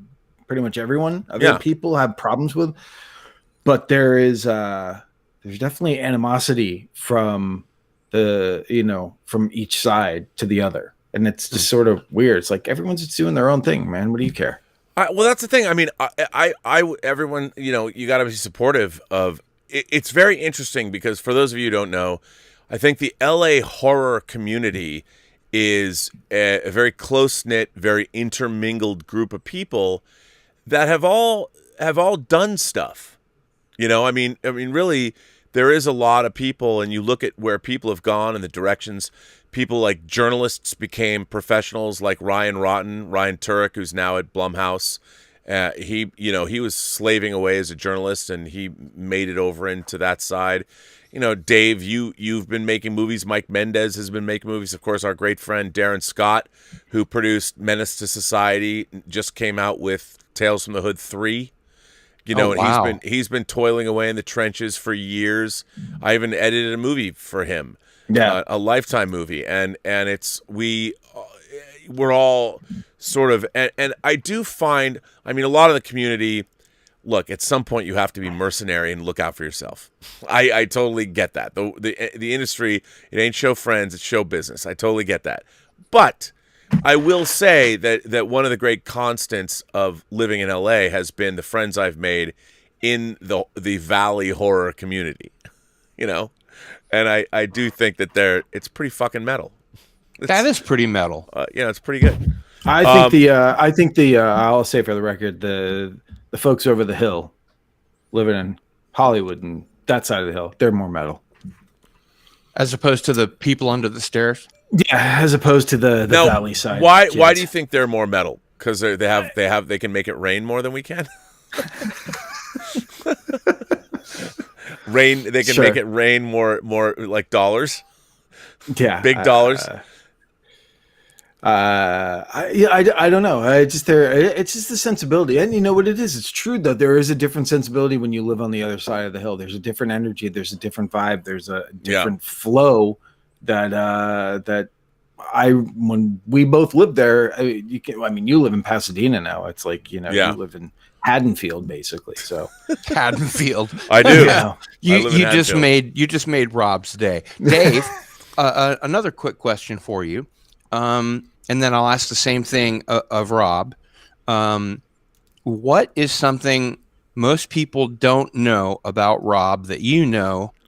S2: pretty much everyone. Other people have problems with, but there's definitely animosity from from each side to the other. And it's just sort of weird. It's like everyone's just doing their own thing, man. What do you care?
S1: Well, that's the thing. I mean, everyone, you got to be supportive of it. It's very interesting because for those of you who don't know, I think the LA horror community is a very close-knit, very intermingled group of people that have all done stuff. I mean, really, there is a lot of people, and you look at where people have gone and the directions. People like journalists became professionals, like Ryan Turek, who's now at Blumhouse. He was slaving away as a journalist, and he made it over into that side. Dave, you've been making movies. Mike Mendez has been making movies. Of course, our great friend Darren Scott, who produced Menace to Society, just came out with Tales from the Hood 3.
S4: Wow.
S1: And he's been toiling away in the trenches for years. I even edited a movie for him.
S2: Yeah,
S1: A Lifetime movie, and we're all sort of, and I do find, I mean, a lot of the community. Look, at some point you have to be mercenary and look out for yourself. I totally get that. The industry, it ain't show friends, it's show business. I totally get that. But I will say that one of the great constants of living in LA has been the friends I've made in the Valley horror community. And I do think that it's pretty fucking metal.
S4: That is pretty metal.
S1: It's pretty good.
S2: I think I'll say for the record, the folks over the hill living in Hollywood and that side of the hill, they're more metal.
S4: As opposed to the people under the stairs?
S2: Yeah, as opposed to the
S1: Now,
S2: valley side.
S1: Why
S2: kids.
S1: do you think they're more metal? Because they can make it rain more than we can? They can
S2: Sure.
S1: make it rain more like dollars.
S2: Yeah,
S1: Big dollars.
S2: I don't know. It's just the sensibility, and you know what it is. It's true though. There is a different sensibility when you live on the other side of the hill. There's a different energy. There's a different vibe. There's a different flow that when we both lived there. You live in Pasadena now. It's like you live in Haddonfield basically. So
S1: I
S4: Haddonfield.
S1: do.
S2: I
S1: live in
S4: You just made Rob's day, Dave. Another quick question for you, and then I'll ask the same thing of Rob. What is something most people don't know about Rob that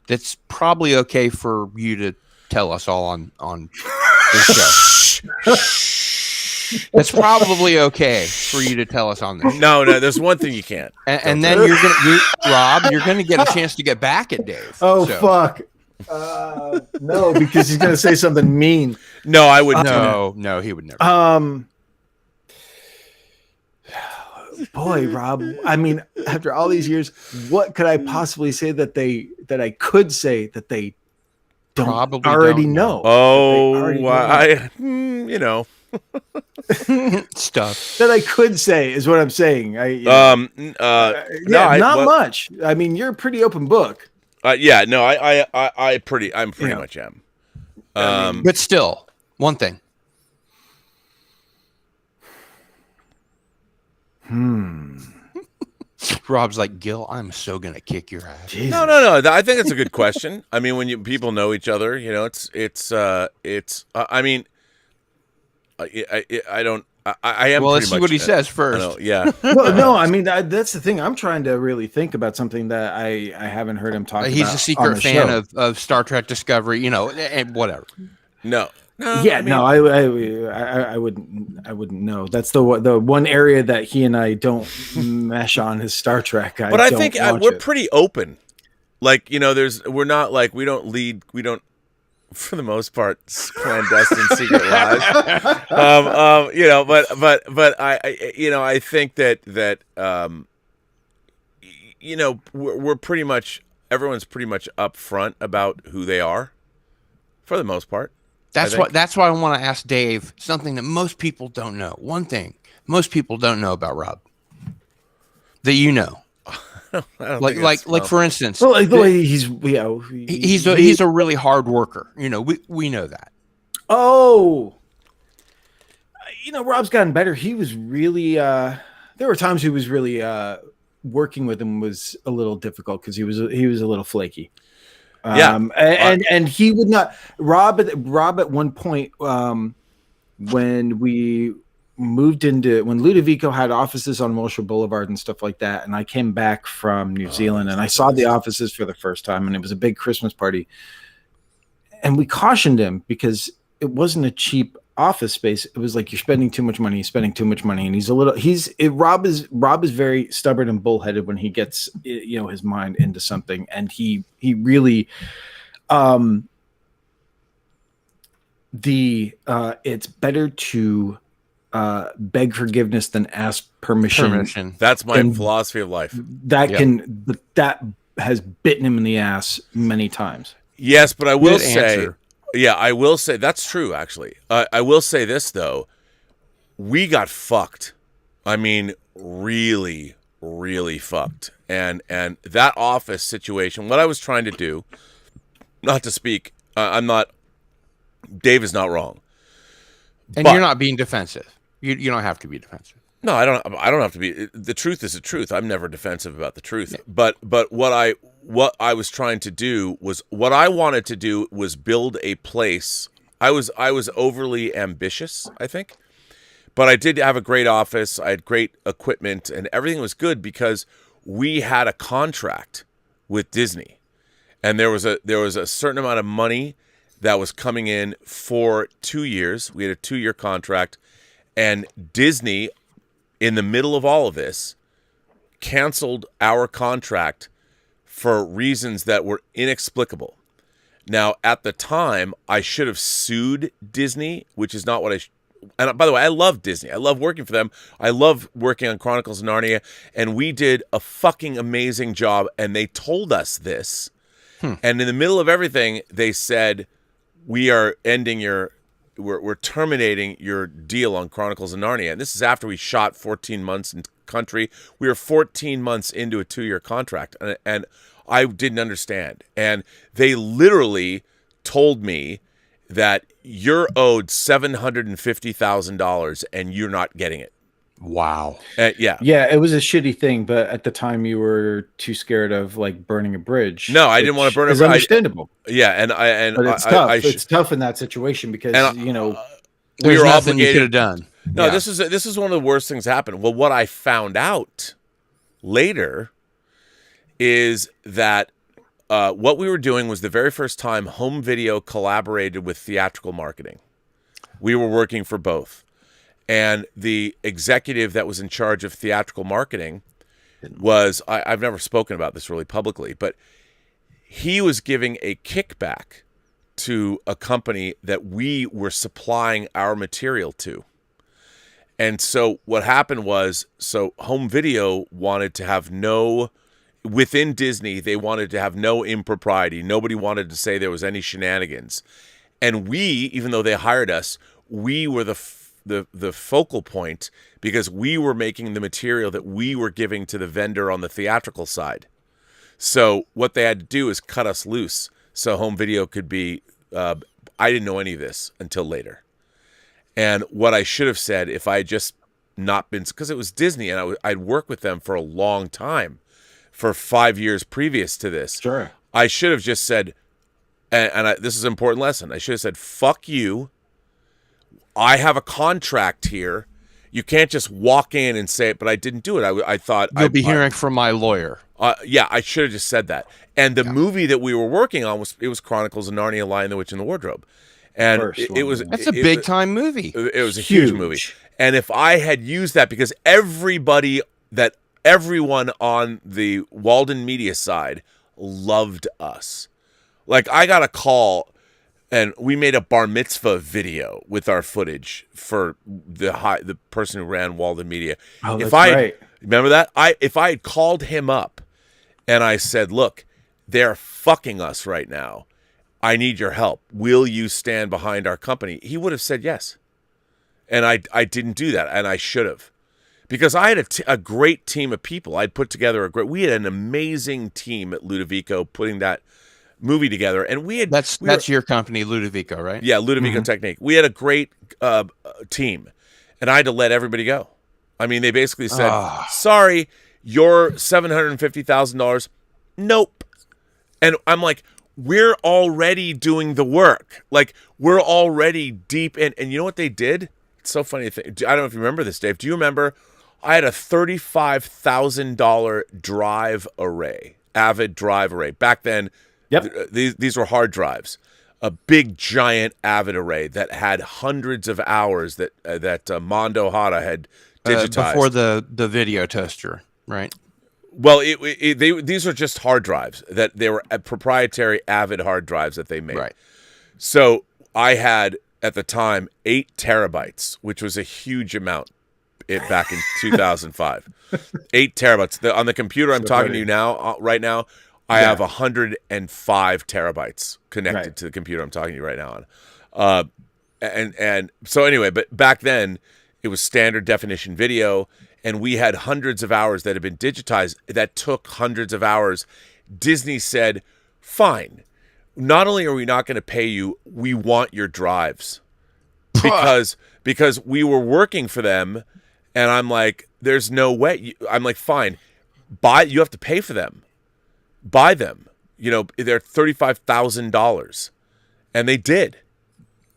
S4: that's probably okay for you to tell us all on this show? That's probably okay for you to tell us on this show.
S1: No, there's one thing you can't.
S4: And then Rob, you're gonna get a chance to get back at Dave.
S2: Oh
S4: So-
S2: fuck. No, because he's gonna say something mean.
S1: No, I wouldn't.
S4: No, he would never.
S2: Boy, Rob. I mean, after all these years, what could I possibly say that I could say that they don't
S4: Probably
S2: already
S4: don't
S2: know?
S4: Stuff.
S2: That I could say is what I'm saying.
S1: Not
S2: much. I mean, you're a pretty open book.
S1: I'm pretty much am.
S4: But still, one thing. Rob's like, Gil, I'm so gonna kick your ass.
S2: Jesus.
S1: No. I think it's a good question. I mean, when people know each other, I mean, I don't. I am.
S4: Well,
S1: pretty
S4: let's see
S1: much,
S4: what he says first.
S1: I know, yeah.
S2: Well, no, I mean that's the thing. I'm trying to really think about something that I haven't heard him talk about.
S4: He's a
S2: on
S4: secret
S2: the
S4: fan
S2: show.
S4: of Star Trek Discovery, and whatever.
S1: No.
S2: Yeah, I wouldn't know. That's the one area that he and I don't mesh on his Star Trek.
S1: But I think we're pretty open. Like, we're not like we don't for the most part clandestine secret lives. But I think that we're pretty much everyone's pretty much upfront about who they are for the most part.
S4: That's why I want to ask Dave something that most people don't know. One thing most people don't know about Rob that you know. Like for instance,
S2: well, like the way
S4: he's a really hard worker. We know that.
S2: Oh, Rob's gotten better. He was really there were times he was really working with him was a little difficult because he was a little flaky. And he would not. Rob at one point, when we moved when Ludovico had offices on Wilshire Boulevard and stuff like that, and I came back from New Zealand and I saw the offices for the first time, and it was a big Christmas party, and we cautioned him because it wasn't a cheap office space. It was like, you're spending too much money, and Rob is very stubborn and bullheaded when he gets his mind into something, and he really it's better to beg forgiveness than ask permission.
S1: That's my philosophy of life.
S2: That has bitten him in the ass many times.
S1: Yes, but I will say, I will say that's true. Actually, I will say this though, we got fucked. I mean, really, really fucked. And that office situation. What I was trying to do, not to speak, Dave is not wrong.
S4: And you're not being defensive. You don't have to be defensive.
S1: No, I don't have to be. The truth is the truth. I'm never defensive about the truth. Yeah. But what I was trying to do was, what I wanted to do was build a place. I was overly ambitious, I think. But I did have a great office. I had great equipment, and everything was good because we had a contract with Disney. And there was a certain amount of money that was coming in for 2 years. We had a 2-year contract, and Disney, in the middle of all of this, canceled our contract for reasons that were inexplicable. Now, at the time, I should have sued Disney, which is not what and by the way, I love Disney. I love working for them. I love working on Chronicles of Narnia, and we did a fucking amazing job, and they told us this. And in the middle of everything, they said, we are we're terminating your deal on Chronicles of Narnia. And this is after we shot 14 months in country. We were 14 months into a 2-year contract, and I didn't understand. And they literally told me that you're owed $750,000 and you're not getting it.
S4: Wow.
S2: Yeah, it was a shitty thing, but at the time you were too scared of like burning a bridge.
S1: No, I didn't want to burn a bridge.
S2: It's understandable.
S1: But
S2: it's tough. It's tough in that situation because
S1: we were
S4: nothing
S1: obligated.
S4: You could have done.
S1: No, this is one of the worst things that happened. Well, what I found out later is that what we were doing was the very first time home video collaborated with theatrical marketing. We were working for both. And the executive that was in charge of theatrical marketing was, I've never spoken about this really publicly, but he was giving a kickback to a company that we were supplying our material to. And so what happened was, home video wanted to have within Disney, they wanted to have no impropriety. Nobody wanted to say there was any shenanigans. And we, even though they hired us, we were the focal point because we were making the material that we were giving to the vendor on the theatrical side. So what they had to do is cut us loose so home video could be, I didn't know any of this until later. And what I should have said, if I had just not been, because it was Disney and I'd worked with them for a long time, for 5 years previous to this.
S2: Sure.
S1: I should have just said, this is an important lesson. I should have said, fuck you. I have a contract here. You can't just walk in and say it, but I didn't do it. I thought
S4: you'll be hearing from my lawyer.
S1: Yeah, I should have just said that. And the movie that we were working on was Chronicles of Narnia, Lion, the Witch, and the Wardrobe. And
S4: that's a big time movie.
S1: It was a huge movie. And if I had used that, because everyone on the Walden Media side loved us. Like, I got a call. And we made a bar mitzvah video with our footage for the person who ran Walden Media.
S2: Oh, that's right.
S1: Remember that? If I had called him up and I said, look, they're fucking us right now. I need your help. Will you stand behind our company? He would have said yes. And I didn't do that, and I should have. Because I had a great team of people. I'd put together we had an amazing team at Ludovico putting that movie together, and
S4: that's your company, Ludovico, right?
S1: Yeah, Ludovico Technique. We had a great team, and I had to let everybody go. I mean, they basically said, sorry, you're $750,000. Nope. And I'm like, we're already doing the work. Like, we're already deep in. And you know what they did? It's so funny. I don't know if you remember this, Dave. Do you remember? I had a $35,000 drive array, Avid drive array. Back then, these were hard drives. A big, giant Avid array that had hundreds of hours that Mondo Hata had digitized.
S4: Before the video toaster, right?
S1: Well, these were just hard drives. That they were proprietary Avid hard drives that they made.
S4: Right.
S1: So I had, at the time, 8 terabytes, which was a huge amount back in 2005. 8 terabytes. On the computer I'm talking to you now, right now, I have 105 terabytes connected to the computer I'm talking to you right now on. And so anyway, but back then it was standard definition video, and we had hundreds of hours that had been digitized that took hundreds of hours. Disney said, fine, not only are we not going to pay you, we want your drives. Because we were working for them, and I'm like, there's no way. I'm like, fine, you have to pay for them. Buy them. You know, they're $35,000. And they did.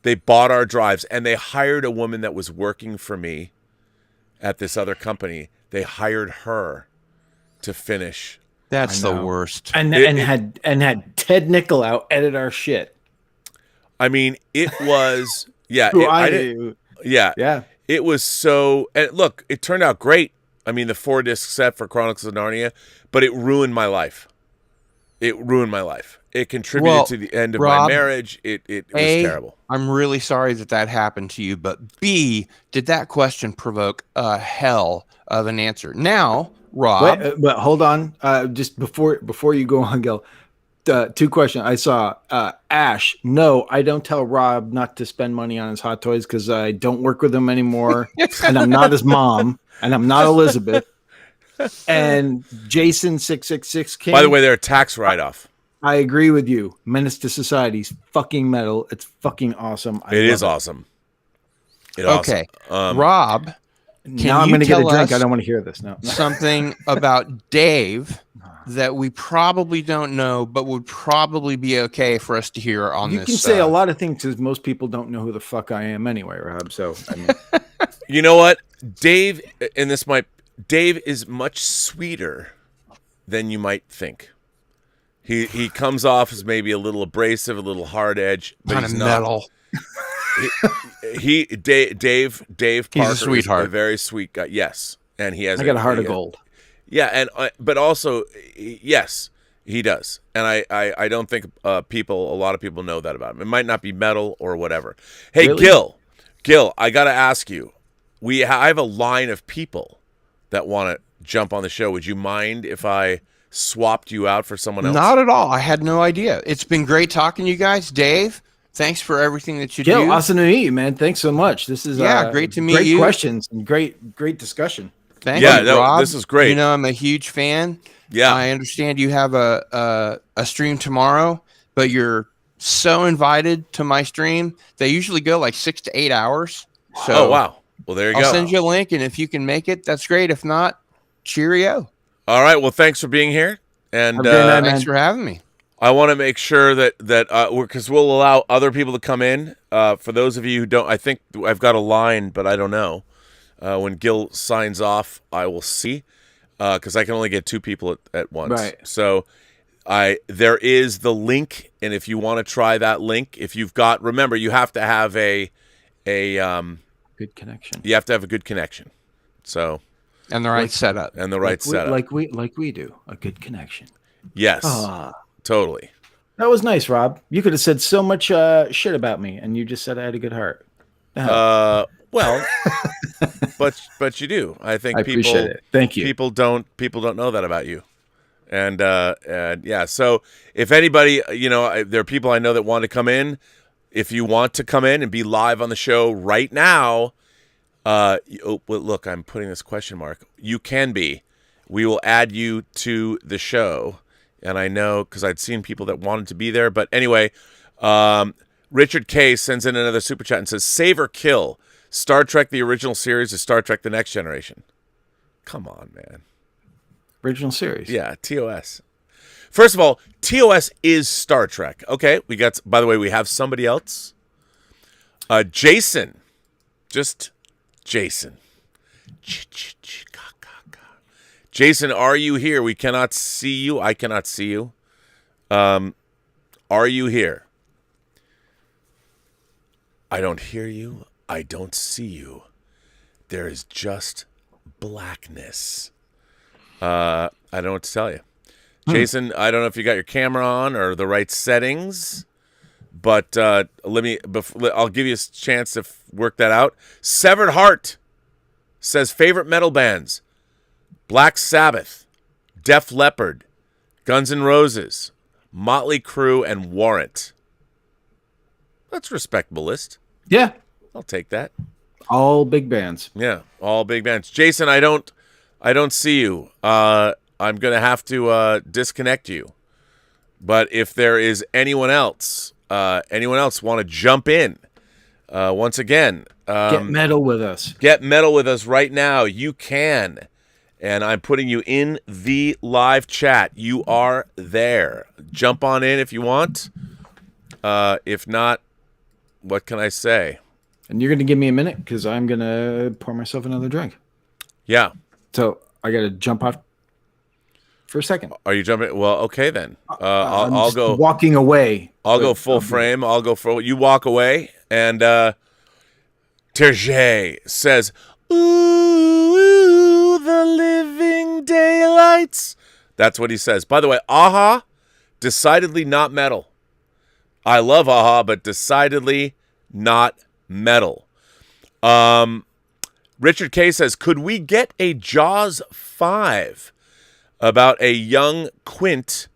S1: They bought our drives, and they hired a woman that was working for me at this other company. They hired her to finish.
S4: That's the worst.
S2: And had Ted Nicolau edit our shit.
S1: I mean, it was yeah. It was so. And look, it turned out great. I mean, the 4-disc set for Chronicles of Narnia, but it ruined my life. It ruined my life. It contributed to the end of my marriage. It was terrible.
S4: I'm really sorry that happened to you, but B, did that question provoke a hell of an answer? Now, Rob.
S2: Wait, but hold on. Just before you go on, Gil, 2 questions. I saw Ash. No, I don't tell Rob not to spend money on his hot toys because I don't work with him anymore, and I'm not his mom, and I'm not Elizabeth. And Jason 666 King.
S1: By the way, they're a tax write-off.
S2: I agree with you. Menace to Society's fucking metal. It's fucking awesome.
S1: It is awesome.
S4: Okay, Rob.
S2: Now I'm going to get a drink. I don't want to hear this. No.
S4: Something about Dave that we probably don't know, but would probably be okay for us to hear on this.
S2: You can say a lot of things because most people don't know who the fuck I am anyway, Rob. So, I mean.
S1: You know what? Dave, Dave is much sweeter than you might think. He comes off as maybe a little abrasive, a little hard edge, but
S4: kind
S1: he's
S4: of
S1: not.
S4: metal.
S1: Dave Parker
S4: a sweetheart.
S1: is a very sweet guy. Yes, and he has.
S2: I got a heart of gold.
S1: Yeah, and but also yes, he does, and I don't think a lot of people know that about him. It might not be metal or whatever. Hey, really? Gil, I got to ask you. I have a line of people that want to jump on the show. Would you mind if I swapped you out for someone else?
S4: Not at all. I had no idea. It's been great talking to you guys. Dave, thanks for everything that you do.
S2: Awesome to meet you, man. Thanks so much. This is
S4: great to meet you.
S2: Great questions and great discussion.
S4: Thank you, Rob.
S1: This is great.
S4: You know, I'm a huge fan.
S1: Yeah.
S4: I understand you have a stream tomorrow, but you're so invited to my stream. They usually go like 6 to 8 hours. So
S1: oh, wow. Well, there you go.
S4: I'll send you a link, and if you can make it, that's great. If not, cheerio.
S1: All right. Well, thanks for being here. And
S4: thanks for having me.
S1: I want to make sure that because we'll allow other people to come in. For those of you who don't, I think I've got a line, but I don't know. When Gil signs off, I will see because I can only get 2 people at once.
S2: Right.
S1: So there is the link, and if you want to try that link, remember you have to have a
S2: good connection.
S1: You have to have a good connection. So.
S4: And the right setup.
S1: And the right setup.
S2: Like we do. A good connection.
S1: Yes. Totally.
S2: That was nice, Rob. You could have said so much shit about me, and you just said I had a good heart.
S1: Well, but you do. I think
S2: I appreciate it. Thank you.
S1: People don't know that about you. And yeah, so if anybody, there are people I know that want to come in. If you want to come in and be live on the show right now, look, I'm putting this question mark. You can be. We will add you to the show. And I know because I'd seen people that wanted to be there. But anyway, Richard K. sends in another super chat and says, "Save or kill. Star Trek, the original series, is Star Trek, the Next Generation." Come on, man.
S2: Original series.
S1: Yeah, TOS. First of all, TOS is Star Trek. Okay, we got. By the way, we have somebody else. Jason, just Jason. Jason, are you here? We cannot see you. I cannot see you. Are you here? I don't hear you. I don't see you. There is just blackness. I don't know what to tell you. Jason, I don't know if you got your camera on or the right settings, but I'll give you a chance to work that out. Severed Heart says favorite metal bands: Black Sabbath, Def Leppard, Guns N' Roses, Motley Crue, and Warrant. That's a respectable list.
S2: Yeah.
S1: I'll take that.
S2: All big bands.
S1: Yeah, all big bands. Jason, I don't see you. I'm going to have to disconnect you. But if there is anyone else want to jump in, once again,
S2: Get metal with us.
S1: Get metal with us right now. You can. And I'm putting you in the live chat. You are there. Jump on in if you want. If not, what can I say?
S2: And you're going to give me a minute because I'm going to pour myself another drink.
S1: Yeah.
S2: So I got to jump off for a second.
S1: Are you jumping? Well, okay then.
S2: I'll
S1: go
S2: walking away.
S1: I'll go full frame. I'll go full. You walk away. And Terje says, "Ooh, the living daylights." That's what he says. By the way, Aha, decidedly not metal. I love Aha, but decidedly not metal. Richard K says, could we get a Jaws 5 about a young Quint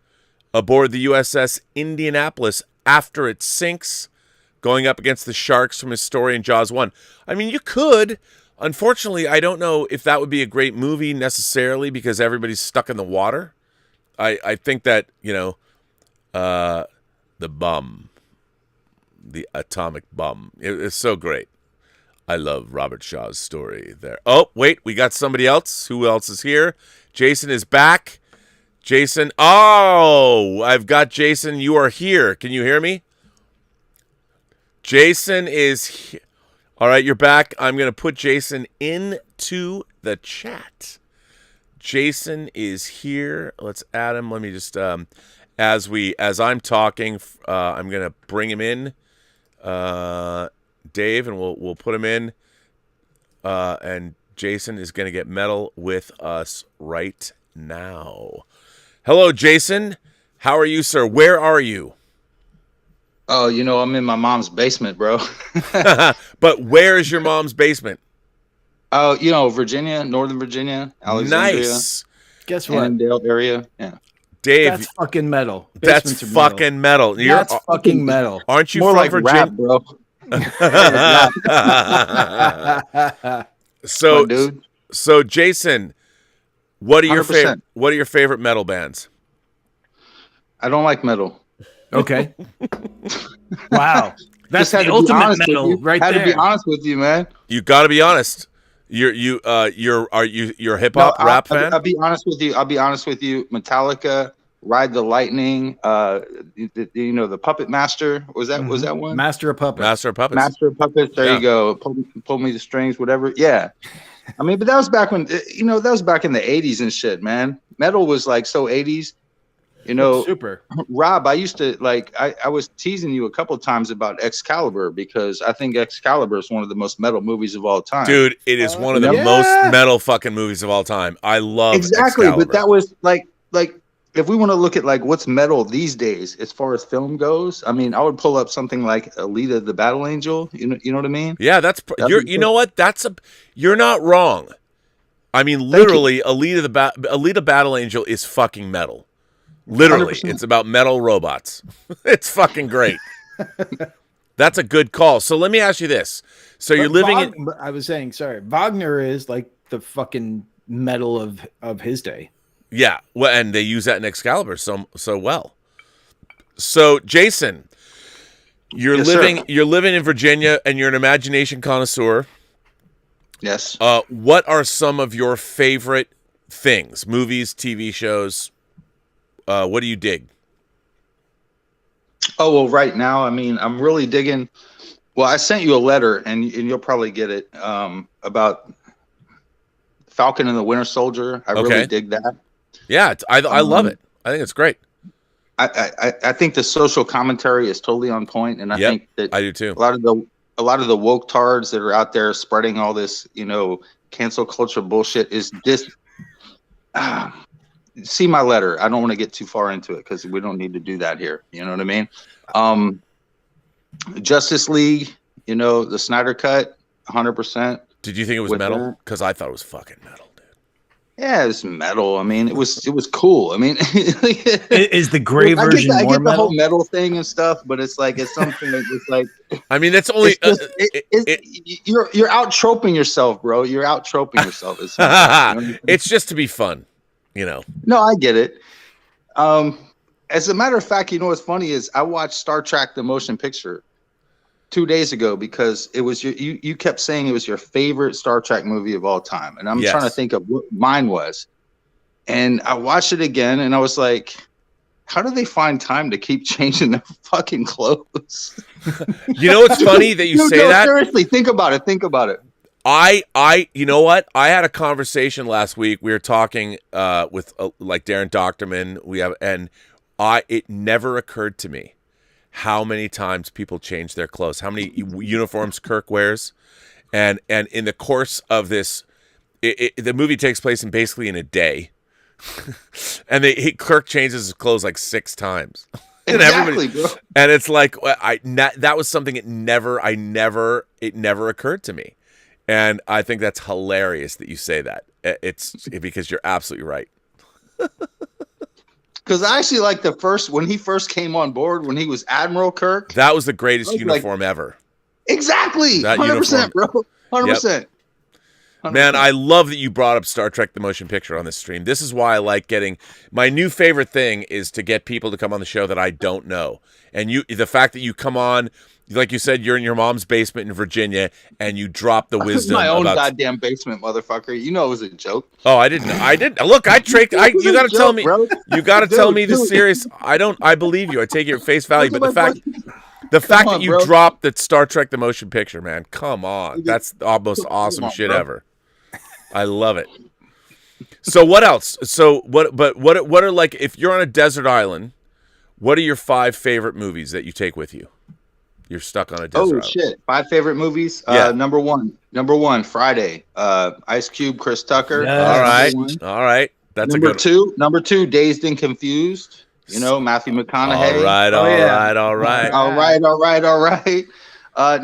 S1: aboard the USS Indianapolis after it sinks, going up against the sharks from his story in Jaws 1? I mean, you could. Unfortunately, I don't know if that would be a great movie necessarily because everybody's stuck in the water. I think that, the bum, the atomic bum, it's so great. I love Robert Shaw's story there. Oh, wait, we got somebody else. Who else is here? Jason is back. Jason, I've got Jason. You are here. Can you hear me? Jason is here. All right, you're back. I'm going to put Jason into the chat. Jason is here. Let's add him. Let me just, as I'm talking, I'm going to bring him in, Dave, and we'll put him in. And Jason is going to get metal with us right now. Hello, Jason. How are you, sir? Where are you?
S5: Oh, I'm in my mom's basement, bro.
S1: But where is your mom's basement?
S5: Oh, Virginia, Northern Virginia, Alexandria.
S1: Nice.
S2: Guess what?
S5: Annandale area. Yeah.
S1: Dave,
S2: That's fucking metal.
S1: that's
S2: Basements are
S1: fucking metal.
S2: That's fucking metal.
S1: Aren't you
S5: More
S1: from
S5: like
S1: Virginia?
S5: rap, bro.
S1: So,
S5: dude.
S1: So Jason, what are your
S5: 100%.
S1: What are your favorite metal bands?
S5: I don't like metal.
S2: Okay. Wow. That's
S5: Just had
S2: the
S5: to be
S2: ultimate
S5: honest with
S2: metal
S5: you.
S2: right
S5: Had
S2: there.
S5: to be honest with you, man.
S1: You got to be honest. You're a hip hop rap fan?
S5: I'll be honest with you. Metallica, Ride the Lightning, the Puppet Master. Was that one?
S2: Master of Puppets.
S1: Master of Puppets.
S5: Master of Puppets. There
S1: Yeah.
S5: you go. Pull me the strings, whatever. Yeah. I mean, but that was back when that was back in the 80s and shit, man. Metal was like so 80s.
S2: Super.
S5: Rob, I used to I was teasing you a couple times about Excalibur because I think Excalibur is one of the most metal movies of all time.
S1: Dude, it is one of the
S2: yeah.
S1: most metal fucking movies of all time. I love
S5: Exactly,
S1: Excalibur.
S5: but that was like if we want to look at like what's metal these days as far as film goes, I mean, I would pull up something like Alita the Battle Angel. You know what I mean?
S1: Yeah, you know what? You're not wrong. I mean, literally, Alita Battle Angel is fucking metal. Literally,
S5: 100%.
S1: It's about metal robots. It's fucking great. That's a good call. So let me ask you this. So you're living in...
S2: I was saying, sorry, Wagner is like the fucking metal of his day.
S1: Yeah, well, and they use that in Excalibur so well. So Jason, you're
S5: Yes,
S1: living
S5: sir.
S1: you're living in Virginia, and you're an imagination connoisseur.
S5: Yes.
S1: What are some of your favorite things? Movies, TV shows, what do you dig?
S5: Oh, well, right now, I mean, I'm really digging. Well, I sent you a letter, and you'll probably get it, about Falcon and the Winter Soldier. I really dig that.
S1: Yeah, I love it. I think it's great.
S5: I think the social commentary is totally on point, and I think that
S1: I do too.
S5: A lot of the woke tards that are out there spreading all this, cancel culture bullshit is just. See my letter. I don't want to get too far into it because we don't need to do that here. You know what I mean? Justice League, the Snyder Cut, 100%.
S1: Did you think it was metal? Because I thought it was fucking metal, dude.
S5: Yeah, it's metal. I mean, it was cool. I mean,
S2: is the gray version
S5: I
S2: more
S5: get the
S2: metal?
S5: whole metal thing and stuff, but it's something that it's like.
S1: I mean, that's only
S5: you're out troping yourself, bro. You're out troping yourself.
S1: It's just to be fun,
S5: No, I get it. As a matter of fact, what's funny is I watched Star Trek: The Motion Picture 2 days ago because it was you kept saying it was your favorite Star Trek movie of all time, and I'm trying to think of what mine was. And I watched it again, and I was like, how do they find time to keep changing their fucking clothes?
S1: It's funny that you say that.
S5: Seriously, think about it. Think about it.
S1: You know what? I had a conversation last week. We were talking with like Darren Doctorman. It never occurred to me how many times people change their clothes, how many uniforms Kirk wears, and in the course of this, the movie takes place basically in a day, and Kirk changes his clothes like 6 times.
S5: Exactly, bro.
S1: And it's like that was something it never occurred to me. And I think that's hilarious that you say that. It's because you're absolutely right.
S5: Because I actually like when he first came on board, when he was Admiral Kirk.
S1: That was the greatest uniform ever.
S5: Exactly. 100%, bro. 100%.
S1: Yep. Man, I love that you brought up Star Trek: The Motion Picture on this stream. This is why I like getting my new favorite thing is to get people to come on the show that I don't know. And the fact that you come on, like you said, you're in your mom's basement in Virginia, and you drop the wisdom.
S5: My own goddamn basement, motherfucker. It was a joke.
S1: Oh, I didn't. Look, you got to tell me. Bro. You got to tell me the serious. I believe you. I take it at face value. But the fact that you dropped the Star Trek: The Motion Picture, man, come on. That's the most awesome shit ever. I love it. So what else? What are like if you're on a desert island? What are your 5 favorite movies that you take with you? You're stuck on a desert island.
S5: Oh shit! 5 favorite movies.
S1: Yeah.
S5: Number one, Friday. Ice Cube, Chris Tucker.
S2: Yes.
S1: All right. That's
S5: number
S1: a good.
S5: Number 2, Dazed and Confused. Matthew McConaughey.
S1: All right.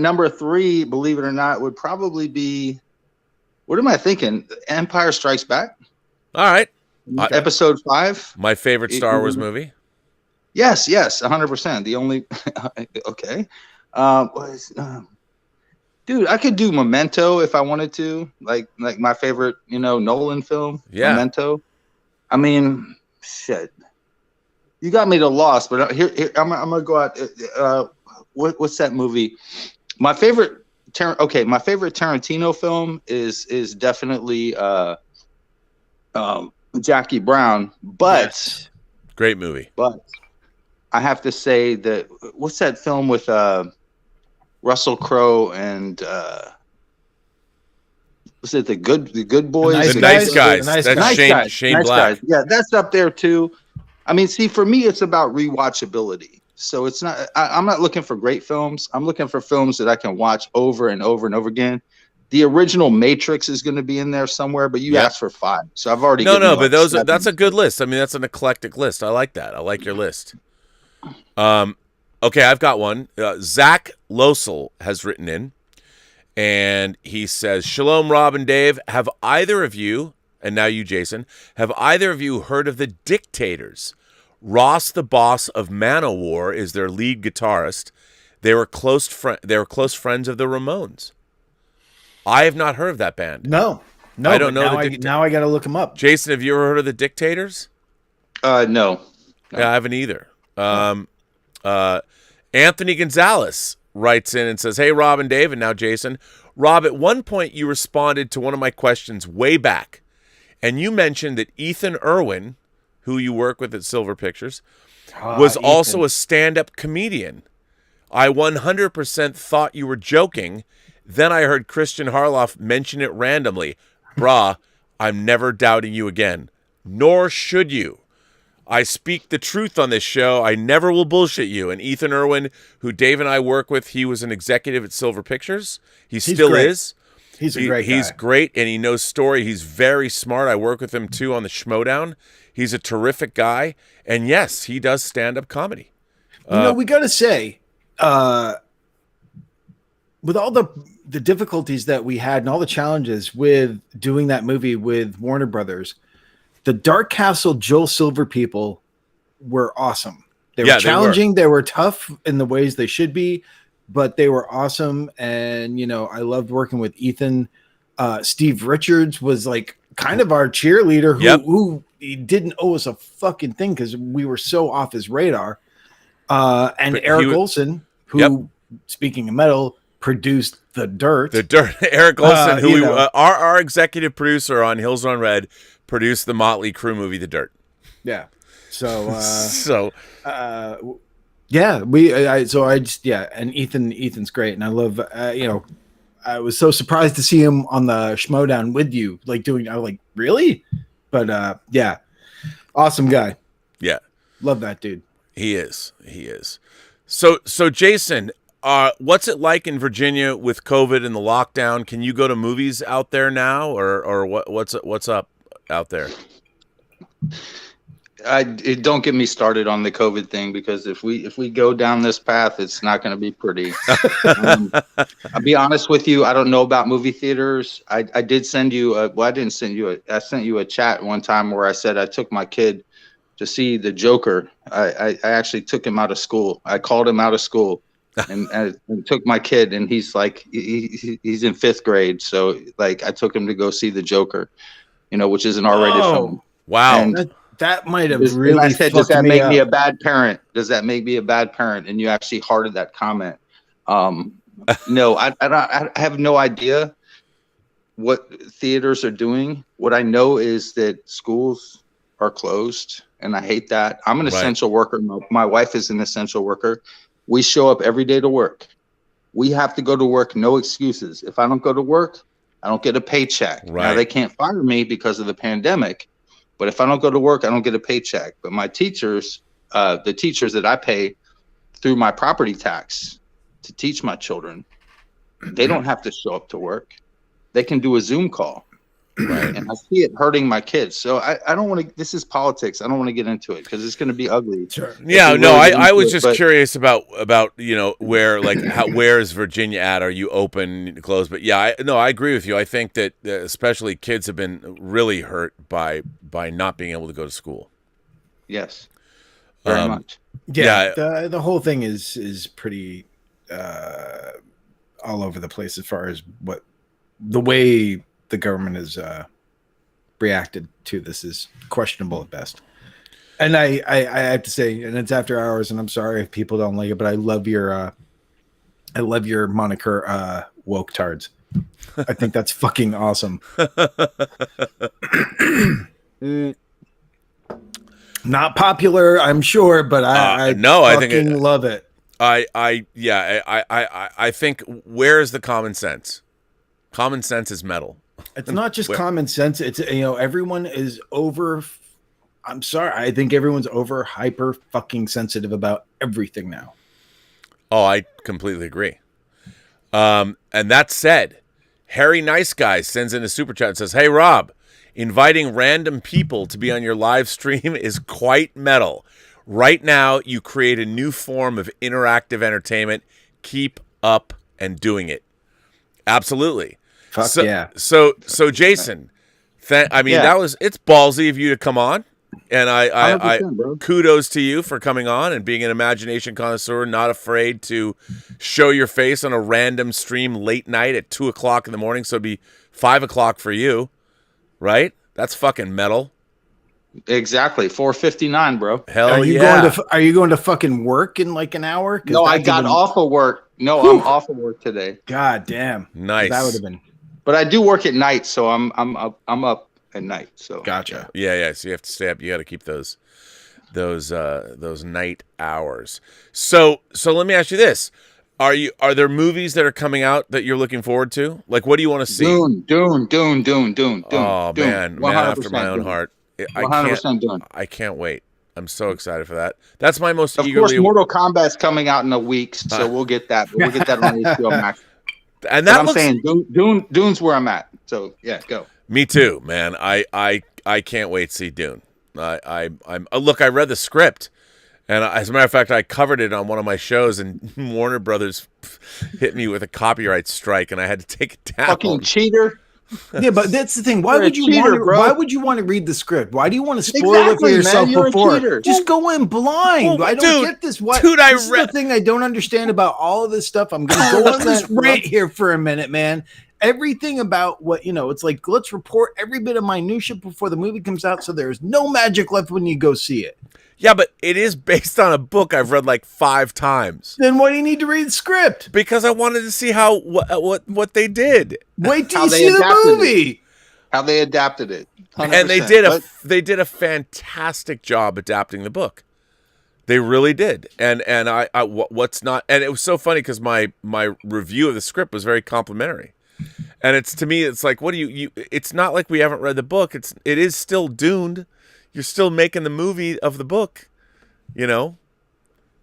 S5: Number 3, believe it or not, would probably be. What am I thinking? Empire Strikes Back.
S1: All right.
S5: Episode 5.
S1: My favorite Star Wars movie.
S5: Yes, 100%. The only. Okay. Dude, I could do Memento if I wanted to. Like my favorite, Nolan film.
S1: Yeah.
S5: Memento. I mean, shit. You got me to Lost, but here I'm gonna go out. What's that movie? My favorite. My favorite Tarantino film is definitely Jackie Brown, but
S2: Yes.
S1: Great movie.
S5: But I have to say that what's that film with Russell Crowe and was it the good boys?
S1: The Nice Guys.
S2: Nice
S1: That's
S2: Guys.
S1: Shane Black.
S5: Guys. Yeah, that's up there too. I mean, see, for me, it's about rewatchability. So it's not. I'm not looking for great films. I'm looking for films that I can watch over and over and over again. The original Matrix is going to be in there somewhere, but you asked for 5, so I've already.
S1: But that's a good list. I mean, that's an eclectic list. I like that. I like your list. Okay, I've got one. Zach Losel has written in, and he says, "Shalom, Rob and Dave. Have either of you, and now you, Jason, have either of you heard of the Dictators? Ross, the boss of Manowar, is their lead guitarist. They were close friends of the Ramones. I have not heard of that band.
S2: No,
S1: I don't know.
S2: Now I got to look them up.
S1: Jason, have you ever heard of the Dictators?
S5: No.
S1: Yeah, I haven't either. Anthony Gonzalez writes in and says, "Hey, Rob and Dave, and now Jason. Rob, at one point you responded to one of my questions way back, and you mentioned that Ethan Irwin who you work with at Silver Pictures, was also a stand-up comedian. I 100% thought you were joking. Then I heard Christian Harloff mention it randomly. Brah, I'm never doubting you again. Nor should you. I speak the truth on this show. I never will bullshit you. And Ethan Irwin, who Dave and I work with, he was an executive at Silver Pictures. He's still
S2: great.
S1: is.
S2: He's a great guy.
S1: He's great, and he knows story. He's very smart. I work with him, too, on the Schmodown. He's a terrific guy. And, yes, he does stand-up comedy.
S2: We got to say, with all the difficulties that we had and all the challenges with doing that movie with Warner Brothers, the Dark Castle Joel Silver people were awesome. They were challenging. They were tough in the ways they should be, but they were awesome. And, I loved working with Ethan. Steve Richards was like kind of our cheerleader who he didn't owe us a fucking thing because we were so off his radar. And but Eric Olson, who, speaking of metal, produced The Dirt.
S1: Eric Olson, our executive producer on Hills on Red, produced the Motley Crue movie, The Dirt.
S2: Yeah. And Ethan's great. And I love, I was so surprised to see him on the Schmodown with you, I was like, really? But awesome guy.
S1: Yeah.
S2: Love that dude.
S1: He is. So Jason, what's it like in Virginia with COVID and the lockdown? Can you go to movies out there now, or what's up out there?
S5: Don't get me started on the COVID thing, because if we go down this path, it's not going to be pretty. I'll be honest with you. I don't know about movie theaters. I did send you I sent you a chat one time where I said I took my kid to see the Joker. I actually took him out of school. I called him out of school and took my kid, and he's like, he's in 5th grade. So I took him to go see the Joker, which is an R-rated film.
S1: Wow.
S5: And
S2: that might have really.
S5: I said, does that make me a bad parent? Does that make me a bad parent? And you actually hearted that comment. No, I have no idea what theaters are doing. What I know is that schools are closed, and I hate that. I'm an essential worker. My wife is an essential worker. We show up every day to work. We have to go to work, no excuses. If I don't go to work, I don't get a paycheck.
S1: Right.
S5: Now, they can't fire me because of the pandemic, but if I don't go to work, I don't get a paycheck. But my teachers, the teachers that I pay through my property tax to teach my children, they don't have to show up to work. They can do a Zoom call. Right. And I see it hurting my kids. So I don't want to, this is politics. I don't want to get into it because it's going to be ugly.
S1: Sure. Yeah, no, I was just curious about, where, where is Virginia at? Are you open, closed? But yeah, I agree with you. I think that especially kids have been really hurt by not being able to go to school.
S5: Yes. Very much.
S2: Yeah. The whole thing is pretty all over the place as far as the way the government has reacted to this is questionable at best. And I have to say, and it's after hours, and I'm sorry if people don't like it, but I love your moniker, woke tards. I think that's fucking awesome. Not popular, I'm sure, but I think love it.
S1: I think, where is the common sense? Common sense is metal.
S2: It's not just common sense. It's, everyone is over. I'm sorry. I think everyone's over hyper fucking sensitive about everything now.
S1: Oh, I completely agree. And that said, Harry Nice Guy sends in a super chat and says, "Hey, Rob, inviting random people to be on your live stream is quite metal. Right now, you create a new form of interactive entertainment. Keep up and doing it." Absolutely.
S2: Fuck yeah.
S1: So Jason, it's ballsy of you to come on, and I kudos to you for coming on and being an imagination connoisseur, not afraid to show your face on a random stream late night at 2:00 in the morning. So it'd be 5:00 for you, right? That's fucking metal.
S5: Exactly. 4:59, bro.
S1: Hell yeah.
S2: Are you going to fucking work in like an hour?
S5: No, I got off of work. No, I'm off of work today.
S2: God damn.
S1: Nice.
S2: That would have been.
S5: But I do work at night, so I'm up at night. So
S2: Gotcha.
S1: Yeah. So you have to stay up. You got to keep those night hours. So let me ask you this: Are there movies that are coming out that you're looking forward to? Like, what do you want to see?
S5: Dune.
S1: Oh
S5: Dune.
S1: man,
S5: 100%
S1: man after my own
S5: Dune.
S1: heart.
S5: 100% Dune.
S1: I can't wait. I'm so excited for that. That's my most
S5: Of
S1: eagerly.
S5: course, Mortal Kombat's coming out in a week, so we'll get that. We'll get that on HBO Max.
S1: And
S5: But
S1: that
S5: I'm
S1: looks.
S5: saying Dune's where I'm at. So yeah, go.
S1: Me too, man. I can't wait to see Dune. I'm look. I read the script, and as a matter of fact, I covered it on one of my shows, and Warner Brothers hit me with a copyright strike, and I had to take it down.
S5: Fucking cheater.
S2: Yeah, but that's the thing. Why
S5: You're a
S2: would you
S5: cheater,
S2: want to?
S5: bro.
S2: Why would you want to read the script? Why do you want to spoil it for
S5: Exactly, man.
S2: yourself
S5: You're a
S2: before?
S5: cheater.
S2: Just go in blind.
S1: Well,
S2: I don't
S1: dude,
S2: get this. What,
S1: dude, I
S2: this is
S1: read-
S2: the thing I don't understand about all of this stuff. I'm going to go on this
S5: 100%, bro.
S2: rant here for a minute, man. Everything about what it's like. Let's report every bit of minutia before the movie comes out, so there's no magic left when you go see it.
S1: Yeah, but it is based on a book I've read like 5 times
S2: Then why do you need to read the script?
S1: because I wanted to see how what they did,
S2: Wait till
S5: How
S2: you
S5: they
S2: see the
S5: adapted it.
S2: movie.
S5: How they adapted it. 100%.
S1: and they did a fantastic job adapting the book. They really did, and what's not, and it was so funny because my review of the script was very complimentary, and to me it's like, what do you? It's not like we haven't read the book. It is still Dune. You're still making the movie of the book,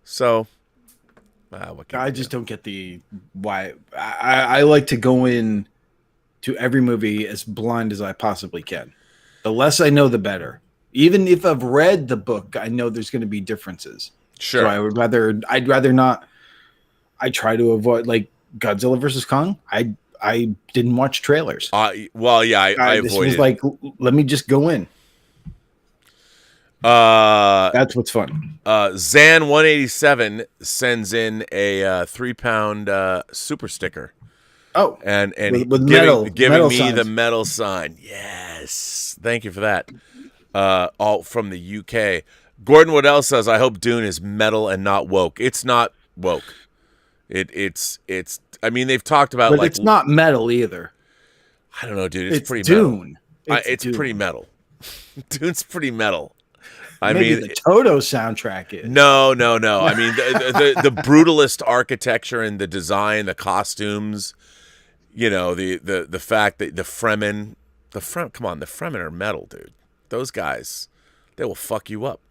S1: So, what can
S2: I
S1: you
S2: just
S1: do?
S2: don't get the why. I like to go in to every movie as blind as I possibly can. The less I know, the better. Even if I've read the book, I know there's going to be differences.
S1: Sure.
S2: So I'd rather not. I try to avoid like Godzilla versus Kong. I didn't watch trailers.
S1: Well, yeah, I
S2: This
S1: avoided.
S2: was like, let me just go in.
S1: Uh,
S2: That's what's fun.
S1: Zan 187 sends in a 3-pound super sticker.
S2: Oh,
S1: And
S2: With
S1: giving
S2: metal
S1: me
S2: signs.
S1: the metal sign. Yes. Thank you for that. All from the UK. Gordon Waddell says, I hope Dune is metal and not woke. It's not woke. It's I mean, they've talked about
S2: but
S1: like
S2: it's not metal either.
S1: I don't know, dude. It's pretty
S2: Dune.
S1: metal. It's
S2: Dune.
S1: pretty metal. Dune's pretty metal.
S2: Maybe the Toto soundtrack is.
S1: No. I mean, the brutalist architecture and the design, the costumes, the fact that the Fremen, come on, the Fremen are metal, dude. Those guys, they will fuck you up.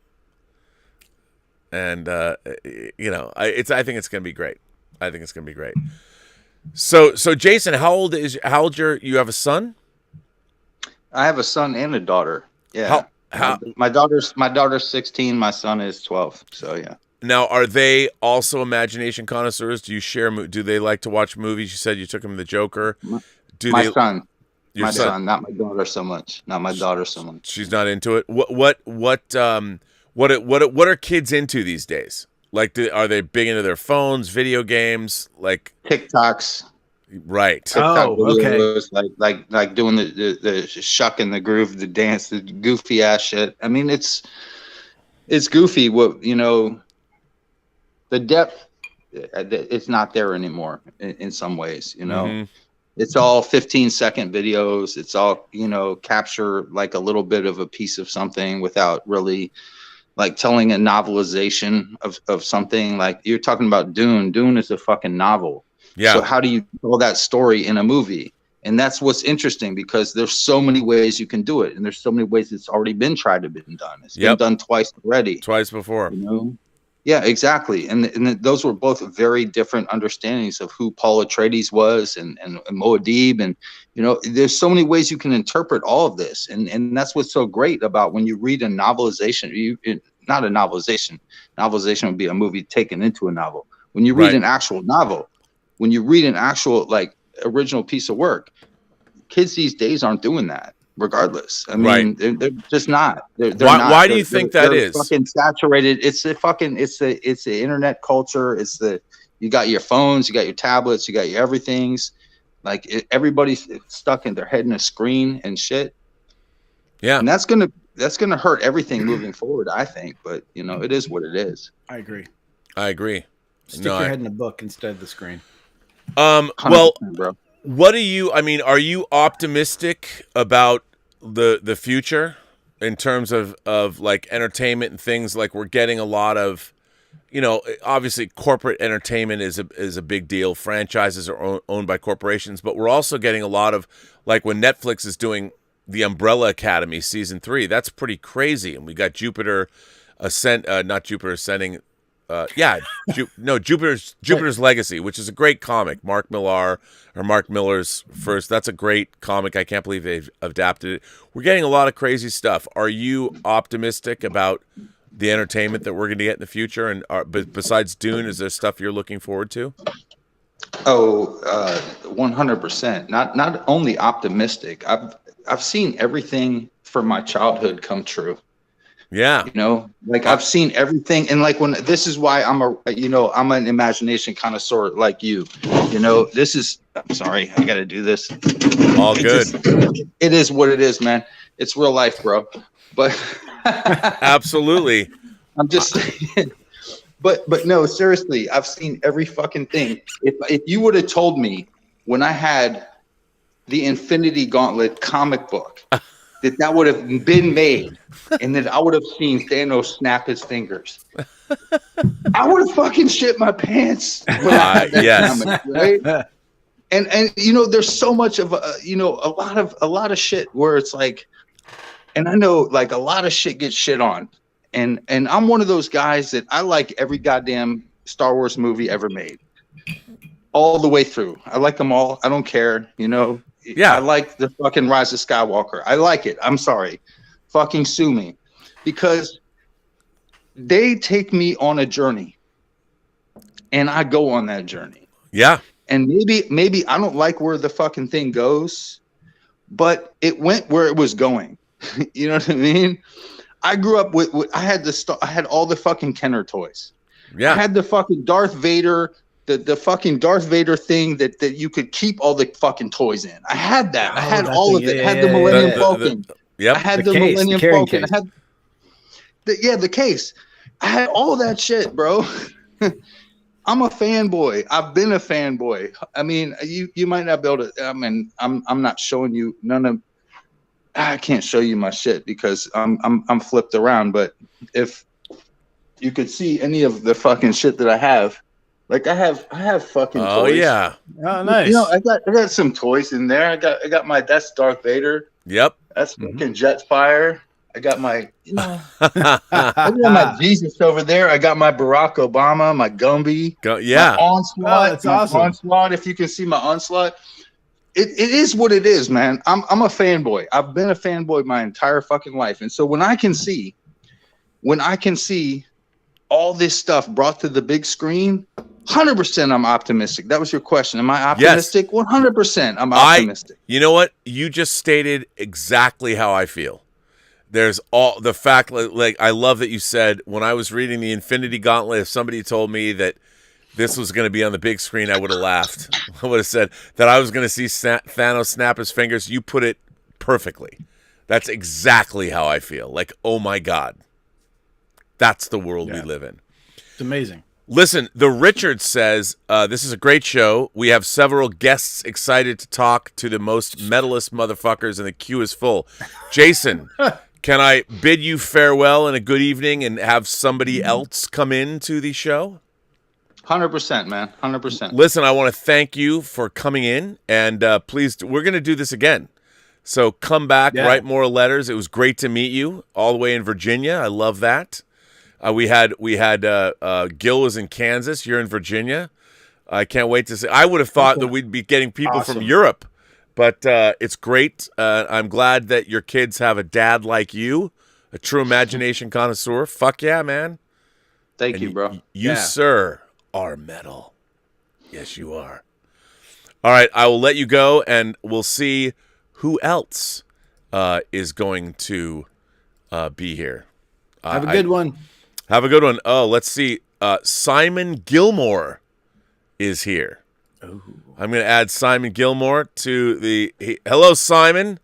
S1: And I think it's gonna be great. I think it's gonna be great. So Jason, how old you have a son?
S5: I have a son and a daughter. Yeah.
S1: How
S5: My daughter's 16. My son is 12. So yeah.
S1: now are they also imagination connoisseurs? Do you share? Do they like to watch movies? You said you took them to the Joker.
S5: My son,
S1: Your son,
S5: not my daughter so much. Not my daughter so much.
S1: she's not into it. What are kids into these days? Like, are they big into their phones, video games? Like,
S5: TikToks.
S1: right?
S5: TikTok
S2: Oh, okay.
S5: videos, like doing the shuck and the groove, the dance, the goofy ass shit. I mean, it's goofy. What the depth, it's not there anymore in some ways.
S1: Mhm.
S5: It's all 15-second videos. It's all capture like a little bit of a piece of something without really like telling a novelization of something. Like you're talking about Dune. Dune is a fucking novel.
S1: Yeah.
S5: So how do you tell that story in a movie? And that's what's interesting because there's so many ways you can do it, and there's so many ways it's already been tried to be done. It's been done twice already.
S1: Twice before.
S5: Yeah, exactly. And those were both very different understandings of who Paul Atreides was and Muad'Dib, and there's so many ways you can interpret all of this, and that's what's so great about when you read a novelization. Not a novelization. Novelization would be a movie taken into a novel. When you read an actual novel. When you read an actual like original piece of work, kids these days aren't doing that. Regardless, I mean, they're just not. They're not.
S1: Why do you think that is?
S5: Fucking saturated. It's the internet culture. You got your phones, you got your tablets, you got your everything's. Like everybody's stuck in their head in a screen and shit.
S1: Yeah,
S5: and that's gonna hurt everything moving forward. I think, but it is what it is.
S2: I agree. Stick
S1: No,
S2: your head in a book instead of the screen.
S1: Well,
S5: bro.
S1: what do you? I mean, are you optimistic about the future in terms of like entertainment and things. Like we're getting a lot of, obviously corporate entertainment is a big deal. Franchises are owned by corporations, but we're also getting a lot of, like when Netflix is doing the Umbrella Academy season 3, that's pretty crazy. And we got Jupiter not Jupiter Ascending. Jupiter's Legacy, which is a great comic. Mark Miller's first. That's a great comic. I can't believe they've adapted it. We're getting a lot of crazy stuff. Are you optimistic about the entertainment that we're going to get in the future? And besides Dune, is there stuff you're looking forward to?
S5: Oh, 100%. Not only optimistic. I've seen everything from my childhood come true.
S1: Yeah.
S5: I've seen everything. And like this is why I'm an imagination connoisseur like you. I'm sorry, I got to do this.
S1: All good.
S5: It is what it is, man. It's real life, bro. But
S1: absolutely.
S5: I'm just saying. But no, seriously, I've seen every fucking thing. If you would have told me when I had the Infinity Gauntlet comic book that would have been made and that I would have seen Thanos snap his fingers, I would have fucking shit my pants.
S1: Yes.
S5: Comic, right? And there's so much of a lot of shit where it's like, and I know like a lot of shit gets shit on. And I'm one of those guys that I like every goddamn Star Wars movie ever made. All the way through. I like them all. I don't care, Yeah. I like the fucking Rise of Skywalker. I like it. I'm sorry. Fucking sue me. Because they take me on a journey. And I go on that journey.
S1: Yeah.
S5: And maybe I don't like where the fucking thing goes, but it went where it was going. You know what I mean? I grew up with I had all the fucking Kenner toys. Yeah. I had the fucking Darth Vader, the fucking Darth Vader thing that you could keep all the fucking toys in. I had that. I had all of it. I had the Millennium Falcon.
S1: Yep.
S5: I had the Millennium Falcon. I had the case. I had all that shit, bro. I'm a fanboy. I've been a fanboy. I mean, you might not be able to. I mean, I'm not showing you none of. I can't show you my shit because I'm flipped around. But if you could see any of the fucking shit that I have, like I have fucking toys.
S1: Oh yeah.
S2: Oh nice.
S5: I got some toys in there. I got that's Darth Vader.
S1: Yep.
S5: That's fucking Jetfire. I got my I got my Jesus over there. I got my Barack Obama, my Gumby.
S1: My
S5: Onslaught.
S2: That's awesome.
S5: Onslaught. If you can see my Onslaught. It is what it is, man. I'm a fanboy. I've been a fanboy my entire fucking life. And so when I can see all this stuff brought to the big screen, 100% I'm optimistic. That was your question. Am I optimistic? Yes. 100% I'm optimistic.
S1: You know what? You just stated exactly how I feel. There's all the fact, like I love that you said when I was reading the Infinity Gauntlet, if somebody told me that this was going to be on the big screen, I would have laughed. I would have said that I was going to see Thanos snap his fingers. You put it perfectly. That's exactly how I feel. Like, oh my God. That's the world we live in.
S2: It's amazing.
S1: Listen, the Richard says, this is a great show. We have several guests excited to talk to the most metalist motherfuckers, and the queue is full. Jason, can I bid you farewell and a good evening and have somebody else come in to the show?
S5: 100%, man. 100%.
S1: Listen, I want to thank you for coming in, and please, we're going to do this again. So come back, write more letters. It was great to meet you all the way in Virginia. I love that. We had Gil was in Kansas. You're in Virginia. I can't wait to see. I would have thought that we'd be getting people from Europe, but it's great. I'm glad that your kids have a dad like you, a true imagination connoisseur. Fuck yeah, man.
S5: Thank you, bro.
S1: You, sir, are metal. Yes, you are. All right, I will let you go, and we'll see who else is going to be here.
S2: Have a good one.
S1: Have a good one. Oh, let's see. Simon Gilmore is here. Ooh. I'm going to add Simon Gilmore to the... Hello, Simon.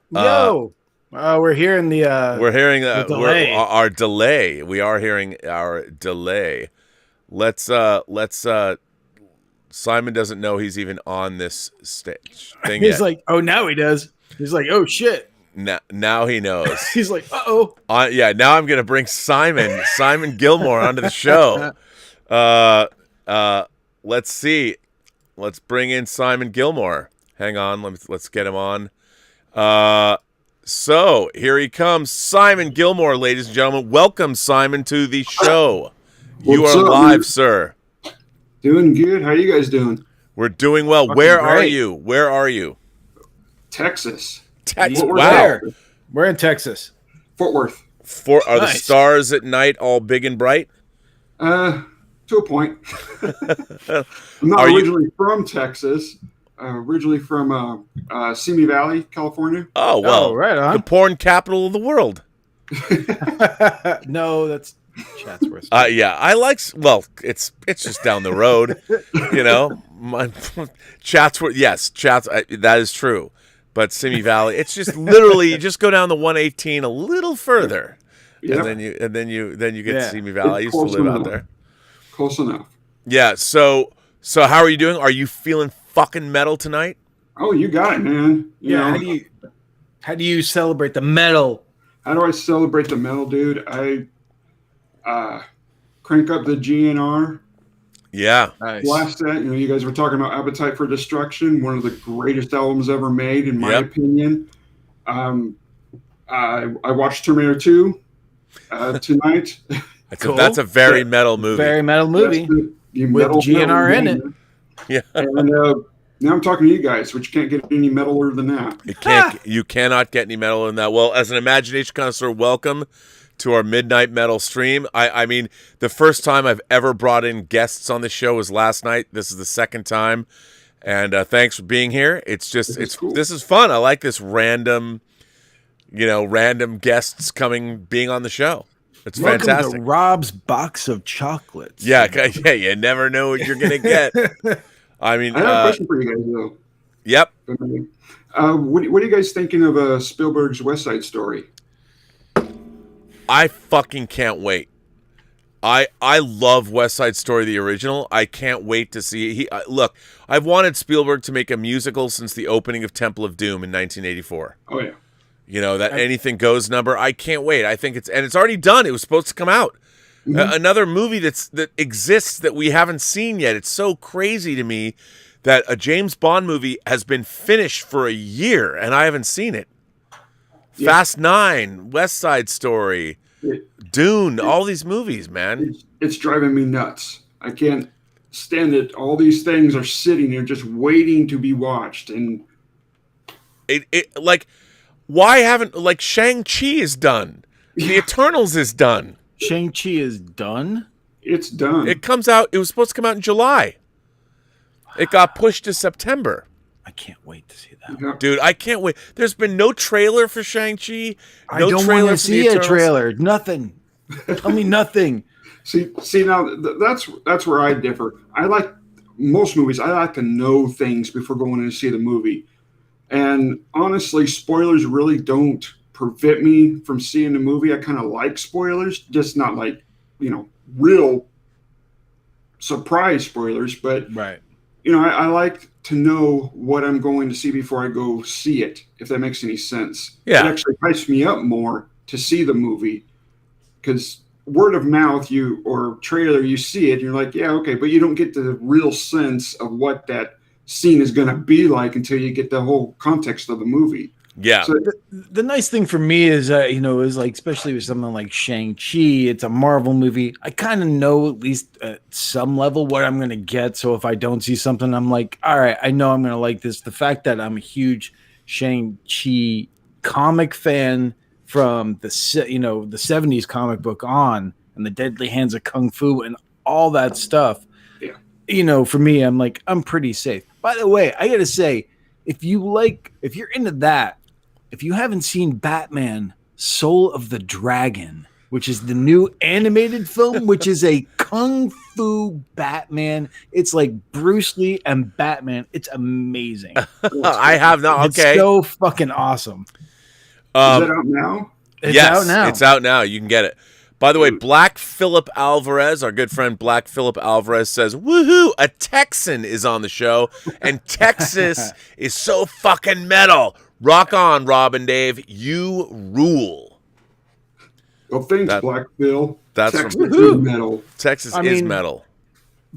S2: Yo. We're hearing the...
S1: we're hearing
S2: the delay.
S1: Our delay. We are hearing our delay. Let's Simon doesn't know he's even on this stage thing
S2: He's
S1: yet.
S2: like, oh, now he does. He's like, oh shit.
S1: Now he knows.
S2: He's like, uh-oh.
S1: Yeah, now I'm gonna bring Simon Gilmore onto the show. Let's see. Let's bring in Simon Gilmore. Hang on, let's get him on. So here he comes, Simon Gilmore, ladies and gentlemen. Welcome, Simon, to the show. You
S6: What's
S1: are
S6: up,
S1: live,
S6: man?
S1: Sir.
S6: Doing good. How you guys doing?
S1: We're doing well.
S2: Fucking
S1: Where are
S2: great.
S1: you? Where are you?
S6: Texas.
S1: Texas.
S6: Fort Worth.
S1: Wow.
S2: Where? We're in Texas.
S6: Fort Worth.
S1: Are the
S2: Nice.
S1: stars at night all big and bright?
S6: To a point. I'm not
S1: Are you-
S6: originally from Texas. Originally from Simi Valley, California.
S1: Oh well,
S2: Oh, right on.
S1: the porn capital of the world.
S2: No, that's Chatsworth.
S1: Yeah, I like. Well, it's just down the road, you know. Chatsworth, yes, that is true. But Simi Valley, it's just literally you just go down the 118 a little further,
S6: Yeah.
S1: and then you get
S2: Yeah.
S1: to Simi Valley. I used to
S6: Close
S1: live out
S6: enough.
S1: there.
S6: Close enough.
S1: Yeah. So how are you doing? Are you feeling fucking metal tonight?
S6: Oh, you got it, man. You
S2: Yeah,
S6: know,
S2: how do you celebrate the metal?
S6: how do I celebrate the metal, dude? I crank up the GNR.
S1: Yeah.
S2: Nice.
S6: Blast that. You know, you guys were talking about Appetite for Destruction, one of the greatest albums ever made, in my
S1: Yep.
S6: opinion. I watched Terminator 2 tonight.
S2: Cool.
S1: That's a very metal movie.
S2: Very metal movie.
S6: That's the
S2: With
S6: metal
S2: GNR in it.
S1: Yeah.
S6: And now I'm talking to you guys, which can't get any metaler than that.
S1: You cannot get any metal in that. Well, as an imagination connoisseur, welcome to our midnight metal stream. I mean, the first time I've ever brought in guests on the show was last night. This is the second time, and thanks for being here. It's just
S6: cool.
S1: This is fun. I like this random guests being on the show. It's
S2: Welcome
S1: fantastic.
S2: to Rob's box of chocolates.
S1: Yeah, you never know what you're gonna get. I mean,
S6: I have a question for you guys, though.
S1: yep.
S6: What are you guys thinking of Spielberg's West Side Story?
S1: I fucking can't wait. I love West Side Story, the original. I can't wait to see. Look, I've wanted Spielberg to make a musical since the opening of Temple of Doom in 1984.
S6: Oh, yeah.
S1: You know, that Anything Goes number. I can't wait. I think it's already done. It was supposed to come out. Another movie that exists that we haven't seen yet. It's so crazy to me that a James Bond movie has been finished for a year and I haven't seen it.
S6: Yeah.
S1: Fast 9, West Side Story, Dune, all these movies, man.
S6: It's driving me nuts. I can't stand it. All these things are sitting there just waiting to be watched. And
S1: Why haven't, Shang-Chi is done. The Eternals is done.
S2: Shang-Chi is done?
S6: it's done.
S1: It comes out, it was supposed to come out in July. It got pushed to September.
S2: I can't wait to see that.
S6: Yeah.
S1: Dude, I can't wait. There's been no trailer for Shang-Chi.
S2: I
S1: No
S2: don't
S1: trailer
S2: want
S1: for
S2: to
S1: the
S2: see a
S1: Eternals.
S2: trailer. Nothing. Tell me nothing.
S6: See now that's where I differ. I like most movies. I like to know things before going in to see the movie. And honestly, spoilers really don't prevent me from seeing the movie. I kind of like spoilers, just not like, real surprise spoilers. But,
S2: Right.
S6: I like to know what I'm going to see before I go see it, if that makes any sense.
S1: Yeah.
S6: It actually hypes me up more to see the movie because word of mouth, or trailer, you see it, and you're like, yeah, okay, but you don't get the real sense of what that scene is going to be like until you get the whole context of the movie.
S1: Yeah.
S6: So
S2: The nice thing for me is, is like, especially with something like Shang-Chi, it's a Marvel movie. I kind of know at least at some level what I'm going to get. So if I don't see something, I'm like, all right, I know I'm going to like this. The fact that I'm a huge Shang-Chi comic fan from the 70s comic book on, and the Deadly Hands of Kung Fu and all that stuff.
S6: Yeah.
S2: For me, I'm like, I'm pretty safe. By the way, I got to say, if you're into that, if you haven't seen Batman Soul of the Dragon, which is the new animated film, which is a Kung Fu Batman, it's like Bruce Lee and Batman. It's amazing.
S1: I have not. Okay.
S2: It's so fucking awesome.
S6: is that out now?
S2: It's
S1: yes,
S2: out now.
S1: It's out now. You can get it. By the way, Black Phillip Alvarez, our good friend Black Phillip Alvarez says, woohoo, a Texan is on the show, and Texas is so fucking metal. Rock on, Rob and Dave. You rule.
S6: Well, thanks,
S1: That-
S6: Black Phil.
S1: that's
S6: Texas
S2: from-
S6: is metal.
S1: Texas
S2: I
S1: is
S2: mean-
S1: metal.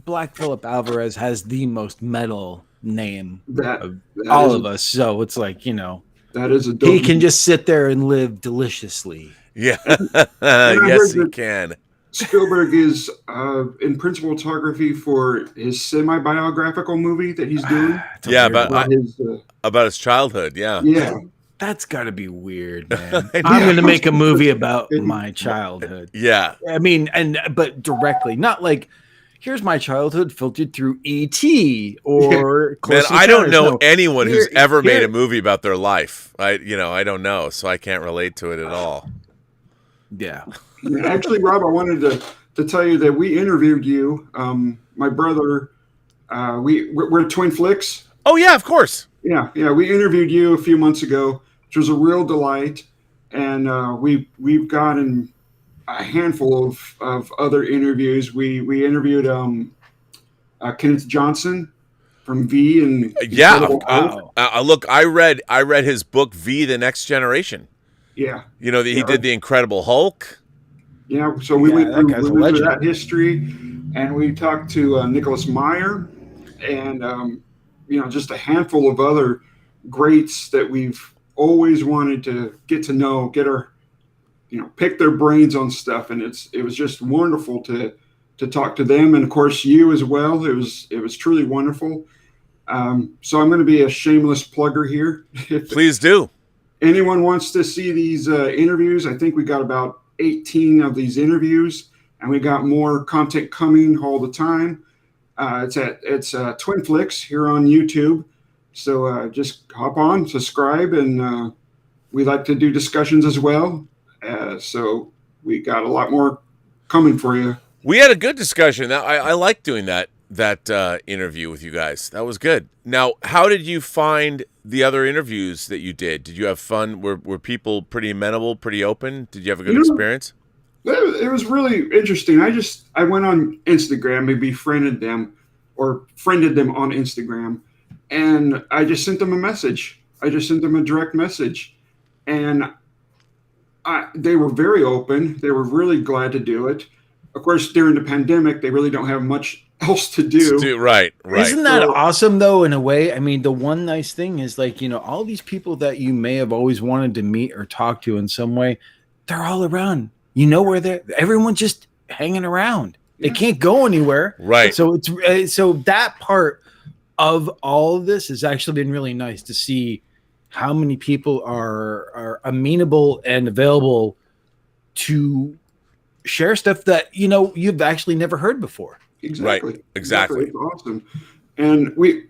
S2: Black Phillip Alvarez has the most metal name
S6: That,
S2: of
S6: that
S2: all
S6: is
S2: of us. So it's like,
S6: That is a dope.
S2: he can just sit there and live deliciously.
S1: Yeah.
S6: I
S1: Yes,
S6: heard
S1: he
S6: that-
S1: can.
S6: Spielberg is in principal photography for his semi-biographical movie that he's doing.
S1: Yeah, but
S6: about his,
S1: about his childhood, yeah.
S6: yeah,
S2: That's got to be weird, man.
S1: I know.
S2: I'm going to make a movie about my childhood.
S1: Yeah.
S2: I mean, but directly, not like, here's my childhood filtered through E.T. or
S1: Man,
S2: Close
S1: I don't
S2: Encounters.
S1: know
S2: No.
S1: anyone who's
S2: Here-
S1: ever made
S2: here-
S1: a movie about their life. I don't know, so I can't relate to it at all.
S2: Yeah.
S6: actually, Rob, I wanted to tell you that we interviewed you. My brother, we're Twin Flicks.
S1: Oh yeah, of course.
S6: Yeah, we interviewed you a few months ago, which was a real delight, and we've gotten a handful of other interviews. We interviewed Kenneth Johnson from V and
S1: Yeah.
S6: Incredible Hulk.
S1: Look, I read his book V: The Next Generation.
S6: Yeah,
S1: He did the Incredible Hulk.
S6: yeah. So we
S2: Yeah,
S6: went
S2: that
S6: through,
S2: guy's a
S6: we went through
S2: legend.
S6: that history, and we talked to Nicholas Meyer, and just a handful of other greats that we've always wanted to get to know, get our, pick their brains on stuff, and it was just wonderful to talk to them, and of course you as well. It was truly wonderful. So I'm going to be a shameless plugger here. If
S1: Please do.
S6: anyone wants to see these interviews, I think we got about 18 of these interviews, and we got more content coming all the time. It's Twin Flicks here on YouTube. So just hop on, subscribe, and we like to do discussions as well. So we got a lot more coming for you.
S1: We had a good discussion. I like doing that interview with you guys. That was good. Now, how did you find the other interviews that you did? Did you have fun? Were people pretty amenable, pretty open? Did you have a good experience?
S6: It was really interesting. I went on Instagram and befriended them, or friended them on Instagram, and I just sent them a message. I just sent them a direct message, and they were very open. They were really glad to do it. Of course, during the pandemic, they really don't have much else to do.
S1: Right.
S2: Isn't that
S6: So-
S2: awesome, though, in a way? I mean, the one nice thing is, like, all these people that you may have always wanted to meet or talk to in some way, they're all around. Where everyone's just hanging around. They can't go anywhere.
S1: Right.
S2: So so that part of all of this has actually been really nice to see how many people are amenable and available to share stuff that you've actually never heard before.
S6: Exactly.
S1: Exactly.
S6: It's awesome. And we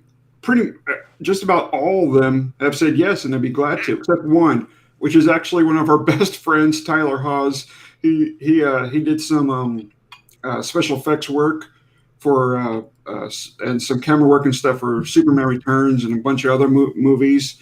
S6: just about all of them have said yes, and they'd be glad to, except one, which is actually one of our best friends, Tyler Hawes. He did some special effects work for and some camera work and stuff for Superman Returns and a bunch of other movies.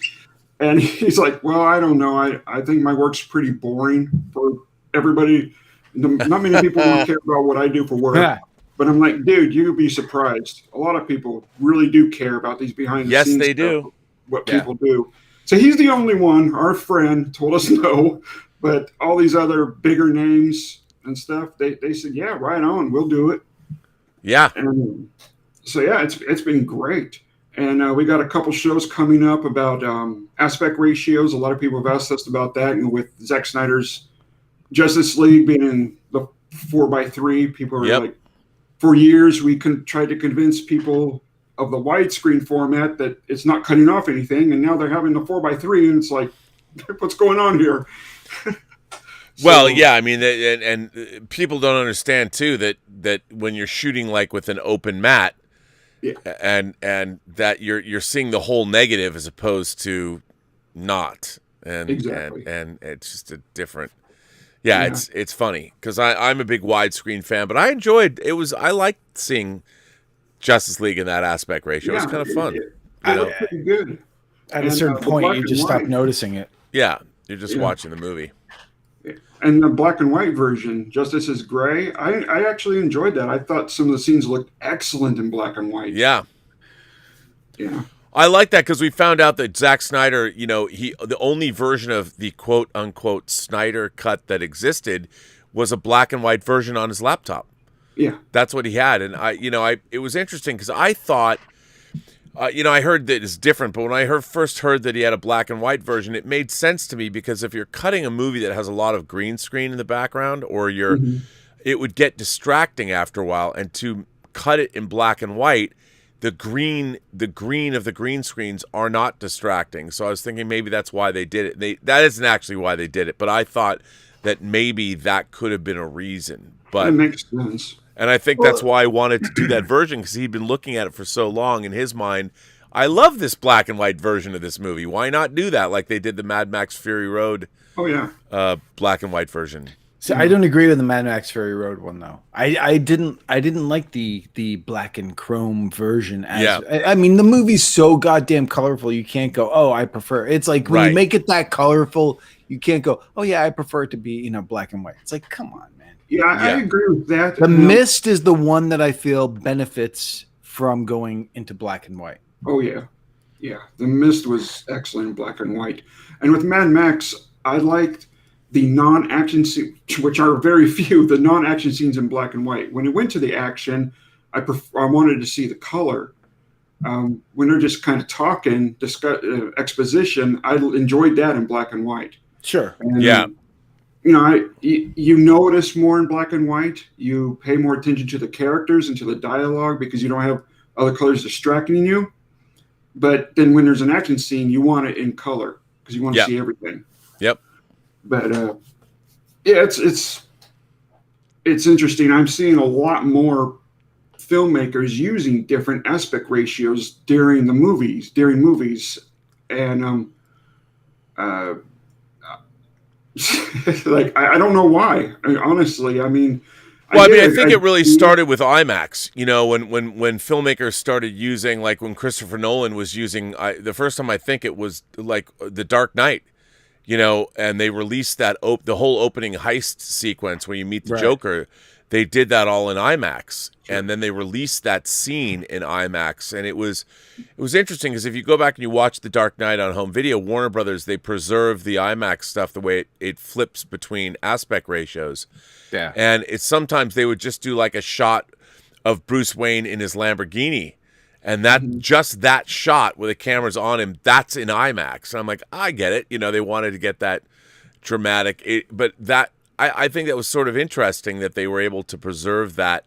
S6: And he's like, well, I don't know. I think my work's pretty boring for everybody. Not many people want to care about what I do for work.
S2: Yeah.
S6: But I'm like, dude, you'd be surprised. A lot of people really do care about these behind the scenes.
S1: Yes, they
S6: stuff,
S1: do.
S6: What people do. So he's the only one. Our friend told us no, but all these other bigger names and stuff, they said, yeah, right on, we'll do it.
S1: Yeah.
S6: And so yeah, it's been great. And we got a couple shows coming up about aspect ratios. A lot of people have asked us about that, and with Zack Snyder's Justice League being in the 4:3, people are like, for years we tried to convince people of the widescreen format that it's not cutting off anything, and now they're having the 4:3, and it's like, what's going on here?
S1: Well, yeah, I mean, and people don't understand too that when you're shooting like with an open mat, and that you're seeing the whole negative as opposed to not, and
S6: Exactly.
S1: and it's just a different. Yeah, it's funny because I'm a big widescreen fan, but I enjoyed it. I liked seeing Justice League in that aspect ratio. It was kind of fun.
S6: It looked pretty good.
S2: At a
S6: And,
S2: certain
S6: the
S2: point,
S6: black
S2: you
S6: and
S2: just stop
S6: white.
S2: noticing it.
S1: Yeah, you're just watching the movie.
S6: And the black and white version, Justice is Gray, I actually enjoyed that. I thought some of the scenes looked excellent in black and white.
S1: Yeah.
S6: Yeah.
S1: I like that because we found out that Zack Snyder, the only version of the quote unquote Snyder cut that existed was a black and white version on his laptop.
S6: Yeah.
S1: That's what he had. And it was interesting because I thought, I heard that it's different, but when I first heard that he had a black and white version, it made sense to me because if you're cutting a movie that has a lot of green screen in the background, or it would get distracting after a while, and to cut it in black and white, the green of the green screens are not distracting. So I was thinking maybe that's why they did it. That isn't actually why they did it, but I thought that maybe that could have been a reason. But
S6: it makes sense.
S1: And I think that's why I wanted to do that version, because he'd been looking at it for so long. In his mind, I love this black and white version of this movie. Why not do that like they did the Mad Max Fury Road black and white version?
S2: So I don't agree with the Mad Max Fury Road one though. I didn't like the black and chrome version. I mean, the movie's so goddamn colorful. You can't go, oh, I prefer. It's like when you make it that colorful, you can't go, oh yeah, I prefer it to be black and white. It's like, come on, man.
S6: Yeah, I agree with that.
S2: The Mist is the one that I feel benefits from going into black and white.
S6: Oh yeah, The Mist was excellent in black and white. And with Mad Max, I liked the non-action scenes, which are very few, the non-action scenes in black and white. When it went to the action, I wanted to see the color. When they're just kind of talking, exposition, I enjoyed that in black and white.
S2: Sure.
S6: And, you notice more in black and white. You pay more attention to the characters and to the dialogue because you don't have other colors distracting you. But then when there's an action scene, you want it in color because you want to see everything.
S1: Yep.
S6: But it's interesting. I'm seeing a lot more filmmakers using different aspect ratios during movies, and like I don't know why. Honestly, I mean.
S1: Well, I think it really started with IMAX. When filmmakers started using, like when Christopher Nolan was using, the first time I think it was like The Dark Knight. And they released that the whole opening heist sequence where you meet the Joker. They did that all in IMAX, and then they released that scene in IMAX, and it was interesting because if you go back and you watch The Dark Knight on home video, Warner Brothers, they preserve the IMAX stuff the way it flips between aspect ratios.
S2: Yeah,
S1: and it's sometimes they would just do like a shot of Bruce Wayne in his Lamborghini. And just that shot where the camera's on him, that's in IMAX. And I'm like, I get it. They wanted to get that dramatic. But I think that was sort of interesting that they were able to preserve that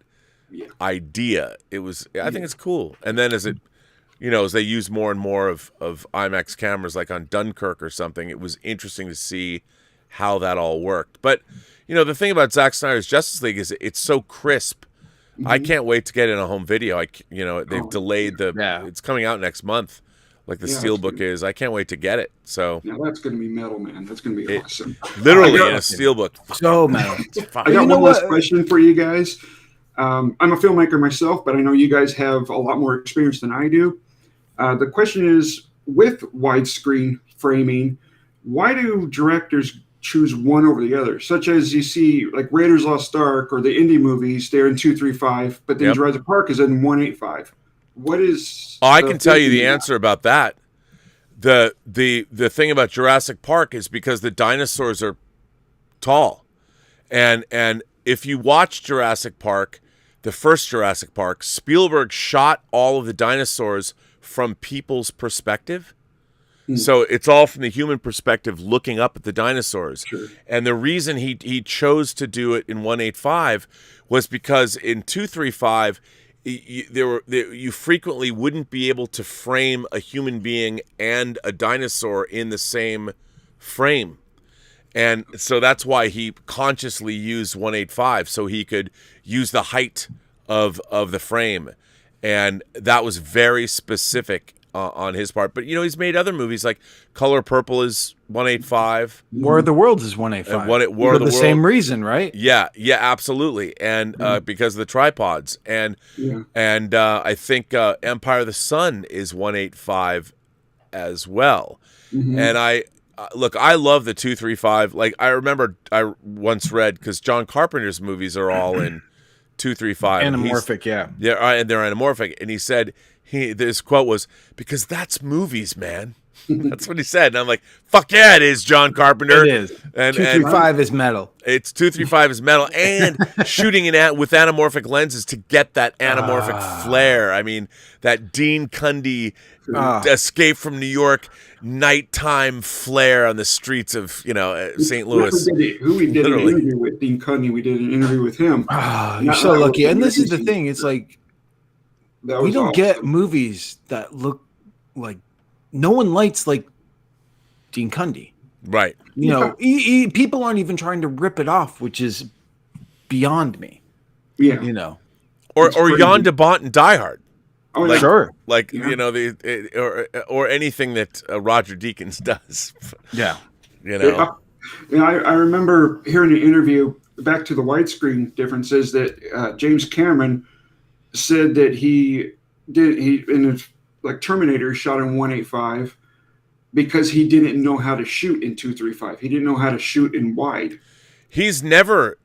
S1: idea. I think it's cool. And then as they use more and more of IMAX cameras, like on Dunkirk or something, it was interesting to see how that all worked. But, the thing about Zack Snyder's Justice League is it's so crisp. I can't wait to get in a home video. They've delayed it's coming out next month, like the Steelbook is. I can't wait to get it. So
S6: that's going to be metal, man. That's going to be awesome.
S1: Literally in a Steelbook.
S2: So metal.
S6: I got one last question for you guys. I'm a filmmaker myself, but I know you guys have a lot more experience than I do. The question is, with widescreen framing, why do directors choose one over the other, such as you see like Raiders Lost Ark or the indie movies, they're in 235, but then Jurassic Park is in 185. What is
S1: I can tell you the answer about that. The thing about Jurassic Park is because the dinosaurs are tall, and if you watch Jurassic Park, the first Jurassic Park, Spielberg shot all of the dinosaurs from people's perspective. So it's all from the human perspective looking up at the dinosaurs.
S6: Sure.
S1: And the reason he chose to do it in 185 was because in 235, you frequently wouldn't be able to frame a human being and a dinosaur in the same frame. And so that's why he consciously used 185, so he could use the height of the frame. And that was very specific on his part. But, he's made other movies like Color Purple is 185.
S2: War of the Worlds is 185.
S1: War of the Worlds.
S2: Same reason, right?
S1: Yeah, absolutely. And because of the tripods. And I think Empire of the Sun is 185 as well. And look, I love the 235. Like I remember, I once read because John Carpenter's movies are all in 235.
S2: Anamorphic, yeah.
S1: And they're anamorphic. And he said this quote was because that's movies, man. That's what he said. And I'm like, fuck yeah, it is, John Carpenter.
S2: It is.
S1: And
S2: 235 is metal.
S1: It's 235 is metal and shooting with anamorphic lenses to get that anamorphic flare. I mean, that Dean Cundy Escape from New York nighttime flare on the streets of St. Louis.
S6: We did an interview with Dean Cundy. We did an interview with him.
S2: You're so lucky. And this is the thing. It's like we don't get movies that look like. No one lights like Dean Cundy.
S1: Right.
S2: People aren't even trying to rip it off, which is beyond me.
S6: Yeah.
S1: Or Jan de Bont and Die Hard.
S2: Oh, like, sure.
S1: Like, or anything that Roger Deakins does.
S2: Yeah.
S6: I remember hearing an interview back to the widescreen differences that James Cameron said that he in his like Terminator shot in 185 because he didn't know how to shoot in 235. He didn't know how to shoot in wide.
S1: He's never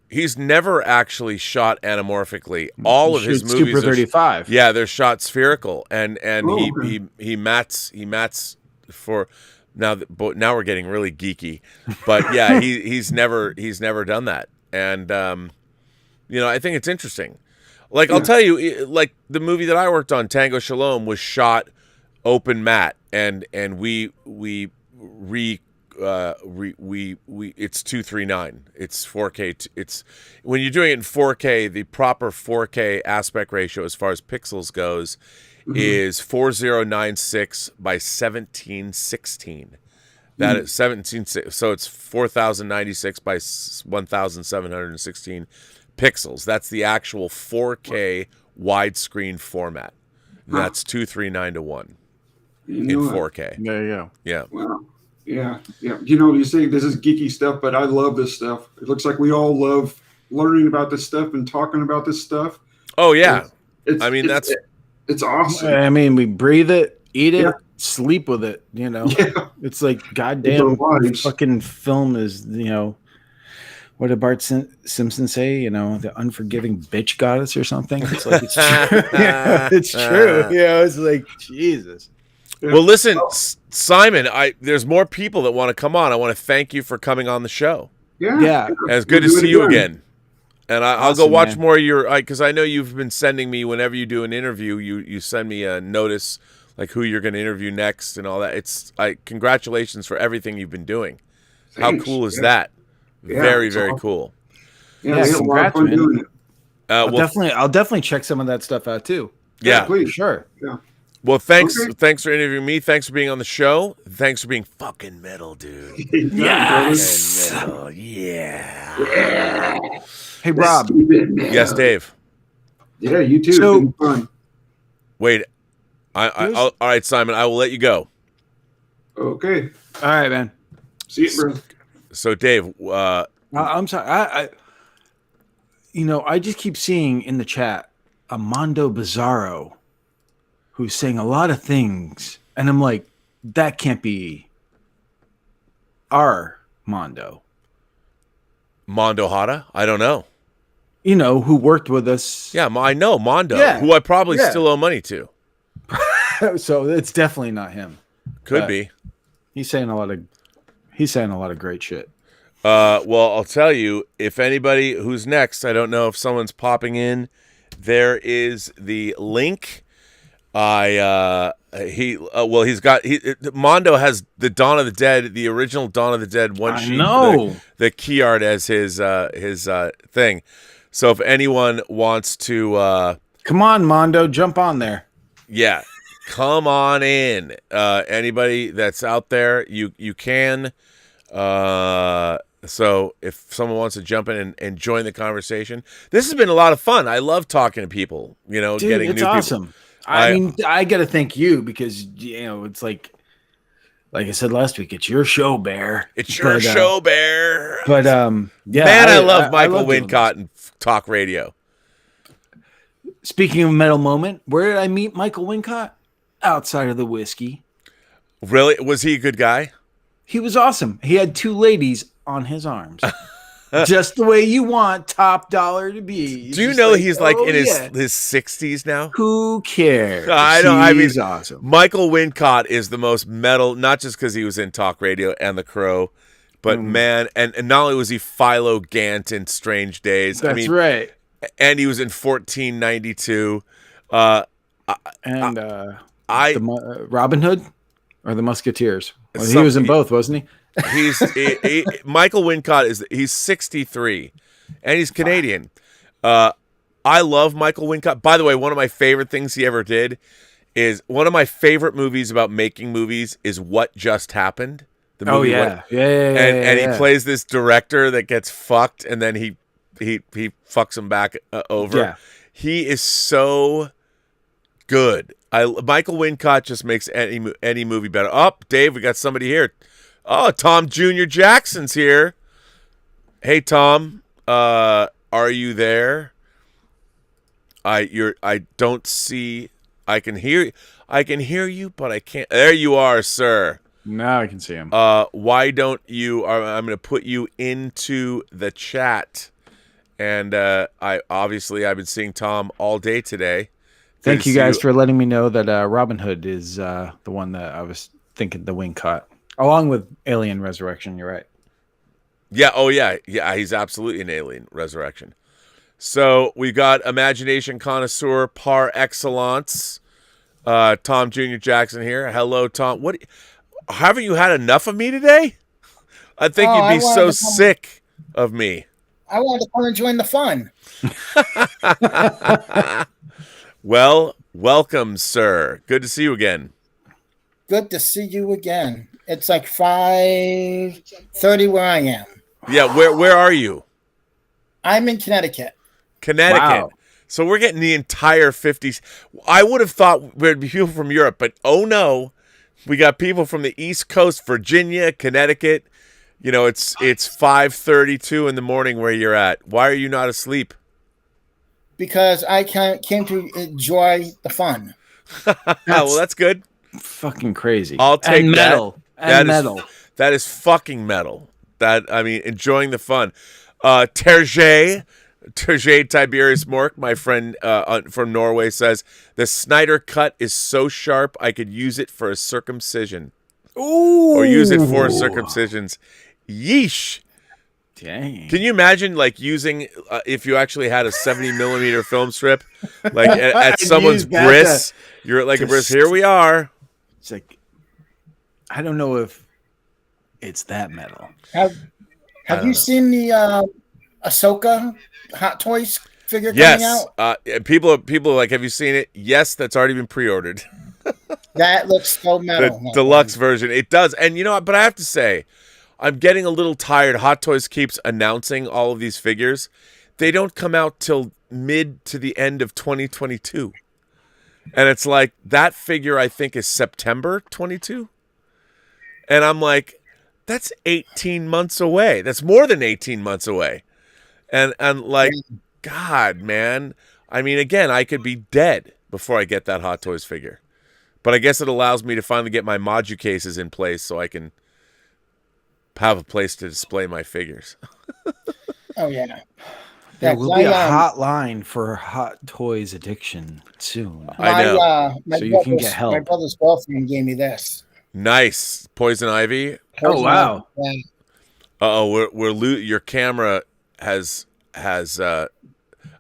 S1: actually shot anamorphically. All of his movies
S2: Super 35.
S1: They're shot spherical and he mats for now we're getting really geeky. But yeah, he's never done that. And I think it's interesting. Like I'll tell you, like the movie that I worked on, Tango Shalom, was shot open matte, and we it's 239. It's 4K. It's when you're doing it in 4K, the proper 4K aspect ratio as far as pixels goes is 4096 by 1716. That is 17. So it's 4096 by 1716. pixels. That's the actual 4K widescreen format. That's 239:1 in 4K.
S2: There you go.
S1: Yeah.
S6: Wow. Yeah. You say this is geeky stuff, but I love this stuff. It looks like we all love learning about this stuff and talking about this stuff.
S1: Oh yeah.
S6: It's awesome.
S2: I mean, we breathe it, eat it, sleep with it. It's like goddamn fucking film is. What did Bart Simpson say? The unforgiving bitch goddess or something. It's like it's true. It's true. It's like Jesus.
S1: Well, listen, Simon. There's more people that want to come on. I want to thank you for coming on the show.
S2: Yeah.
S1: And it's good to see you again. And I'll go watch more of your because I know you've been sending me whenever you do an interview. You send me a notice like who you're going to interview next and all that. Congratulations for everything you've been doing. Thanks. How cool is that? Very, very cool.
S6: Yeah, we had a lot of fun doing it.
S2: I'll definitely check some of that stuff out too.
S1: Yeah,
S6: please.
S2: Sure.
S6: Yeah.
S1: Well, thanks for interviewing me. Thanks for being on the show. Thanks for being fucking metal, dude.
S2: Yes.
S1: Metal. Yeah.
S2: Hey, Rob.
S1: Yes, Dave.
S6: Yeah, you too.
S2: So,
S6: it's been fun.
S1: Wait. All right, Simon. I will let you go.
S6: Okay.
S2: All right, man.
S6: See you, bro.
S1: So, Dave.
S2: I'm sorry. I just keep seeing in the chat Armando Bizarro, who's saying a lot of things, and I'm like, that can't be our Mondo.
S1: Mondo Hada? I don't know.
S2: Who worked with us.
S1: Yeah, I know Mondo, who I probably still owe money to.
S2: So it's definitely not him.
S1: Could be.
S2: He's saying a lot of great shit.
S1: Well, I'll tell you, if anybody who's next, I don't know if someone's popping in. There is the link. Mondo has the Dawn of the Dead, the original Dawn of the Dead one sheet.
S2: No,
S1: the key art as his thing. So if anyone wants to,
S2: come on, Mondo, jump on there.
S1: Yeah, come on in. Anybody that's out there, you can. So if someone wants to jump in and join the conversation, this has been a lot of fun. I love talking to people.
S2: Dude,
S1: getting
S2: it's
S1: new
S2: awesome.
S1: people.
S2: I mean, I got to thank you because it's like I said last week, it's your show, Bear.
S1: It's your show, Bear.
S2: But yeah,
S1: man, I love Michael Wincott and talk radio.
S2: Speaking of metal moment, where did I meet Michael Wincott? Outside of the whiskey.
S1: Really? Was he a good guy?
S2: He was awesome. He had 2 ladies on his arms. Just the way you want top dollar to be.
S1: Do you know he's like in his 60s now?
S2: Who cares?
S1: I know.
S2: He's awesome.
S1: Michael Wincott is the most metal, not just because he was in talk radio and The Crow, but man, and not only was he Philo Gant in Strange Days.
S2: That's right.
S1: And he was in 1492.
S2: Robin Hood or the Musketeers? Well, he was in both, wasn't he?
S1: Michael Wincott he's 63 and he's Canadian. I love Michael Wincott. By the way, one of my favorite things he ever did is one of my favorite movies about making movies is What Just Happened. The movie and he plays this director that gets fucked and then he fucks him back over. Yeah. He is so good. Michael Wincott just makes any movie better. Oh, Dave, we got somebody here. Oh, Tom Jr. Jackson's here. Hey, Tom, are you there? I don't see. I can hear you, but I can't. There you are, sir.
S2: Now I can see him.
S1: Why don't you? I'm going to put you into the chat, and I've been seeing Tom all day today.
S2: Thank you guys for letting me know that Robin Hood is the one that I was thinking the Wincott. Along with Alien Resurrection, you're right.
S1: Yeah, oh yeah. Yeah, he's absolutely an Alien Resurrection. So we got Imagination Connoisseur par excellence. Tom Jr. Jackson here. Hello, Tom. What haven't you had enough of me today? I think you'd be so sick of me.
S7: I wanted to come and join the fun.
S1: Well, welcome, sir. Good to see you again.
S7: Good to see you again. It's like 5:30 where I am.
S1: Yeah, where are you?
S7: I'm in Connecticut.
S1: Wow. So we're getting the entire 50s. I would have thought we'd be people from Europe, but oh no, we got people from the East Coast, Virginia, Connecticut. You know, it's 5:32 in the morning where you're at. Why are you not asleep?
S7: Because I came to enjoy the fun.
S1: Well, that's good.
S2: Fucking crazy.
S1: I'll take
S2: and metal.
S1: That.
S2: Metal.
S1: That is fucking metal. Enjoying the fun. Terje Tiberius Mork, my friend from Norway, says the Snyder cut is so sharp I could use it for a circumcision.
S2: Ooh.
S1: Or use it for circumcisions. Yeesh.
S2: Dang.
S1: Can you imagine like using if you actually had a 70 millimeter film strip like at someone's bris? You're like a bris. Here we are.
S2: It's like I don't know if it's that metal.
S7: Have you seen the Ahsoka Hot Toys figure coming out?
S1: People are like, have you seen it? Yes, that's already been pre-ordered.
S7: That looks so metal.
S1: The deluxe version. It does. And you know what? But I have to say, I'm getting a little tired. Hot Toys keeps announcing all of these figures. They don't come out till mid to the end of 2022. And it's like, that figure I think is September 22. And I'm like, that's 18 months away. That's more than 18 months away. And like, God, man. I mean, again, I could be dead before I get that Hot Toys figure. But I guess it allows me to finally get my Modu cases in place so I can have a place to display my figures.
S7: Oh, yeah.
S2: There will be a hotline for Hot Toys addiction soon.
S1: I know.
S2: So you can get help.
S7: My brother's girlfriend gave me this.
S1: Nice. Poison Ivy.
S2: Oh, wow.
S1: Your camera has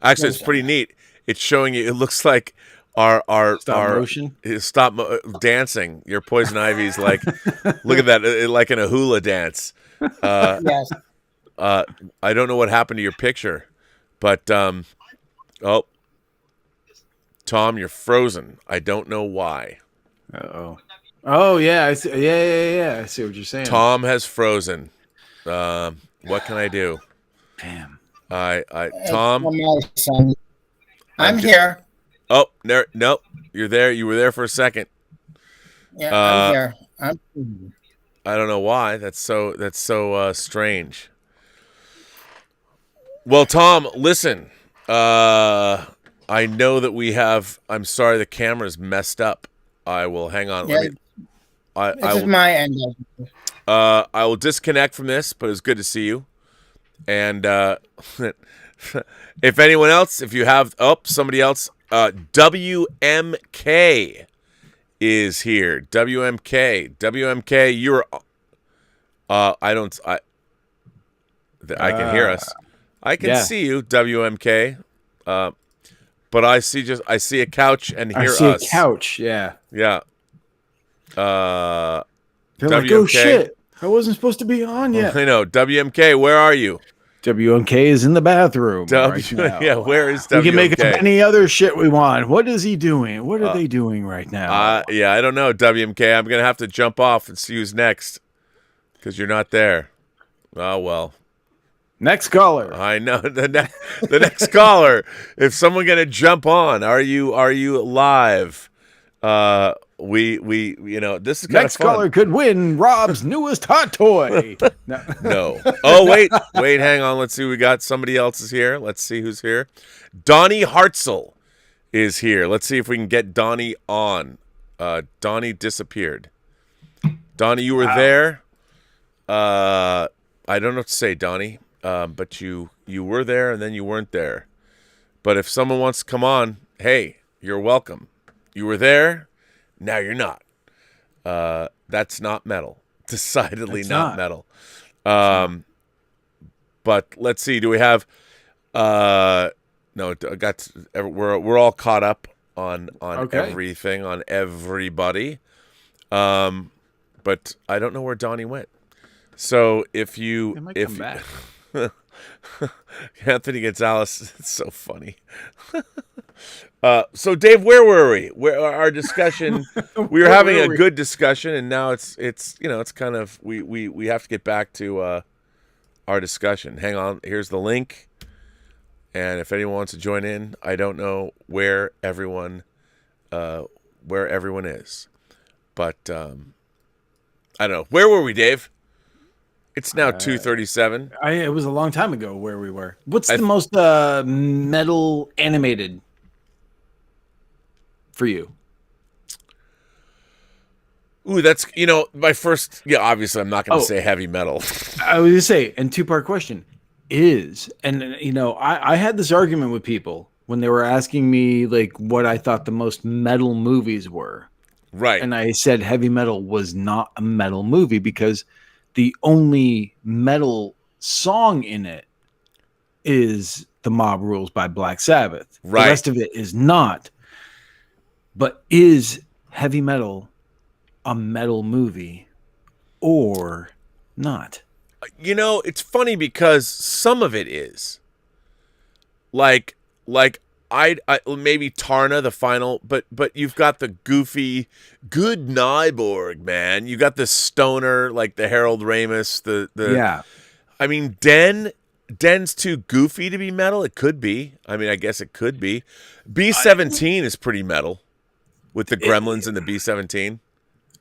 S1: actually, it's pretty neat. It's showing you, it looks like our
S2: motion
S1: dancing. Your Poison Ivy's like, look at that, like in a hula dance.
S7: Yes.
S1: I don't know what happened to your picture, but Tom, you're frozen. I don't know why.
S2: Oh yeah, I see. Yeah. I see what you're saying.
S1: Tom has frozen. What can I do?
S2: Damn.
S1: Tom.
S7: I'm here.
S1: Oh, no, you're there. You were there for a second.
S7: Yeah, I'm here.
S1: I don't know why. That's so strange. Well, Tom, listen. I know that we have. I'm sorry, the camera's messed up. I will hang on.
S7: Yeah, this is my end.
S1: I will disconnect from this, but it's good to see you. And if anyone else, if you have, somebody else, WMK is here. WMK, you're. I can hear us. I can see you, WMK. But I see a couch and hear us.
S2: I see a couch. Yeah.
S1: Yeah.
S2: They're
S1: WMK.
S2: like, oh shit, I wasn't supposed to be on yet.
S1: I know. WMK, where are you?
S2: WMK is in the bathroom right now.
S1: Yeah, where is WMK?
S2: We can make up any other shit we want. What is he doing? What are they doing right now?
S1: Yeah, I don't know, WMK. I'm going to have to jump off and see who's next because you're not there. Oh, well.
S2: Next caller.
S1: I know. The next caller. If someone going to jump on, are you live? We this is kind
S2: Next
S1: of fun.
S2: caller could win Rob's newest hot toy.
S1: No. Oh, wait, hang on. Let's see. We got somebody else is here. Let's see who's here. Donnie Hartzell is here. Let's see if we can get Donnie on. Donnie disappeared. Donnie, you were there. I don't know what to say, Donnie. But you were there and then you weren't there. But if someone wants to come on, hey, you're welcome. You were there. Now you're not. That's not metal. Decidedly not metal. But let's see. Do we have? No, I got. We're all caught up on everything, on everybody. But I don't know where Donnie went. So if
S2: come back.
S1: Anthony Gonzalez, it's so funny. So Dave, where were we? Where our discussion? We were having a good discussion, and now it's kind of we have to get back to our discussion. Hang on, here's the link, and if anyone wants to join in, I don't know where everyone is, but I don't know. Where were we, Dave? It's now 2:37.
S2: It was a long time ago where we were. What's the most metal animated for you?
S1: Ooh, that's my first. Yeah, obviously, I'm not going to say heavy metal.
S2: I was going to say, and two-part question I had this argument with people when they were asking me like what I thought the most metal movies were.
S1: Right.
S2: And I said heavy metal was not a metal movie because the only metal song in it is The Mob Rules by Black Sabbath.
S1: Right.
S2: The rest of it is not. But is heavy metal a metal movie or not?
S1: It's funny because some of it is. Like I maybe Tarna the final, but you've got the goofy good Nyborg, man. You got the stoner like the Harold Ramis, the
S2: yeah.
S1: I mean Den's too goofy to be metal. It could be. I mean, I guess it could be. B-17 is pretty metal with the Gremlins and the B-17.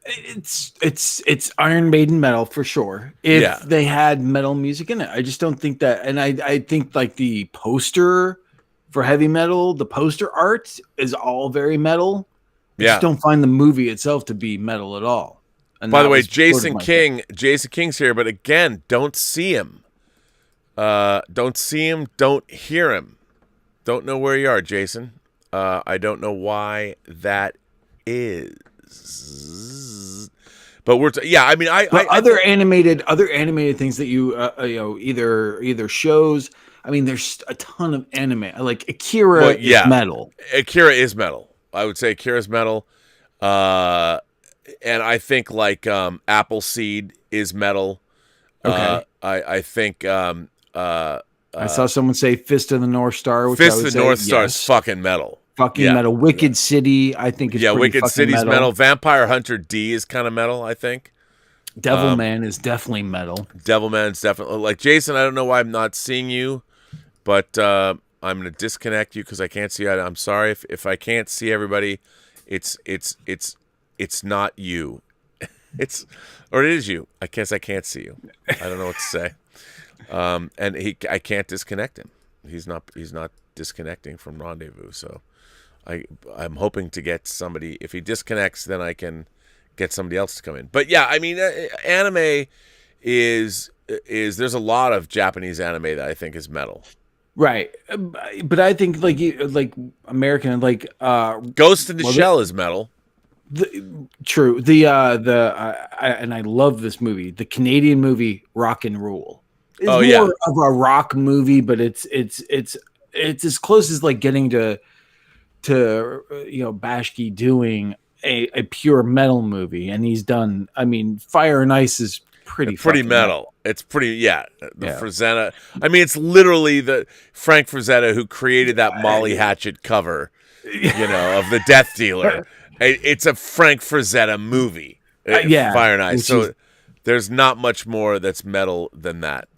S2: It's Iron Maiden metal for sure. If they had metal music in it, I just don't think that. And I think like the poster for heavy metal, the poster art is all very metal. I just don't find the movie itself to be metal at all. And
S1: by the way, Jason King's here, but again, don't see him. Don't see him, don't hear him. Don't know where you are, Jason. I don't know why that is. But other animated things that you either shows. I mean, there's a ton of anime. Like Akira is metal. Akira is metal. I would say Akira's metal. And I think like Appleseed is metal.
S2: Okay.
S1: I think
S2: I saw someone say Fist of the North Star. Which
S1: Fist of the North Star is fucking metal.
S2: Fucking metal. Wicked City, I think is
S1: Wicked City's metal. Vampire Hunter D is kind of metal, I think.
S2: Devilman is definitely metal.
S1: Devilman's definitely like Jason. I don't know why I'm not seeing you, but I'm gonna disconnect you because I can't see you. I'm sorry if I can't see everybody. It's not you. Or it is you. I guess I can't see you. I don't know what to say. And I can't disconnect him. He's not disconnecting from Rendezvous. So I'm hoping to get somebody. If he disconnects, then I can get somebody else to come in. But yeah, I mean, anime is there's a lot of Japanese anime that I think is metal.
S2: Right, but I think like American
S1: Ghost in the Shell is metal.
S2: True. And I love this movie. The Canadian movie Rock and Roll. It's more of a rock movie, but it's as close as like getting to Bashki doing a pure metal movie, and he's done. I mean, Fire and Ice is pretty
S1: metal. It's pretty Frazetta. I mean, it's literally the Frank Frazetta who created that Molly Hatchet cover, of the Death Dealer. It's a Frank Frazetta movie. Fire and Ice. So there's not much more that's metal than that.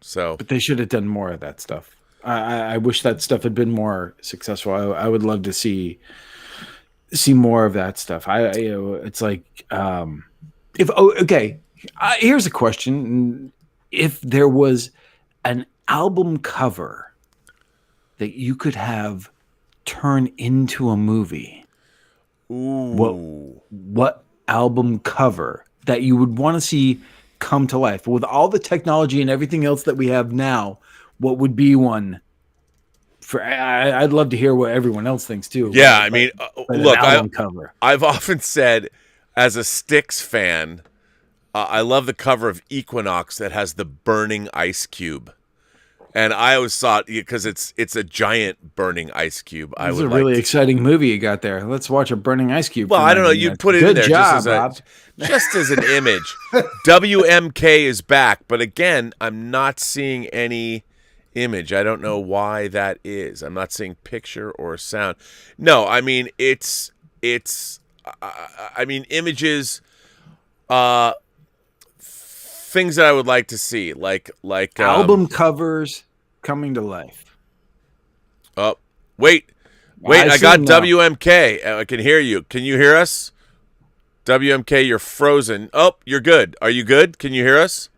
S1: So,
S2: but they should have done more of that stuff. I wish that stuff had been more successful. I would love to see more of that stuff. It's like here's a question: if there was an album cover that you could have turn into a movie, what album cover that you would want to see come to life with all the technology and everything else that we have now? What would be one? I'd love to hear what everyone else thinks too.
S1: Yeah, I mean, look,
S2: cover.
S1: I've often said, as a Styx fan, I love the cover of Equinox that has the burning ice cube, and I always thought because it's a giant burning ice cube.
S2: This is a really exciting movie you got there. Let's watch a burning ice cube.
S1: Well, I don't know. You'd put it in there
S2: Bob.
S1: just as an image. WMK is back, but again, I'm not seeing any image. I don't know why that is. I'm not seeing picture or sound. No, I mean it's images, things that I would like to see, like
S2: album covers coming to life.
S1: Oh, wait, I got WMK. I can hear you. Can you hear us? WMK, you're frozen. Oh, you're good. Are you good? Can you hear us?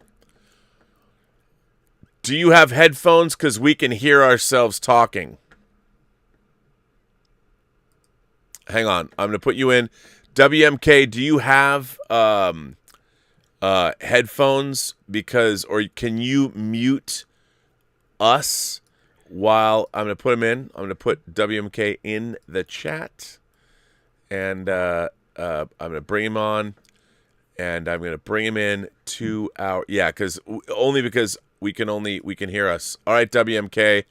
S1: Do you have headphones? Because we can hear ourselves talking. Hang on. I'm going to put you in. WMK, do you have headphones? Or can you mute us while I'm going to put them in? I'm going to put WMK in the chat. And I'm going to bring him on. And I'm going to bring him in to our... Yeah, because we can hear us. All right, WMK,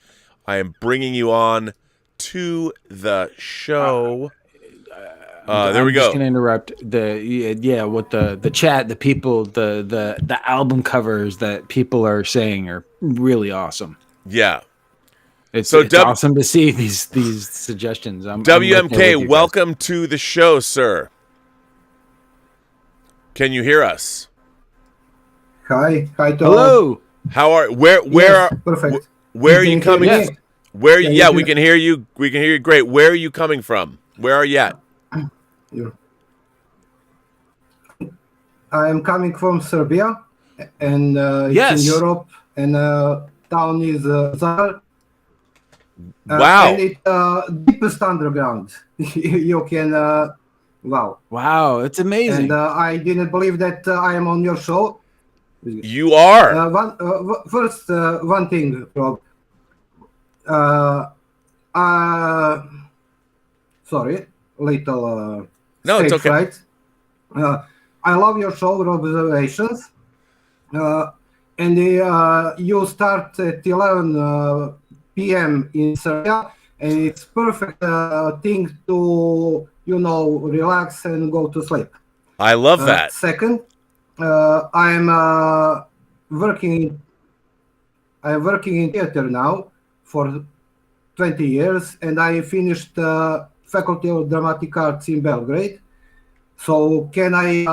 S1: I am bringing you on to the show. There we go.
S2: I'm just gonna interrupt with the chat. The people, the album covers that people are saying are really awesome.
S1: Yeah,
S2: it's awesome to see these suggestions.
S1: WMK, welcome to the show, sir. Can you hear us?
S8: Hi, Tom.
S2: Hello.
S1: How are
S8: perfect.
S1: Where are you coming?
S2: Yes.
S1: Where? Yeah, we can hear you. We can hear you great. Where are you coming from? Where are you at?
S8: I am coming from Serbia, and it's in Europe, and town is Zadar.
S1: Wow!
S8: And it's deepest underground. You can
S2: wow, it's amazing.
S8: And I didn't believe that I am on your show.
S1: You are.
S8: First, one thing, Rob. Sorry, little
S1: no, it's okay.
S8: Fright. I love your show, Observations. And you start at 11 p.m. in Serbia, and it's perfect thing to relax and go to sleep.
S1: I love that.
S8: Second, I'm working in theater now for 20 years, and I finished Faculty of Dramatic Arts in Belgrade. So can I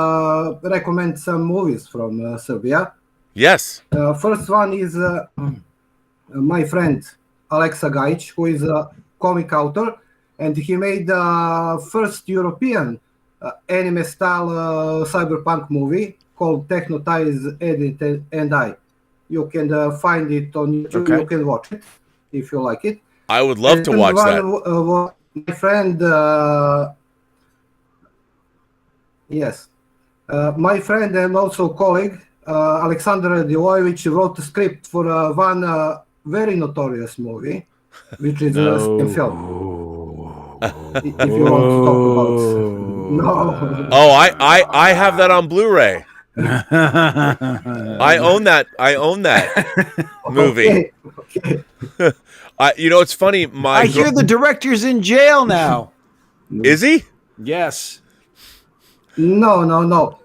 S8: recommend some movies from Serbia?
S1: Yes.
S8: First one is my friend Alexa Gajic, who is a comic author, and he made the first European anime-style cyberpunk movie called Technotize, Edit, and I. You can find it on YouTube. Okay. You can watch it if you like it.
S1: I would love to watch that.
S8: My friend Yes. My friend and also colleague, Alexander Dilojevic, wrote a script for one very notorious movie, which is a film. If you want to talk about... No.
S1: Oh, I have that on Blu-ray. I own that movie.
S8: Okay.
S1: It's funny.
S2: I hear the director's in jail now.
S1: Is he?
S2: Yes.
S8: No. No.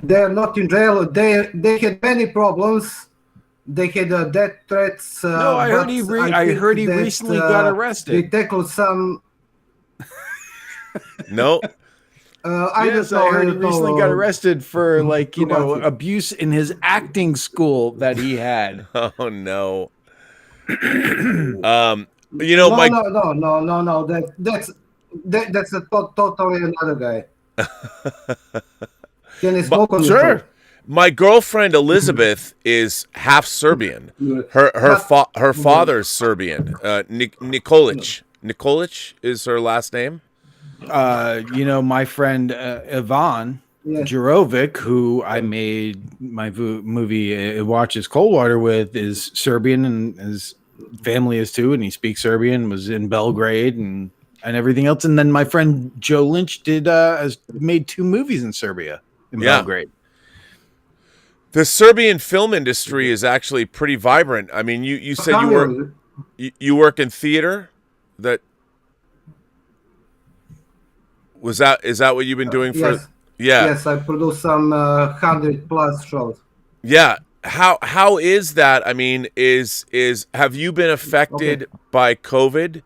S8: They're not in jail. They had many problems. They had death threats.
S2: No, I heard he recently got arrested.
S8: They tackled some.
S1: No.
S8: I
S2: heard he recently got arrested for abuse in his acting school that he had.
S1: Oh no.
S8: No. That's a totally another guy. Can he smoke on
S2: sure.
S8: the
S1: My girlfriend Elizabeth is half Serbian. Her father's Serbian. Nikolic. Nikolic is her last name.
S2: My friend Ivan Jurovic, who I made my movie Watches Coldwater with, is Serbian, and his family is too, and he speaks Serbian, was in Belgrade and everything else. And then my friend Joe Lynch has made 2 movies in Serbia, in Belgrade.
S1: The Serbian film industry is actually pretty vibrant. I mean, you said you work in theater. Is that what you've been doing for?
S8: Yes.
S1: Yeah.
S8: Yes, I produced some 100+ shows.
S1: Yeah. How is that? I mean, have you been affected by COVID?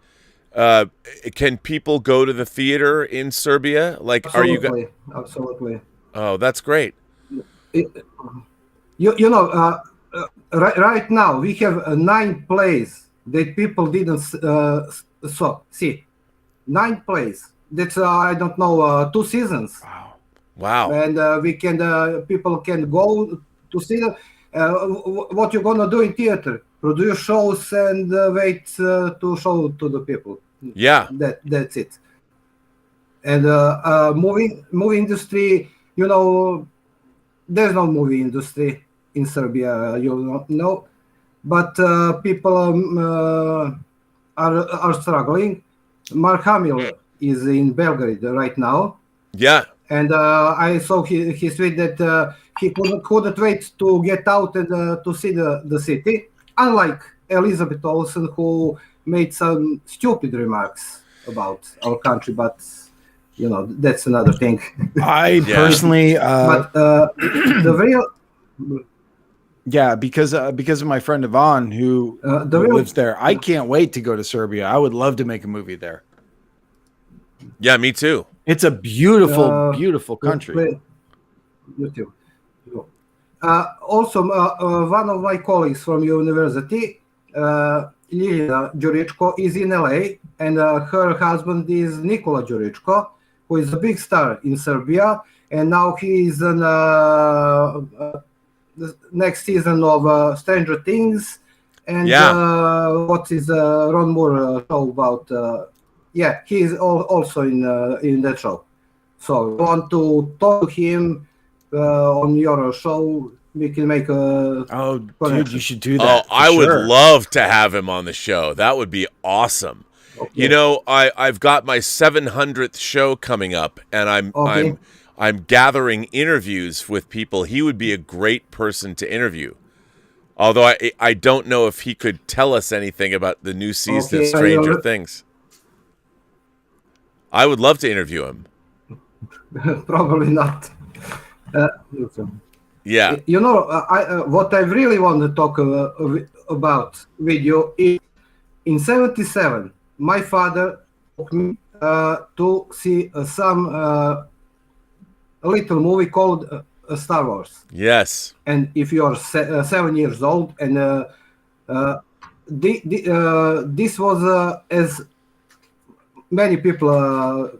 S1: Can people go to the theater in Serbia? Like,
S8: Absolutely. Absolutely.
S1: Oh, that's great.
S8: Right now we have 9 plays that people didn't see. 9 plays. That's I don't know 2 seasons.
S1: Wow.
S8: And people can go to see them. What you're gonna do in theater? Produce shows and wait to show to the people.
S1: Yeah.
S8: That's it. And movie industry, there's no movie industry in Serbia, know, but people are struggling. Mark Hamill is in Belgrade right now.
S1: Yeah.
S8: And I saw his tweet that he couldn't wait to get out and to see the city, unlike Elizabeth Olsen, who made some stupid remarks about our country, but that's another thing.
S2: I personally,
S8: but the real,
S2: because of my friend Ivan who lives there, I can't wait to go to Serbia. I would love to make a movie there.
S1: Yeah, me too.
S2: It's a beautiful, beautiful country.
S8: You too. Also, one of my colleagues from university, Lilija Đuričko, is in LA, and her husband is Nikola Đuričko, who is a big star in Serbia, and now he is in the next season of Stranger Things, and what is Ron Moore show about? He is also in that show. So I want to talk to him on your show. We can make a
S2: dude, you should do that.
S1: I would love to have him on the show. That would be awesome. Okay. I've got my 700th show coming up, and I'm gathering interviews with people. He would be a great person to interview. Although I don't know if he could tell us anything about the new season of Stranger Things. I would love to interview him.
S8: Probably not.
S1: Yeah.
S8: What I really want to talk about with you is in 1977, my father took me to see some little movie called Star Wars.
S1: Yes.
S8: And if you are 7 years old, and this was as many people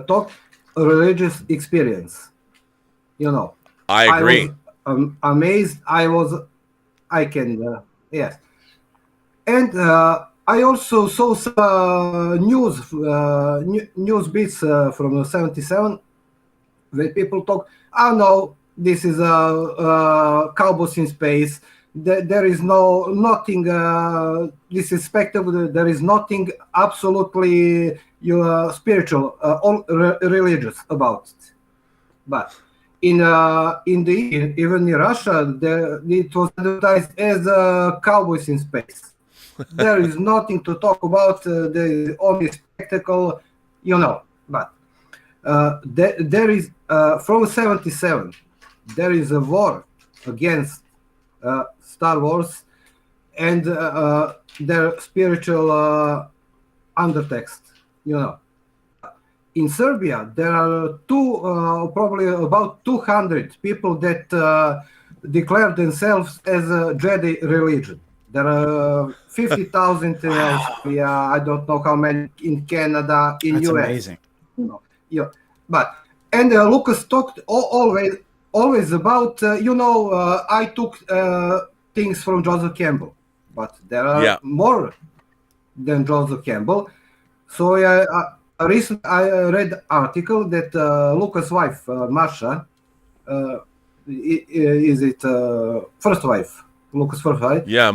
S8: talk, a religious experience.
S1: I agree.
S8: I was amazed. Yes. And I also saw some news bits from '77 where people talk. Oh no, this is Cowboys in space. There is nothing disrespectful. There is nothing absolutely spiritual, all religious about it. But even in Russia, it was advertised as Cowboys in space. There is nothing to talk about. There is only spectacle, But there is from '77. There is a war against Star Wars and their spiritual undertext. In Serbia, there are probably about 200 people that declare themselves as a Jedi religion. There are 50,000 in Australia. I don't know how many in Canada, in
S2: That's
S8: US.
S2: amazing.
S8: And Lucas talked always about I took things from Joseph Campbell, but there are more than Joseph Campbell. So recently I read an article that Lucas' wife Marsha is it first wife. Lucas' first wife.
S1: Yeah,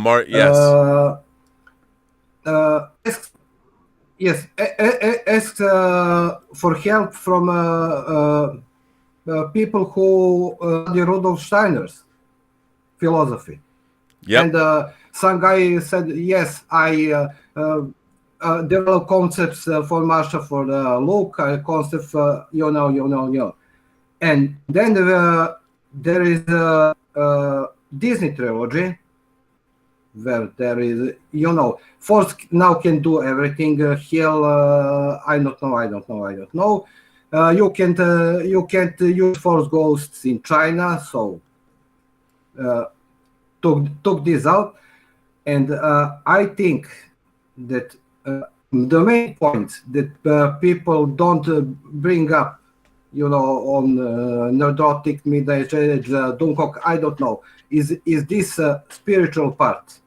S1: yes.
S8: Asks for help from people who study Rudolf Steiner's philosophy.
S1: Yep.
S8: And some guy said, yes, I develop concepts for Marsha for the look, concept for, And then there is a Disney trilogy where there is, Force now can do everything. Hell, I don't know. You can't use Force ghosts in China, so took this out. And I think that the main point that people don't bring up, on Nerdotic, Mid-Age, Dunkok, I don't know, is this spiritual part.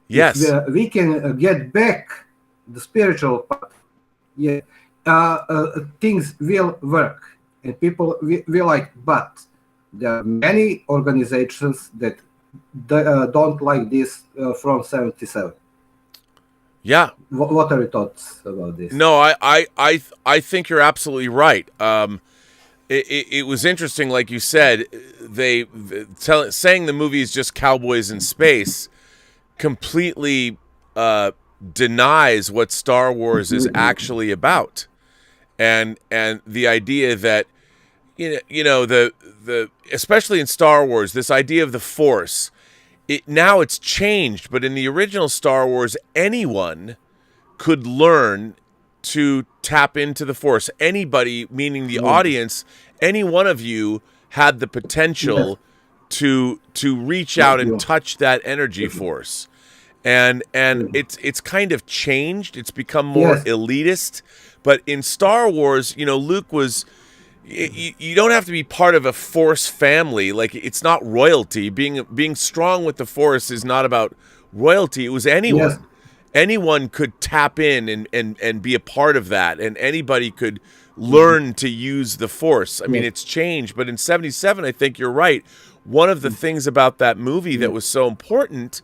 S1: Yes.
S8: If we can get back the spiritual part, things will work. And people will like, but there are many organizations that don't like this from '77.
S1: Yeah.
S8: What are your thoughts about this?
S1: No, I think you're absolutely right. It was interesting, like you said, saying the movie is just cowboys in space completely denies what Star Wars is actually about, and the idea that the especially in Star Wars, this idea of the Force, now it's changed, but in the original Star Wars, anyone could learn to tap into the Force. Anybody, meaning the audience, any one of you had the potential to reach out and touch that energy force. And it's kind of changed. It's become more elitist. But in Star Wars, Luke was... You don't have to be part of a Force family. Like, it's not royalty. Being strong with the Force is not about royalty. It was anyone. Yes. Anyone could tap in and be a part of that, and anybody could learn to use the Force. I mean, it's changed, but in '77, I think you're right. One of the things about that movie that was so important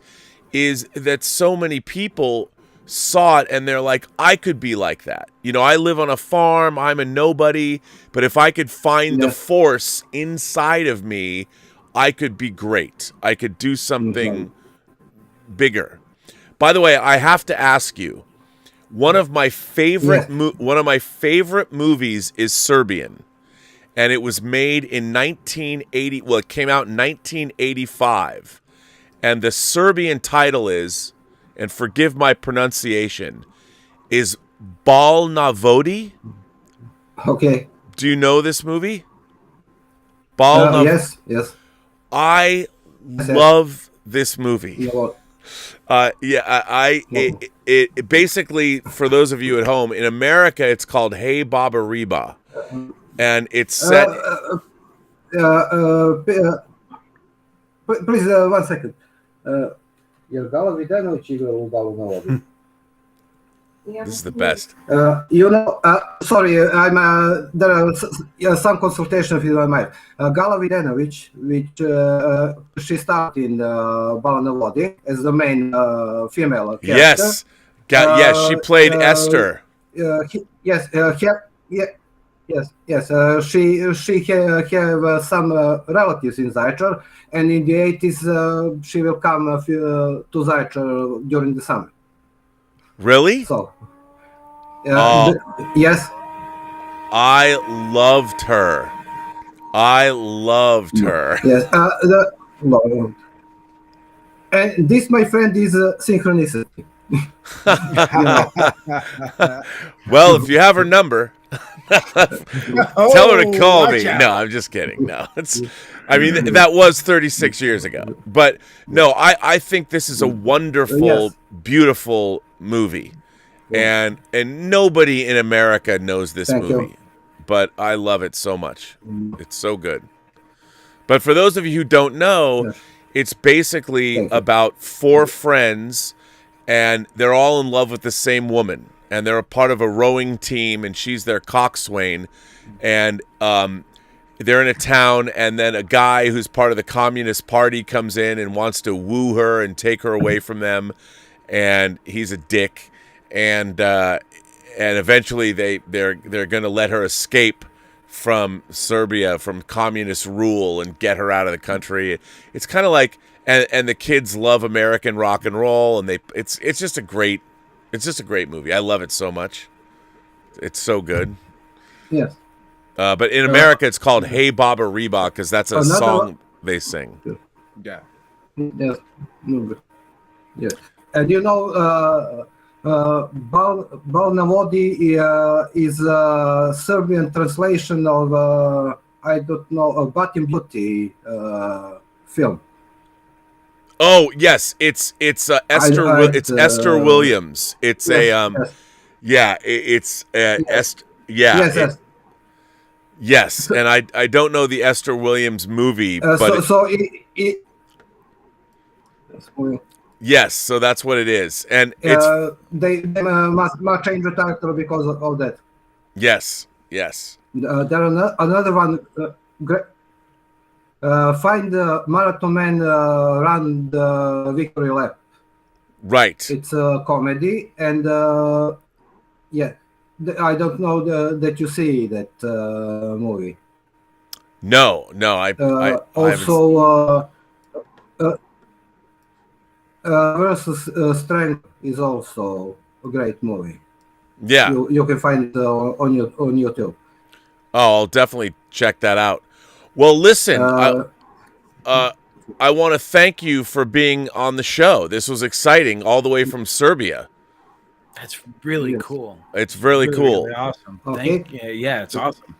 S1: is that so many people saw it and they're like, I could be like that. I live on a farm, I'm a nobody, but if I could find the Force inside of me, I could be great. I could do something bigger. By the way, I have to ask you, one of my favorite movies is Serbian, and it was made in 1980. Well, it came out in 1985, and the Serbian title is, and forgive my pronunciation, is Bal na Vodi.
S8: Okay.
S1: Do you know this movie? Bal na.
S8: Yes.
S1: I love this movie. It basically, for those of you at home, in America, it's called Hey Baba Reba, and it's set.
S8: Please, 1 second.
S1: This is the best.
S8: Sorry, there are some consultation if you don't mind. Gala Videnovic, which she starred in Balanavodi as the main female character.
S1: Yes. Yes, she played Esther.
S8: Yes. She have some relatives in Zaječar, and in the 80s she will come to Zaječar during the summer.
S1: Really?
S8: So, yes.
S1: I loved her.
S8: Yes. And this, my friend, is synchronicity.
S1: Well, if you have her number, tell her to call me. No, I'm just kidding. No, that was 36 years ago. But no, I think this is a wonderful, beautiful movie, and nobody in America knows this movie, but I love it so much. It's so good. But for those of you who don't know, it's basically about 4 friends, and they're all in love with the same woman, and they're a part of a rowing team, and she's their coxswain, and they're in a town, and then a guy who's part of the Communist Party comes in and wants to woo her and take her away from them, and he's a dick, and eventually they're going to let her escape from Serbia, from communist rule, and get her out of the country. It's kind of like, and the kids love American rock and roll, and it's just a great movie. I love it so much. It's so good.
S8: Yes.
S1: But in America, it's called "Hey Baba Reba" because that's a song they sing.
S2: Yeah.
S8: Yes. Yes. And Balnavodi is a Serbian translation of I don't know, a Batim Beauty film.
S1: Oh yes, it's Esther. It's Esther Williams. It's Esther.
S8: Yes.
S1: Yes, and I don't know the Esther Williams movie, but yes, so that's what it is, and it's
S8: they must change the title because of that.
S1: Yes.
S8: There another one. Find the Marathon Man run the victory lap.
S1: Right.
S8: It's a comedy, and I don't know that you see that movie.
S1: No, I
S8: also versus Strength is also a great movie.
S1: Yeah,
S8: you can find it on YouTube.
S1: Oh, I'll definitely check that out. Well, listen, I want to thank you for being on the show. This was exciting, all the way from Serbia.
S2: That's really cool.
S1: It's really cool.
S2: Really awesome.
S8: Okay.
S2: Yeah, it's awesome.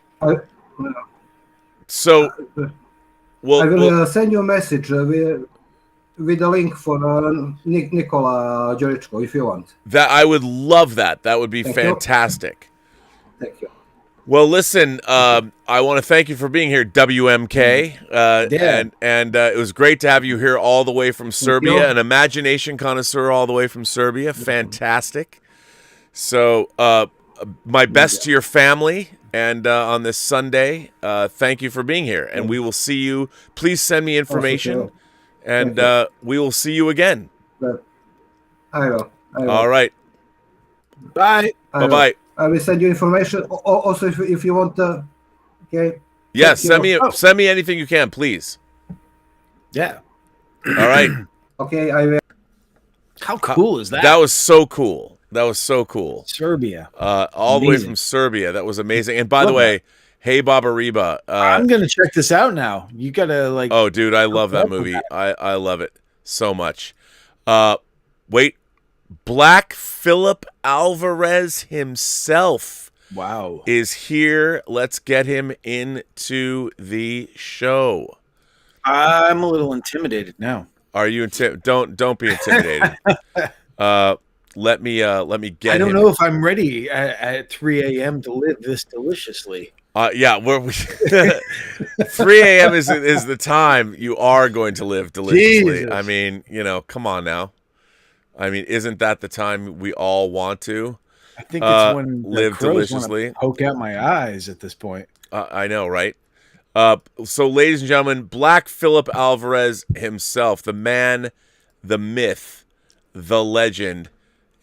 S1: So,
S8: I will send you a message with a link for Nikola Jorichko if you want.
S1: That I would love that. That would be fantastic.
S8: Thank you.
S1: Well, listen, I want to thank you for being here, WMK. And it was great to have you here all the way from Serbia, an imagination connoisseur all the way from Serbia. Fantastic. So, my best to your family, and on this Sunday, thank you for being here. And we will see you. Please send me information, and we will see you again.
S8: I will.
S1: All right.
S2: Bye.
S1: Bye-bye.
S8: I will send you information. Also, if you want, okay.
S1: Yes, send me anything you can, please.
S2: Yeah.
S1: All right.
S8: Okay, I will.
S2: How cool is that?
S1: That was so cool.
S2: Serbia.
S1: All the way from Serbia. That was amazing. And by the way, Hey Baba Reba.
S2: I'm gonna check this out now. You gotta like.
S1: Oh, dude, I love that movie. I love it so much. Wait. Black Philip Alvarez himself is here. Let's get him into the show.
S2: I'm a little intimidated now.
S1: Are you don't be intimidated. Let me get
S2: I don't
S1: him.
S2: know if I'm ready at 3 a.m. to live this deliciously.
S1: Yeah, 3 a.m. is the time you are going to live deliciously.
S2: Jesus.
S1: I mean, come on now. I mean, isn't that the time we all want to?
S2: I think it's when the
S1: live
S2: crows wanna
S1: deliciously.
S2: poke out my eyes at this point.
S1: I know, right? So, ladies and gentlemen, Black Phillip Alvarez himself, the man, the myth, the legend,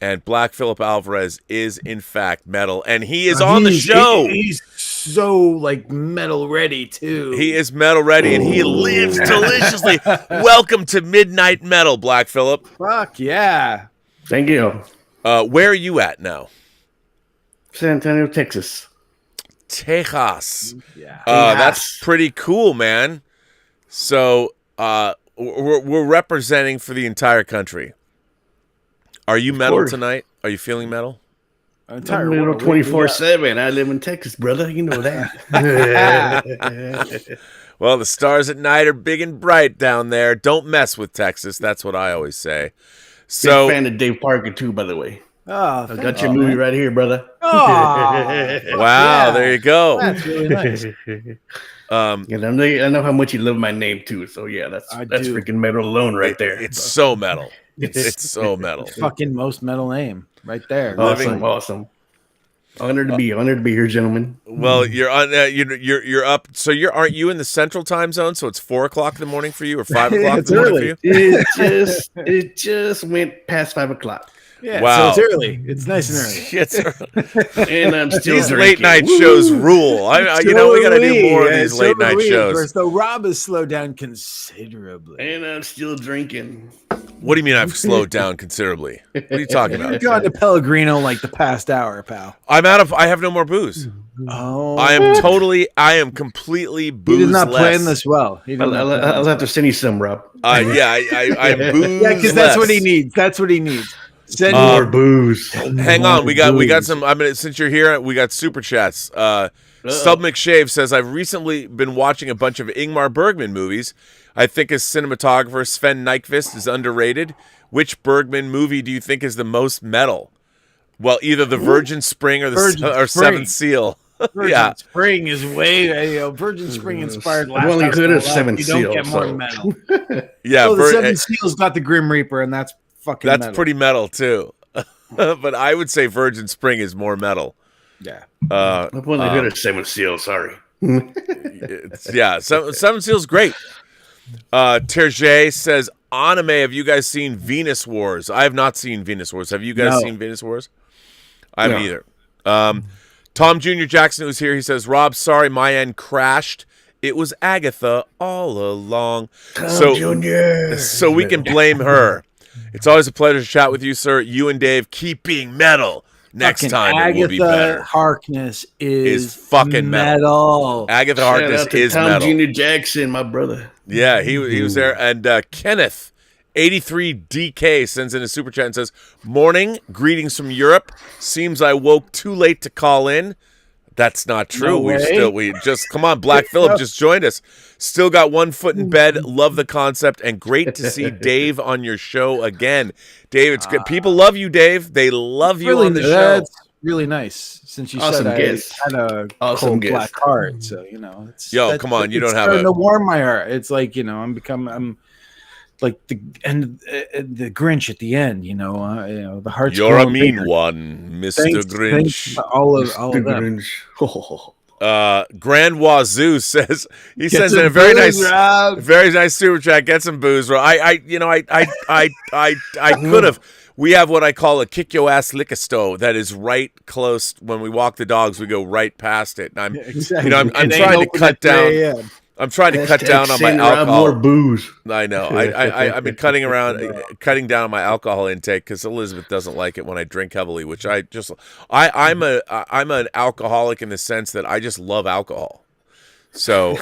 S1: and Black Phillip Alvarez is in fact metal, and he is on the show.
S2: He's so like metal ready too.
S1: He is metal ready, and he lives deliciously. Welcome to Midnight Metal, Black Phillip.
S2: Fuck yeah!
S9: Thank you.
S1: Where are you at now?
S9: San Antonio, Texas.
S1: Texas.
S2: Yeah.
S1: That's pretty cool, man. So we're representing for the entire country. Are you metal
S9: course.
S1: tonight? Are you feeling metal?
S2: Entire
S9: I'm metal
S2: world.
S9: 24/7. I live in Texas, brother. You know that.
S1: Well, the stars at night are big and bright down there. Don't mess with Texas. That's what I always say. So,
S9: big fan of Dave Parker too, by the way.
S2: Oh,
S9: I got your movie right here, brother.
S1: wow,
S2: yeah.
S1: there you go.
S2: That's really nice.
S9: And I know how much you love my name too. So yeah, that's
S2: do.
S9: freaking metal alone right there.
S1: It's so metal. It's so metal.
S2: Fucking most metal name right there.
S9: Awesome. Honored to be here, gentlemen.
S1: Well, you're on. You're up. So aren't you in the Central Time Zone? So it's 4:00 in the morning for you, or 5:00 in
S2: It's
S1: the morning
S2: early.
S1: for you?
S9: It just went past 5 o'clock.
S2: Yeah,
S1: Wow.
S2: so it's early. It's nice and early.
S1: It's early.
S9: And I'm still
S1: These
S9: drinking.
S1: late night shows rule. We got to do more of these late night shows.
S2: So Rob has slowed down considerably.
S9: And I'm still drinking.
S1: What do you mean I've slowed down considerably? What are you talking
S2: You've
S1: about?
S2: gone to Pellegrino like the past hour, pal.
S1: I have no more booze.
S2: Oh,
S1: I am completely
S2: he
S1: booze
S2: did not
S1: less.
S2: plan this well. He did not plan
S9: I'll
S2: this
S9: have to send you some, Rob.
S1: I'm booze.
S2: Yeah, because that's what he needs. That's what he needs. Send
S9: More booze.
S1: Hang on, we got some. Since you're here, we got super chats. Stub McShave says, I've recently been watching a bunch of Ingmar Bergman movies. I think his cinematographer Sven Nykvist is underrated. Which Bergman movie do you think is the most metal? Well, either The Virgin Spring or
S2: Virgin Spring.
S1: Seventh Seal.
S2: Virgin Spring is way Virgin Spring inspired.
S9: I've only heard of Seven
S2: You don't get
S9: Seal,
S2: more
S9: so-
S2: metal.
S1: Yeah,
S2: So the Seven Seals got the Grim Reaper, and that's fucking.
S1: that's
S2: metal.
S1: pretty metal too. But I would say Virgin Spring is more metal.
S2: Yeah.
S9: I've only heard of Seven Seals. Sorry.
S1: Seven Seal's great. Terje says, anime, have you guys seen Venus Wars? I have not seen Venus Wars. Have you guys seen Venus Wars? I haven't either. Tom Jr. Jackson was here. He says, Rob, sorry, my end crashed. It was Agatha all along. So we can blame her. It's always a pleasure to chat with you, sir. You and Dave keep being metal. Next
S2: Fucking
S1: time
S2: Agatha
S1: it will be better.
S2: Harkness is
S1: fucking
S2: metal.
S1: Agatha
S9: Shout
S1: Harkness
S9: out to
S1: is
S9: Tom
S1: metal.
S9: Jr. Jackson, my brother.
S1: Yeah, he was there. And Kenneth, 83DK, sends in a super chat and says, morning, greetings from Europe. Seems I woke too late to call in. That's not true.
S2: No
S1: We just come on. Black Phillip just joined us. Still got one foot in bed. Love the concept and great to see Dave on your show again. Dave, it's good. People love you, Dave. They love you on the show.
S2: That's really nice. Since you
S9: Awesome
S2: said
S9: guest.
S2: I had a
S9: Awesome
S2: cold
S9: guest.
S2: black heart, so it's
S1: come on, you don't have
S2: starting to warm my heart. It's like I'm like the Grinch at the end, the heart's
S1: You're a
S2: growing
S1: mean
S2: bigger.
S1: one, Mr.
S2: Thanks
S1: Grinch.
S2: to all of them.
S1: Grand Wazoo says he
S2: Get
S1: sends
S2: some
S1: in a very
S2: booze,
S1: nice,
S2: Rob.
S1: very nice super chat. Get some booze, Rob. I could have. We have what I call a kick your ass liquor store that is right close. When we walk the dogs, we go right past it. And I'm,
S2: Exactly.
S1: I'm
S2: It ain't
S1: trying to
S2: open
S1: cut
S2: at 3
S1: down.
S2: a.m.
S1: I'm trying to cut down on my
S9: Send Rob
S1: alcohol.
S9: more booze.
S1: I know. I've been cutting down on my alcohol intake because Elizabeth doesn't like it when I drink heavily. Which I'm an alcoholic in the sense that I just love alcohol. So,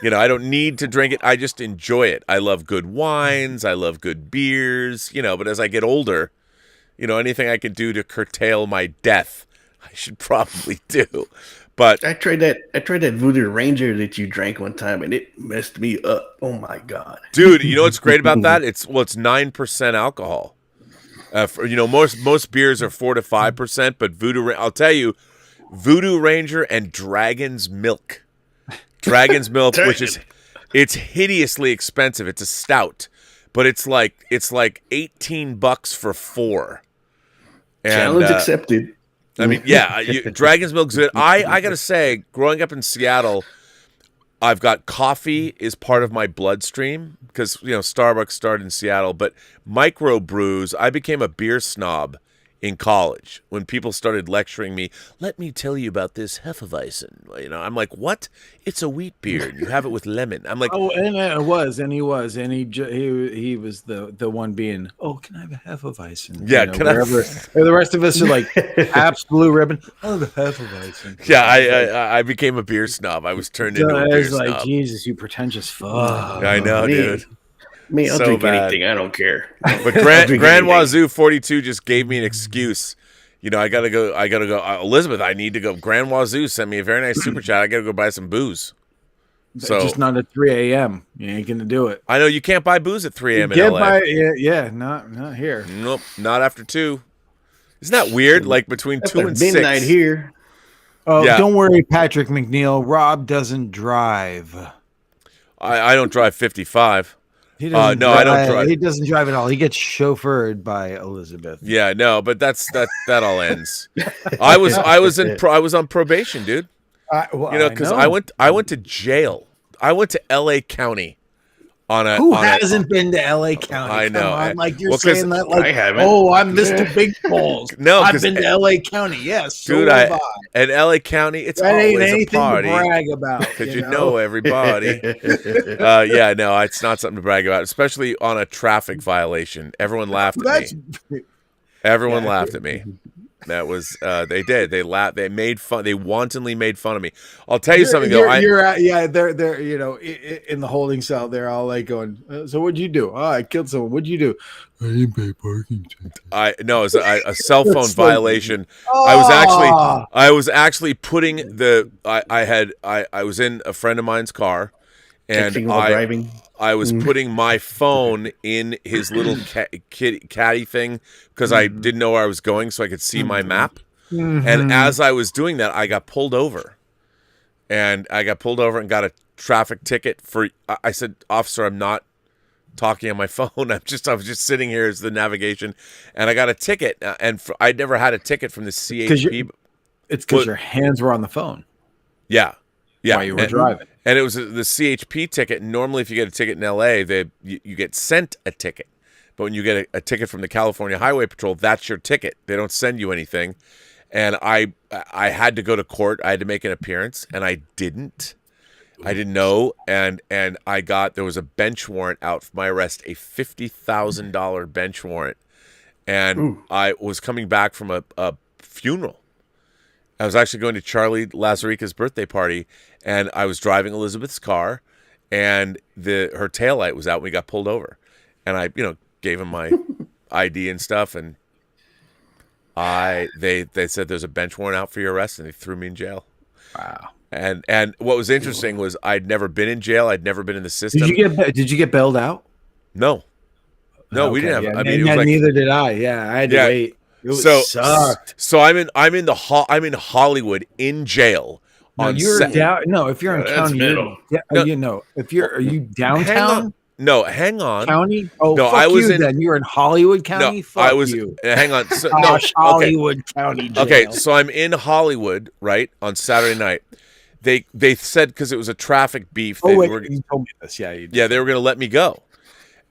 S1: I don't need to drink it. I just enjoy it. I love good wines. I love good beers. But as I get older, anything I can do to curtail my death, I should probably do. But
S9: I tried that Voodoo Ranger that you drank one time, and it messed me up. Oh my god,
S1: dude, you know what's great about that? It's 9% alcohol. Most beers are 4 to 5%, but I'll tell you, Voodoo Ranger and Dragon's Milk, it's hideously expensive. It's a stout, but it's like $18 for 4. And,
S9: challenge accepted.
S1: I mean, yeah, Dragon's Milk's good. I got to say, growing up in Seattle, I've got coffee is part of my bloodstream because, Starbucks started in Seattle. But micro brews, I became a beer snob in college when people started lecturing me. Let me tell you about this Hefeweizen. I'm like, what? It's a wheat beer. And you have it with lemon. I'm like,
S2: oh, and he was the one being, oh, can I have a Hefeweizen?
S1: Yeah, can
S2: the rest of us are like absolute ribbon. Oh, the Hefeweizen.
S1: Yeah, I became a beer snob. I was turned into a beer snob.
S2: Like, Jesus, you pretentious fuck.
S1: I know, dude.
S9: Me, I'll drink anything. I don't care.
S1: But Grand Wazoo 42 just gave me an excuse. I gotta go. Elizabeth, I need to go. Grand Wazoo sent me a very nice super chat. I gotta go buy some booze. So
S2: just not at 3 a.m. You ain't gonna do it.
S1: I know you can't buy booze at 3 a.m. in LA.
S2: Not here.
S1: Nope, not after 2. Isn't that weird? Like between 2 and 6.
S9: Midnight here.
S2: Oh, yeah. Don't worry, Patrick McNeil. Rob doesn't drive.
S1: I don't drive 55.
S2: He doesn't
S1: no, I don't drive.
S2: He doesn't drive at all. He gets chauffeured by Elizabeth.
S1: Yeah, no, but that all ends. I was on probation, dude. Because I went to jail. I went to L.A. County
S2: Who hasn't been to L.A. County?
S1: I know.
S2: Come on, like you're saying that, like,
S9: I haven't.
S2: Oh, I'm Mr. Big Balls.
S1: No,
S2: I've been to L.A. County. Yes,
S1: dude. And L.A. County, it's
S2: that
S1: always
S2: ain't anything
S1: a party
S2: to brag about
S1: because you know everybody. Yeah, no, it's not something to brag about, especially on a traffic violation. Everyone laughed at me. Everyone laughed at me. That was they did. They laughed. They made fun. They wantonly made fun of me. I'll tell you something though.
S2: They're in the holding cell. They're all like going. So what'd you do? Oh, I killed someone. What'd you do? I didn't pay parking ticket.
S1: No, it's a cell phone violation. I was actually putting the. I was in a friend of mine's car, and
S9: driving.
S1: I was putting my phone in his little caddy thing because I didn't know where I was going, so I could see my map. And as I was doing that, I got pulled over. And I got pulled over and got a traffic ticket for. I said, "Officer, I'm not talking on my phone. I was just sitting here as the navigation, and I got a ticket. And I'd never had a ticket from the CHP.
S2: It's because your hands were on the phone.
S1: Yeah.
S2: While you were driving.
S1: And it was the CHP ticket. Normally, if you get a ticket in LA, you get sent a ticket. But when you get a ticket from the California Highway Patrol, that's your ticket. They don't send you anything. And I had to go to court. I had to make an appearance, and I didn't. I didn't know. And there was a bench warrant out for my arrest, a $50,000 bench warrant. And I was coming back from a funeral. I was actually going to Charlie Lazarica's birthday party, and I was driving Elizabeth's car, and her taillight was out when we got pulled over. And I, gave him my ID and stuff, and they said there's a bench warrant out for your arrest, and they threw me in jail.
S2: Wow.
S1: And what was interesting was I'd never been in jail. I'd never been in the system.
S2: Did you get bailed out?
S1: No, we didn't have.
S2: Yeah.
S1: I mean, it was
S2: neither did I. Yeah, I had to wait. Sucked.
S1: So I'm in Hollywood in jail.
S2: No, if you're in county, are you downtown?
S1: Hang on.
S2: County? Oh,
S1: no,
S2: fuck
S1: I was
S2: you're in Hollywood County?
S1: No,
S2: fuck
S1: I was.
S2: You.
S1: Hang on.
S2: Hollywood County jail.
S1: Okay, so I'm in Hollywood, right, on Saturday night. They said because it was a traffic beef.
S2: You told me this. Yeah, you did.
S1: Yeah, they were going to let me go.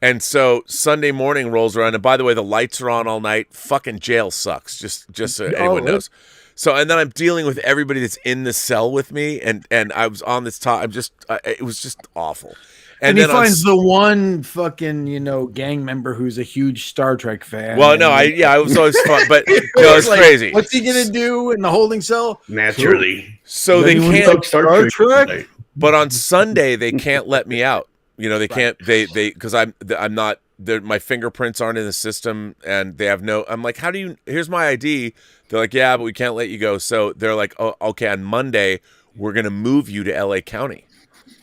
S1: And so Sunday morning rolls around, and by the way, the lights are on all night. Fucking jail sucks, just so anyone knows. So, and then I'm dealing with everybody that's in the cell with me, and I was on this top. It was just awful.
S2: And he finds the one fucking gang member who's a huge Star Trek fan.
S1: Well, no, I was always fun, but it's crazy.
S2: What's he gonna do in the holding cell?
S9: Naturally.
S1: So they can't
S9: Star Trek.
S1: But on Sunday they can't let me out. They can't. They because I'm not. My fingerprints aren't in the system, and they have no. I'm like, how do you? Here's my ID. They're like, yeah, but we can't let you go. So they're like, oh, okay. On Monday, we're gonna move you to L.A. County,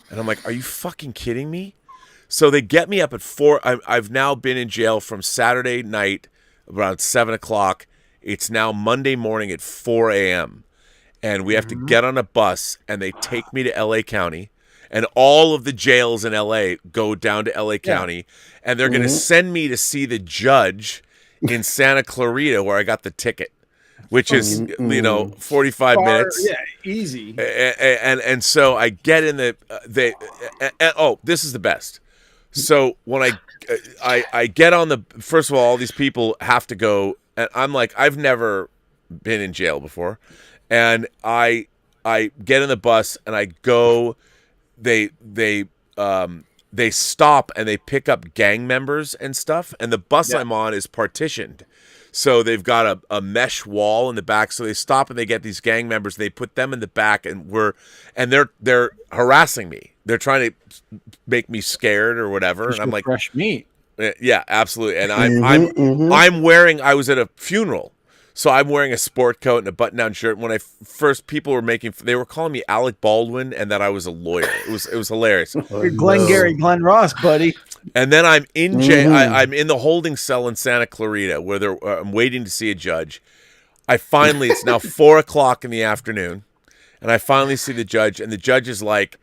S1: and I'm like, are you fucking kidding me? So they get me up at 4. I've now been in jail from Saturday night around 7:00. It's now Monday morning at 4 a.m. and we have to get on a bus, and they take me to L.A. County. And all of the jails in L.A. go down to L.A. County, and they're going to send me to see the judge in Santa Clarita where I got the ticket. which is 45 minutes.
S2: Yeah, easy.
S1: And so I get in this is the best. So when I get on the, first of all these people have to go, and I'm like, I've never been in jail before, and I get in the bus and I go, they stop and they pick up gang members and stuff, and the bus I'm on is partitioned. So they've got a mesh wall in the back. So they stop and they get these gang members. And they put them in the back, and they're harassing me. They're trying to make me scared or whatever. And I'm like,
S2: fresh meat.
S1: Yeah, absolutely. And I'm wearing. I was at a funeral, so I'm wearing a sport coat and a button-down shirt. When people were they were calling me Alec Baldwin and that I was a lawyer. It was hilarious.
S2: You're Glengarry Glen Ross, buddy.
S1: And then I'm in jail. I'm in the holding cell in Santa Clarita where I'm waiting to see a judge. It's now 4:00 in the afternoon, and I finally see the judge, and the judge is like,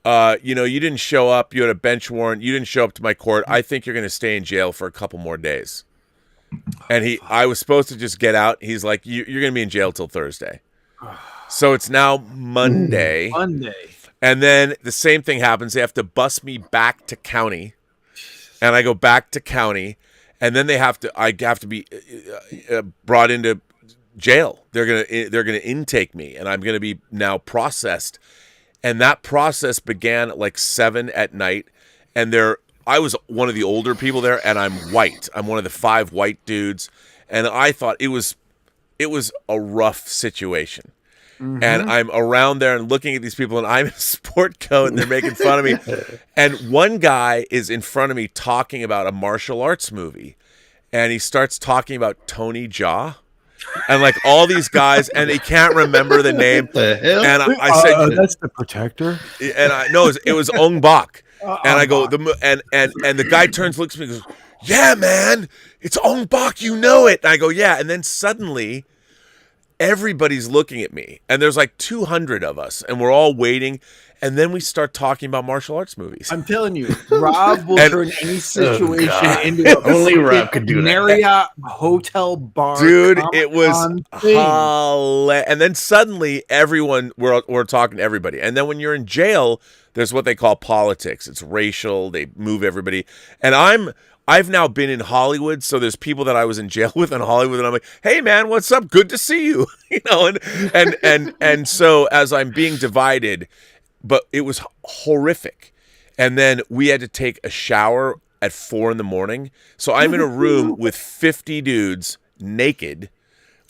S1: you didn't show up. You had a bench warrant. You didn't show up to my court. I think you're going to stay in jail for a couple more days. And I was supposed to just get out. He's like, you're going to be in jail till Thursday. So it's now Monday. And then the same thing happens. They have to bus me back to county. And I go back to county, and then I have to be brought into jail. They're gonna intake me, and I'm gonna be now processed. And that process began at like 7 p.m. And I was one of the older people there, and I'm white. I'm one of the 5 white dudes, and I thought it was a rough situation. Mm-hmm. And I'm around there and looking at these people, and I'm in a sport coat, and they're making fun of me. And one guy is in front of me talking about a martial arts movie, and he starts talking about Tony Jaa and like all these guys, and he can't remember the name.
S9: The hell?
S1: And I said,
S2: "That's the Protector."
S1: And I know it was Ong Bak. And I go, and the guy turns, looks at me, and goes, "Yeah, man, it's Ong Bak. You know it." And I go, "Yeah." And then suddenly, everybody's looking at me, and there's like 200 of us, and we're all waiting, and then we start talking about martial arts movies.
S2: I'm telling you, Rob will turn any situation into
S9: only Rob could do that.
S2: Marriott hotel bar.
S1: Dude, it was and then suddenly we're talking to everybody. And then when you're in jail, there's what they call politics. It's racial. They move everybody. And I've now been in Hollywood, so there's people that I was in jail with in Hollywood, and I'm like, "Hey, man, what's up? Good to see you." And so as I'm being divided, but it was horrific. And then we had to take a shower at 4 a.m. So I'm in a room with 50 dudes naked,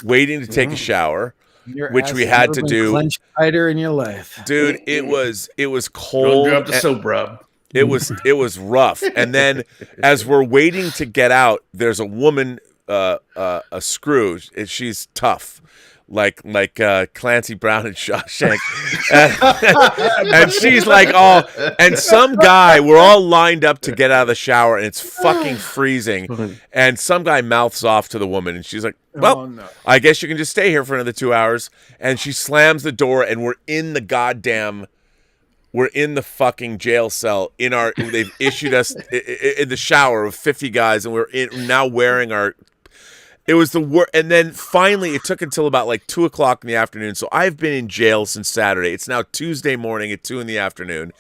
S1: waiting to take a shower, which we had to do.
S2: Clenched tighter in your life,
S1: dude. It was cold.
S9: Don't drop the soap, Rob.
S1: It was rough. And then as we're waiting to get out, there's a woman, a screw. She's tough, like Clancy Brown and Shawshank. And she's like, and some guy, we're all lined up to get out of the shower, and it's fucking freezing. And some guy mouths off to the woman, and she's like, "Well, I guess you can just stay here for another 2 hours." And she slams the door, and we're in the fucking jail cell they've issued us in the shower of 50 guys, and we're now wearing it was the worst. And then finally it took until about like 2:00 in the afternoon. So I've been in jail since Saturday. It's now Tuesday morning at 2 p.m.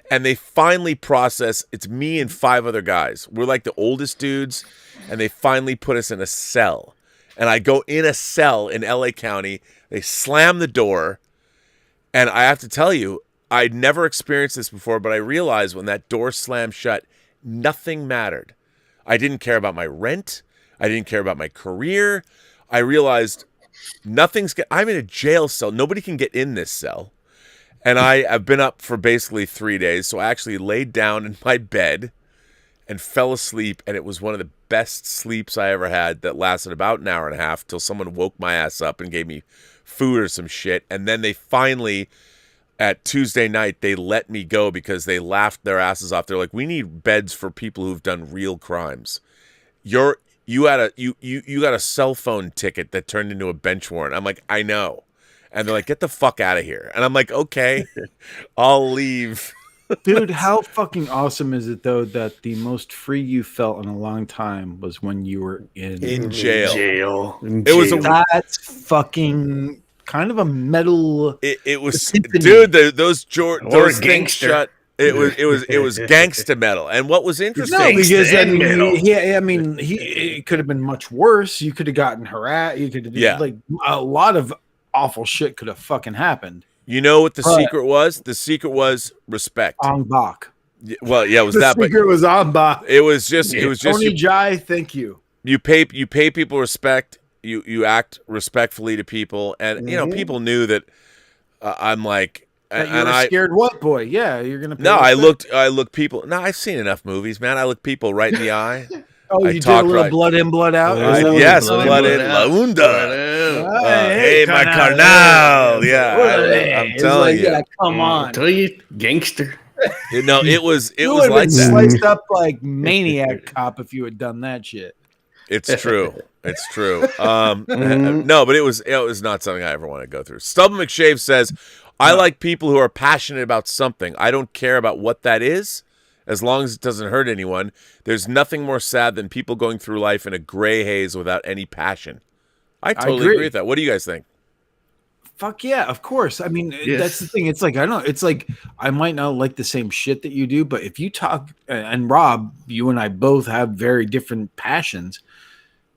S1: And they finally it's me and 5 other guys. We're like the oldest dudes, and they finally put us in a cell. And I go in a cell in LA County. They slam the door, and I have to tell you, I'd never experienced this before, but I realized when that door slammed shut, nothing mattered. I didn't care about my rent. I didn't care about my career. I realized I'm in a jail cell. Nobody can get in this cell. And I have been up for basically 3 days. So I actually laid down in my bed and fell asleep. And it was one of the best sleeps I ever had that lasted about an hour and a half till someone woke my ass up and gave me food or some shit. And then they finally, at Tuesday night, they let me go because they laughed their asses off. They're like, "We need beds for people who've done real crimes. You got a cell phone ticket that turned into a bench warrant." I'm like, "I know." And they're like, "Get the fuck out of here." And I'm like, "Okay, I'll leave."
S2: Dude, how fucking awesome is it though that the most free you felt in a long time was when you were
S1: In jail.
S9: In
S1: It was a
S2: That's fucking kind of a metal.
S1: It was,
S2: symphony.
S1: dude. Those things
S9: gangster.
S1: shut. It was gangsta metal. And what was interesting?
S2: No, because
S9: and metal.
S2: it could have been much worse. You could have gotten harassed. You could have like a lot of awful shit could have fucking happened.
S1: You know what the secret was? The secret was respect.
S2: On Bach.
S1: Well, yeah, it was
S2: The
S1: that. But
S2: secret was on Bach.
S1: it was just
S2: Tony Jai, thank you.
S1: You pay people respect. You act respectfully to people, and you know people knew that I'm like.
S2: That you're a scared white boy. Yeah, you're gonna.
S1: No, I looked people. No, I've seen enough movies, man. I look people right in the eye.
S2: Oh, you did a little blood in, blood out.
S1: Yes, blood in, la unda. Hey, my carnal. Yeah, I'm telling you.
S2: Come on,
S9: tell you, gangster.
S1: No, it was
S2: like
S1: like that.
S2: Sliced up like Maniac Cop if you had done that shit.
S1: It's true. It's true. No, but it was not something I ever want to go through. Stubble McShave says, I like people who are passionate about something. I don't care about what that is, as long as it doesn't hurt anyone. There's nothing more sad than people going through life in a gray haze without any passion. I totally agree with that. What do you guys think?
S2: Fuck yeah, of course. I mean, that's the thing. It's like, I don't know. It's like, I might not like the same shit that you do, but if you talk, and Rob, you and I both have very different passions,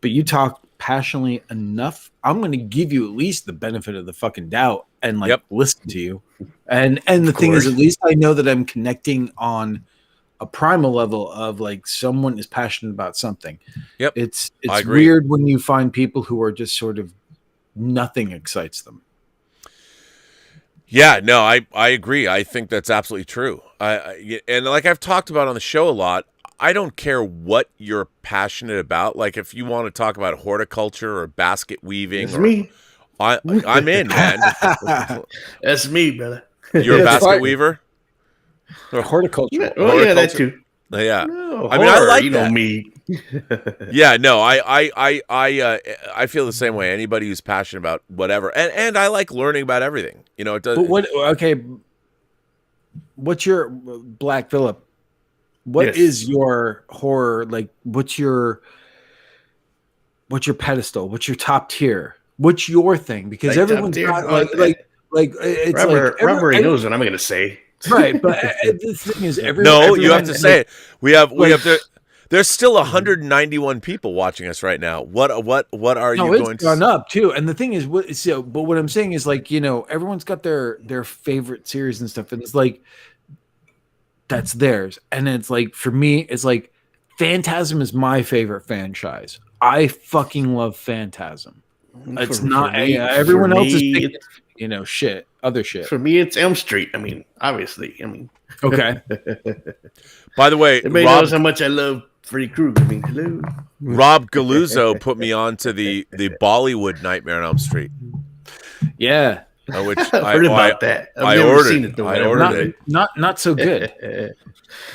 S2: but you talk passionately enough, I'm going to give you at least the benefit of the fucking doubt and listen to you. And the thing is, at least I know that I'm connecting on a primal level of like someone is passionate about something.
S1: Yep.
S2: It's weird when you find people who are just sort of nothing excites them.
S1: Yeah, no, I agree. I think that's absolutely true. And like I've talked about on the show a lot, I don't care what you're passionate about. Like if you want to talk about horticulture or basket weaving,
S9: me.
S1: I'm in, man.
S9: That's me, brother.
S1: You're a basket weaver?
S2: Or horticulture.
S9: Oh, yeah, that too.
S1: Yeah.
S9: No,
S1: I mean, I like
S9: that. Me.
S1: Yeah, no, I feel the same way. Anybody who's passionate about whatever, and I like learning about everything. You know, it does.
S2: But what's your Black Phillip? What is your horror like? What's your pedestal? What's your top tier? What's your thing? Because
S9: like
S2: everyone's got it's
S9: Robert already knows what I'm going to say.
S2: Right, but the thing is,
S1: you have to say it. We have there's still 191 people watching us right now. What are you going to?
S2: It's gone up too. And the thing is, but what I'm saying is, like, you know, everyone's got their favorite series and stuff, and it's like that's theirs. And it's like for me, it's like Phantasm is my favorite franchise. I fucking love Phantasm. It's not everyone else is picking, you know, other shit.
S9: For me, it's Elm Street. I mean, obviously.
S2: Okay.
S1: By the way,
S9: everybody knows how much I love Freddy Krueger. I mean, hello.
S1: Rob Galuzzo put me on to the Bollywood Nightmare on Elm Street.
S2: Yeah.
S1: Which
S9: I heard about that.
S1: I ordered it. I ordered it.
S2: Not so good.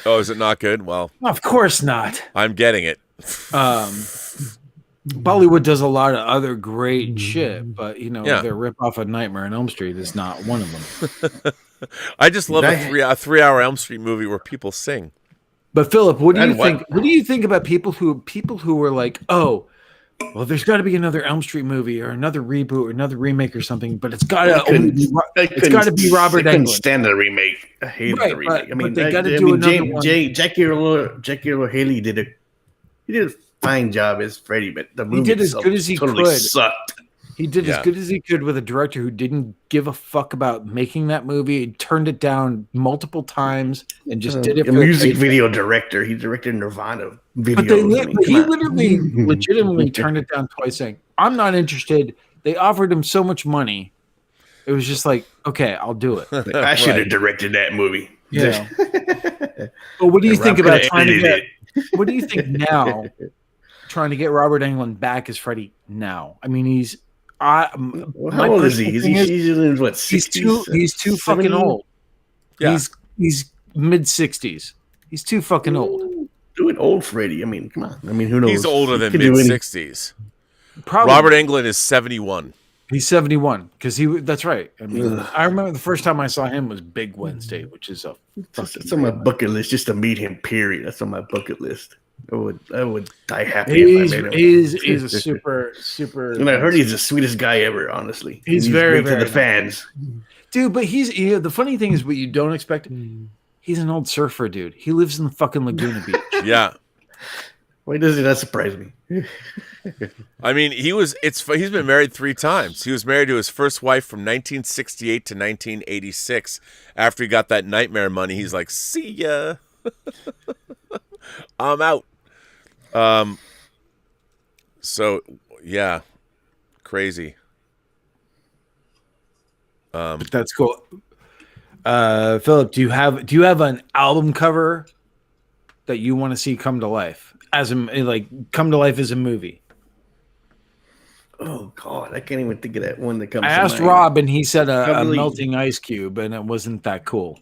S1: Oh, is it not good? Well,
S2: of course not.
S1: I'm getting it.
S2: Bollywood does a lot of other great shit, but you know, their ripoff of Nightmare on Elm Street is not one of them.
S1: I just love a 3-hour Elm Street movie where people sing.
S2: But Philip, what do you think? What do you think about people who were like, oh, well, there's got to be another Elm Street movie or another reboot or another remake or something, but it's got to be Robert Englund. I couldn't
S9: stand the remake. I hated the remake. I mean,
S2: they got to do another one.
S9: Jackie Earle Haley did a fine job as Freddy, but the movie
S2: he did as good as he
S9: totally
S2: could.
S9: Sucked.
S2: He did as good as he could with a director who didn't give a fuck about making that movie. He turned it down multiple times and just did it.
S9: A music video director. He directed Nirvana videos.
S2: But he literally, legitimately turned it down twice, saying, "I'm not interested." They offered him so much money. It was just like, okay, I'll do it.
S9: I should have directed that movie.
S2: Yeah. But what do you think about trying to get? What do you think now? Trying to get Robert Englund back as Freddy now. I mean, he's
S9: how old is he? He's in what? 60s?
S2: He's too fucking old.
S1: Yeah.
S2: He's mid 60s. He's too fucking old.
S9: Do it old Freddy. I mean, come on. I mean, who knows?
S1: He's older than mid 60s.
S2: Probably.
S1: Robert Englund is 71.
S2: He's 71 because that's right. I mean, I remember the first time I saw him was Big Wednesday, which is
S9: that's on my bucket list just to meet him. Period. That's on my bucket list. I would die happy if I met him.
S2: He's a super.
S9: And I heard he's the sweetest guy ever. Honestly,
S2: he's very
S9: great to the fans,
S2: dude. But the funny thing is, what you don't expect. He's an old surfer, dude. He lives in the fucking Laguna Beach.
S1: Yeah.
S9: Why does that surprise me?
S1: I mean, he's been married 3 times. He was married to his first wife from 1968 to 1986. After he got that nightmare money, he's like, "See ya, I'm out." So yeah, crazy.
S2: That's cool. Philip, do you have an album cover that you want to see come to life? Come to life as a movie.
S9: Oh God, I can't even think of that one that comes.
S2: I asked Rob, and he said a melting ice cube, and it wasn't that cool.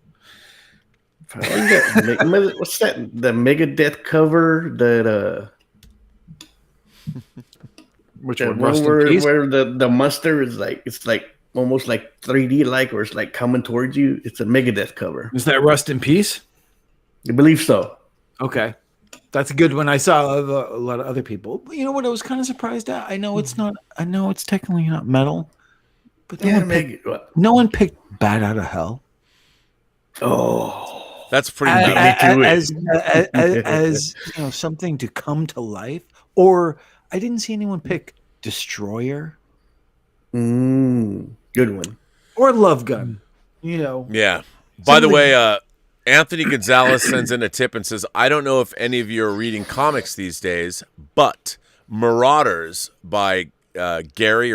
S9: What's that? The Megadeth cover that
S2: which
S9: one?
S2: Rust in
S9: Where
S2: Peace?
S9: the monster is it's like almost like 3D like, or it's like coming towards you. It's a Megadeth cover.
S2: Is that Rust in Peace?
S9: I believe so.
S2: Okay. That's a good one. I saw a lot of other people. You know what I was kind of surprised at? I know it's technically not metal, but no one picked Bat Out of Hell.
S9: Oh,
S1: that's pretty
S2: as something to come to life. Or I didn't see anyone pick Destroyer.
S9: Good one.
S2: Or Love Gun.
S1: Yeah. By the way, Anthony Gonzalez sends in a tip and says, "I don't know if any of you are reading comics these days, but Marauders by Gary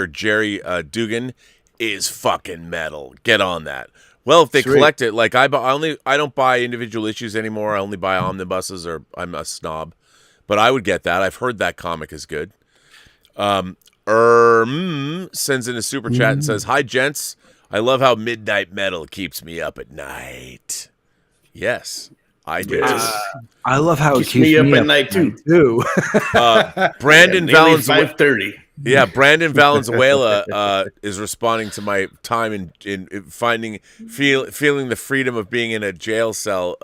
S1: Dugan is fucking metal. Get on that." Well, if they collect it, like I don't buy individual issues anymore. I only buy omnibuses, or I'm a snob. But I would get that. I've heard that comic is good. Sends in a super chat and says, "Hi, gents. I love how midnight metal keeps me up at night." Yes, I do.
S2: I love how
S9: it keeps me up at night too.
S1: Brandon Valenzuela.
S9: 5:30.
S1: Yeah, Brandon Valenzuela is responding to my time in feeling the freedom of being in a jail cell,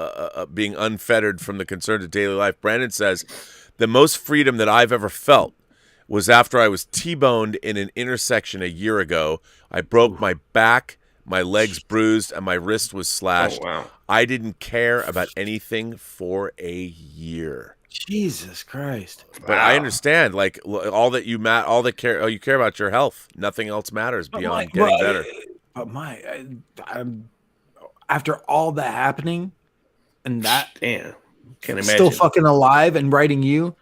S1: being unfettered from the concerns of daily life. Brandon says, "The most freedom that I've ever felt was after I was T-boned in an intersection a year ago. I broke my back, my legs bruised, and my wrist was slashed.
S9: Oh, wow.
S1: I didn't care about anything for a year."
S2: Jesus Christ!
S1: But I understand, like all that you care about your health. Nothing else matters beyond getting better.
S2: But I'm after all that happening, and that
S9: can't imagine.
S2: Still fucking alive and writing you,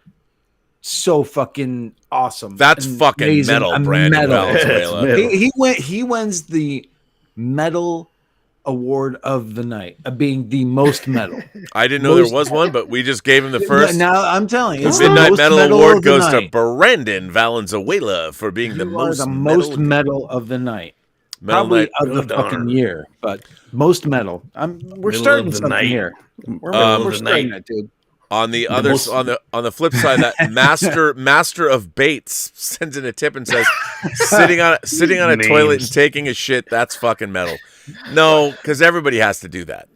S2: so fucking awesome.
S1: That's
S2: and
S1: fucking
S2: amazing.
S1: metal, Brandon Valenzuela.
S2: He wins the metal award of the night of being the most metal.
S1: I didn't know there was one, but we just gave him the first.
S2: Now I'm telling you,
S1: the Midnight Metal Award goes to Brandon Valenzuela for being the most
S2: metal of the night. Probably of the fucking year, but most metal. We're starting something here. We're starting it, dude.
S1: On the on the flip side, that master of Bates sends in a tip and says, sitting on a toilet and taking a shit, that's fucking metal. No, because everybody has to do that.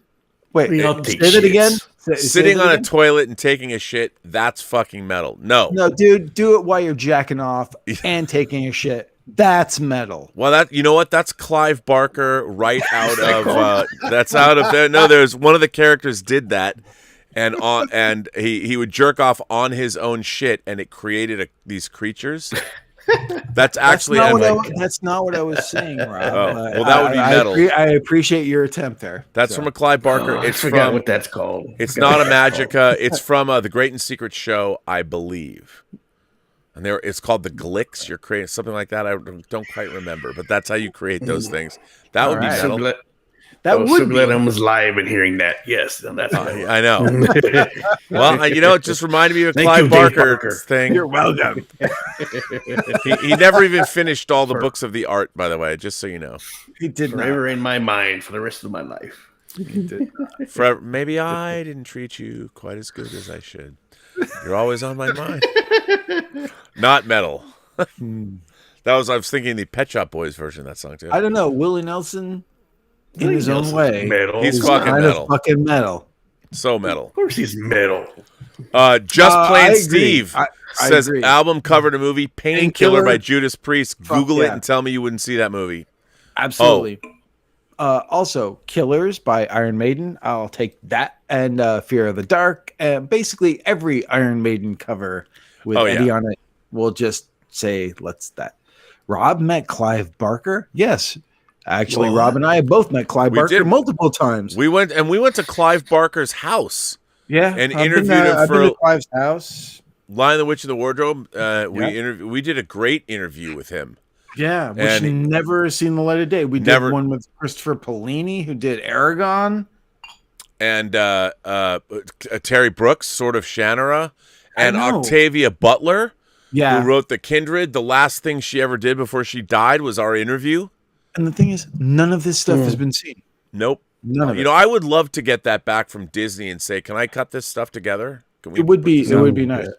S2: Wait, say that again.
S1: Sitting on a toilet and taking a shit, that's fucking metal. No,
S2: dude, do it while you're jacking off and taking a shit. That's metal.
S1: Well, you know what? That's Clive Barker right out of that's out of there. No, there's one of the characters did that. And he would jerk off on his own shit, and it created these creatures. That's actually
S2: that's not what I was saying, Rob.
S1: Well, that would be metal.
S2: I appreciate your attempt there.
S1: That's from a Clive Barker.
S9: I forgot what that's called.
S1: It's not a Magica. It's from the Great and Secret Show, I believe. And it's called the Glicks. You're creating something like that. I don't quite remember, but that's how you create those things. That would be metal.
S9: I was so glad I was live and hearing that. Yes, that's
S1: I know. Well, it just reminded me of Clive Barker thing.
S2: You're welcome.
S1: He never even finished all the books of the art, by the way, just so you know.
S2: He did
S9: forever in my mind for the rest of my life.
S2: He did.
S1: Forever. Maybe I didn't treat you quite as good as I should. You're always on my mind. Not metal. I was thinking the Pet Shop Boys version of that song too.
S2: I don't know. Willie Nelson, in his own way,
S9: metal.
S1: He's
S2: is
S1: fucking
S2: kind
S1: metal.
S2: of fucking metal.
S1: So metal.
S9: Of course, he's metal.
S1: Just
S2: I
S1: Plain
S2: agree.
S1: Steve
S2: I
S1: says
S2: agree.
S1: album cover to movie Painkiller
S2: Painkiller.
S1: by Judas Priest. Google it
S2: yeah.
S1: and tell me you wouldn't see that movie.
S2: Absolutely. Also, Killers by Iron Maiden. I'll take that. And Fear of the Dark. And basically every Iron Maiden cover with Eddie on it will just say, let's that. Rob met Clive Barker. Yes. Actually, Rob and I have both met Clive Barker multiple times.
S1: We went to Clive Barker's house.
S2: Yeah.
S1: And
S2: I've
S1: interviewed
S2: been,
S1: him
S2: I've
S1: for
S2: been to Clive's house.
S1: Lion the Witch in the Wardrobe. We did a great interview with him.
S2: Yeah, which never seen the light of day. We did one with Christopher Polini, who did Aragon.
S1: And Terry Brooks, sort of Shannara. And Octavia Butler, who wrote The Kindred. The last thing she ever did before she died was our interview.
S2: And the thing is, none of this stuff has been seen.
S1: Nope.
S2: None of it.
S1: You know, I would love to get that back from Disney and say, can I cut this stuff together?
S2: It would be nice.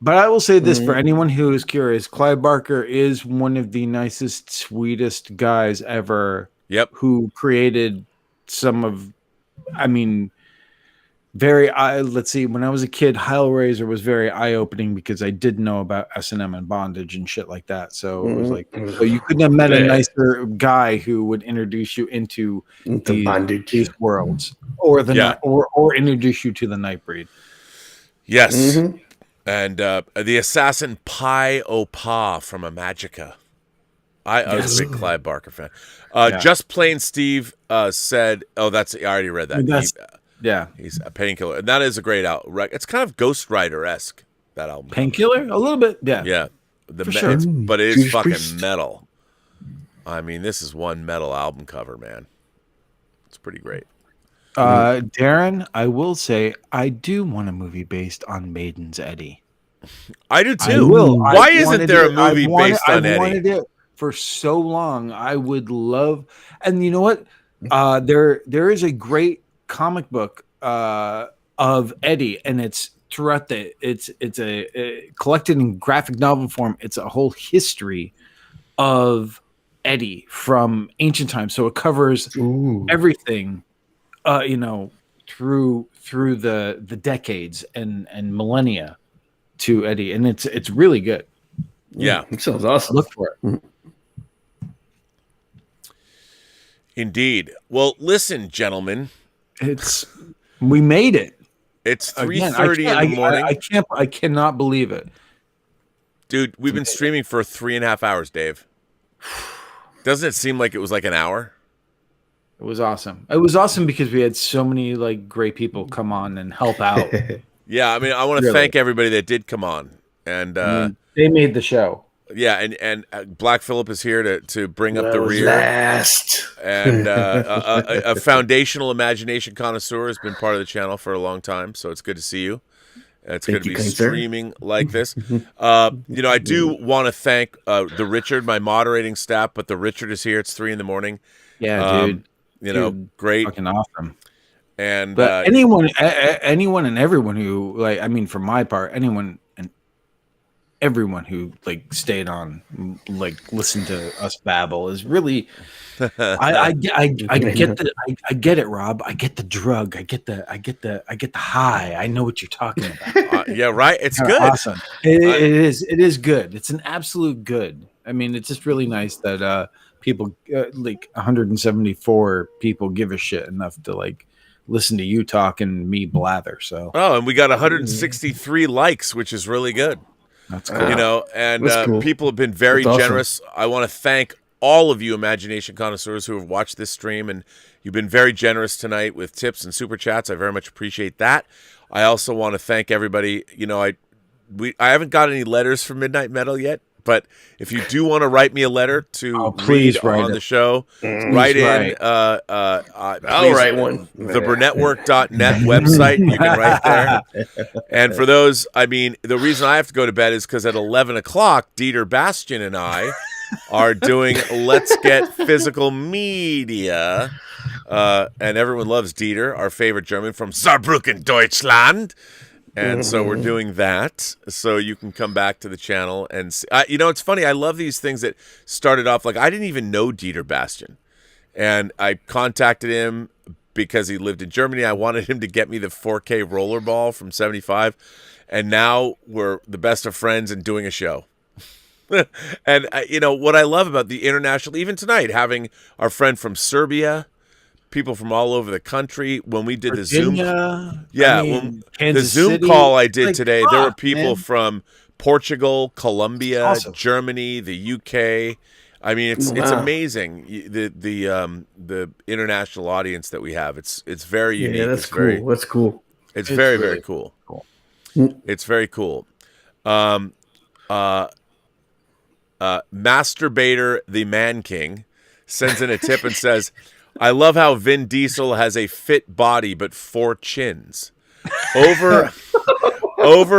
S2: But I will say this for anyone who is curious, Clive Barker is one of the nicest, sweetest guys ever.
S1: Yep.
S2: Who created some of, I mean, let's see, when I was a kid, Hellraiser was very eye-opening because I didn't know about S&M and bondage and shit like that. So it was like, so you couldn't have met a nicer guy who would introduce you into the
S9: bondage,
S2: these worlds, or or introduce you to the Nightbreed.
S1: Yes. And the assassin Pi Opa from Imagica. I was a big Clive Barker fan. Just Plain Steve said, I already read that. He's a Painkiller. And that is a great album. It's kind of Ghost Rider-esque, that album.
S2: Painkiller? A little bit, yeah.
S1: Yeah.
S2: For sure.
S1: But it is fucking metal. I mean, this is one metal album cover, man. It's pretty great.
S2: Darren, I will say I do want a movie based on Maiden's Eddie.
S1: I do too. Why isn't there a movie based on Eddie?
S2: I wanted it for so long. I would love, and you know what? There is a great comic book of Eddie, and it's throughout it's a collected in graphic novel form. It's a whole history of Eddie from ancient times, so it covers everything. Through the decades and millennia to Eddie, and it's really good.
S1: Yeah,
S9: it sounds awesome.
S2: Look for it.
S1: Indeed. Well, listen, gentlemen,
S2: we made it.
S1: It's 3:30 in the morning.
S2: I cannot believe it,
S1: dude. We've been streaming for 3.5 hours, Dave. Doesn't it seem like it was like an hour?
S2: It was awesome. It was awesome because we had so many great people come on and help out.
S1: Yeah, I mean, I want to thank everybody that did come on, and
S2: they made the show.
S1: Yeah, and Black Phillip is here to bring up the rear.
S9: Last.
S1: And a foundational imagination connoisseur has been part of the channel for a long time, so it's good to see you. It's good to be streaming like this. I do want to thank the Richard, my moderating staff, but the Richard is here. It's 3 in.
S2: Yeah, dude.
S1: Great,
S2: fucking awesome.
S1: And
S2: but anyone and everyone who for my part, anyone and everyone who stayed on, listened to us babble is really. I get it, Rob. I get the drug. I get the high. I know what you're talking about.
S1: Yeah, right. It's good.
S2: Awesome. It is good. It's an absolute good. I mean, it's just really nice that people 174 people give a shit enough to listen to you talk and me blather. So
S1: and we got 163 likes, which is really good.
S2: That's cool.
S1: Cool. People have been very generous. I want to thank all of you imagination connoisseurs who have watched this stream, and you've been very generous tonight with tips and super chats. I very much appreciate that. I also want to thank everybody. I haven't got any letters from Midnight Metal yet. But if you do want to write me a letter to read on the show, write in.
S9: I'll write one.
S1: The Burnettwork.net website. You can write there. And for those, the reason I have to go to bed is because at 11 o'clock, Dieter Bastian and I are doing Let's Get Physical Media. And everyone loves Dieter, our favorite German from Saarbrücken, Deutschland. And so we're doing that. So you can come back to the channel and see. It's funny. I love these things that started off like I didn't even know Dieter Bastian. And I contacted him because he lived in Germany. I wanted him to get me the 4K rollerball from 75. And now we're the best of friends and doing a show. And, what I love about the international, even tonight, having our friend from Serbia, people from all over the country, when we did
S2: Virginia,
S1: the Zoom
S2: City,
S1: call I did today, there were people
S2: man.
S1: from Portugal, Colombia,
S2: Awesome.
S1: Germany, the UK. I mean, it's amazing the international audience that we have. It's very unique.
S9: Yeah, that's cool. That's cool.
S1: It's very
S2: really
S1: very cool.
S9: Mm.
S1: It's very cool. Masturbator the Man King sends in a tip and says, "I love how Vin Diesel has a fit body but 4 chins. Over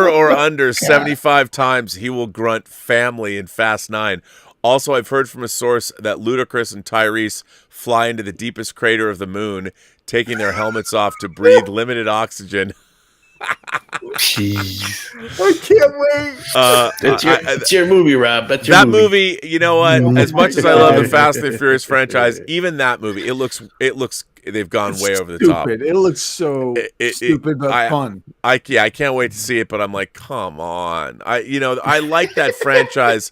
S1: or under 75 times he will grunt family in Fast 9. Also, I've heard from a source that Ludacris and Tyrese fly into the deepest crater of the moon, taking their helmets off to breathe limited oxygen."
S9: Jeez.
S2: I can't wait.
S9: That's your movie, Rob. That's your
S1: that movie. You know what? As much as I love the Fast and the Furious franchise, even that movie, it looks. They've gone way over the top.
S2: It looks so stupid but fun.
S1: I can't wait to see it. But I'm like, come on. I like that franchise.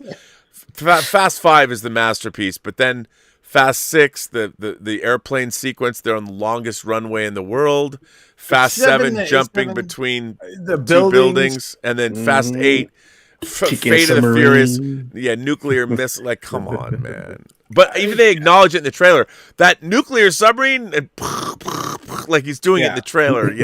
S1: Fast 5 is the masterpiece, but then Fast 6, the airplane sequence, they're on the longest runway in the world. Fast 7 jumping between
S2: the
S1: two buildings, and then Fast 8, Fate of the Furious, nuclear missile. Like, come on, man. But even they acknowledge it in the trailer. That nuclear submarine, and like he's doing it in the trailer,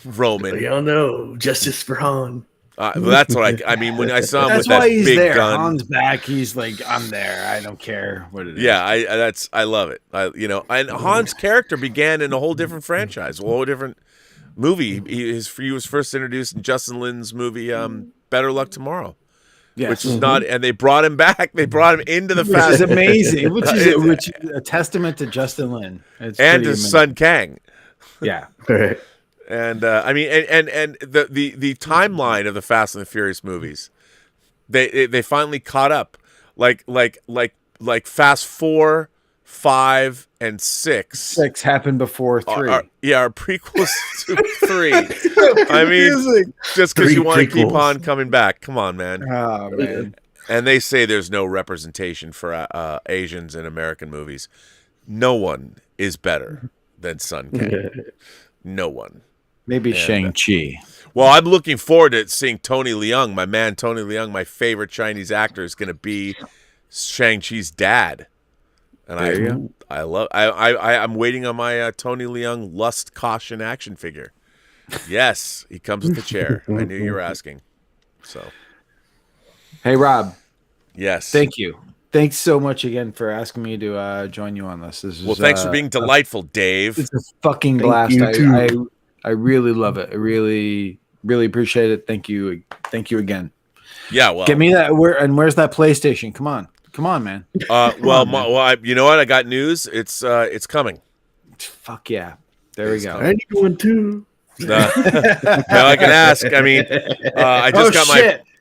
S1: Roman.
S9: We all know justice for Han.
S1: That's what I mean. When I saw him with
S2: why
S1: that
S2: he's
S1: big
S2: there.
S1: gun,
S2: Han's back. He's like, I'm there. I don't care what it is.
S1: Yeah, I love it. And Han's character began in a whole different franchise, a whole different movie. He was first introduced in Justin Lin's movie Better Luck Tomorrow, which is not. And they brought him back. They brought him into the Fast.
S2: Which is amazing. Which is a testament to Justin Lin
S1: and his son Kang.
S2: Yeah.
S1: And and the timeline of the Fast and the Furious movies, they finally caught up, like Fast 4, 5, and 6.
S2: 6 happened before 3.
S1: Are prequels to 3. I mean, just because you want to keep on coming back, come on, man.
S2: Oh man.
S1: And they say there's no representation for Asians in American movies. No one is better than Sun Kang. No one.
S2: Maybe Shang-Chi.
S1: Well, I'm looking forward to seeing Tony Leung, my man Tony Leung, my favorite Chinese actor, is going to be Shang-Chi's dad. And I'm waiting on my Tony Leung Lust Caution action figure. Yes, he comes with the chair. I knew you were asking. So,
S2: hey Rob.
S1: Yes.
S2: Thank you. Thanks so much again for asking me to join you on this.
S1: Thanks for being delightful, Dave.
S2: It's a fucking blast. I really love it. I really, really appreciate it. Thank you. Thank you again.
S1: Yeah, well,
S2: get me that. Where's that PlayStation? Come on, man.
S1: You know what? I got news. It's coming.
S2: Fuck yeah! There we go.
S9: I need one too.
S1: Now I can ask. I mean,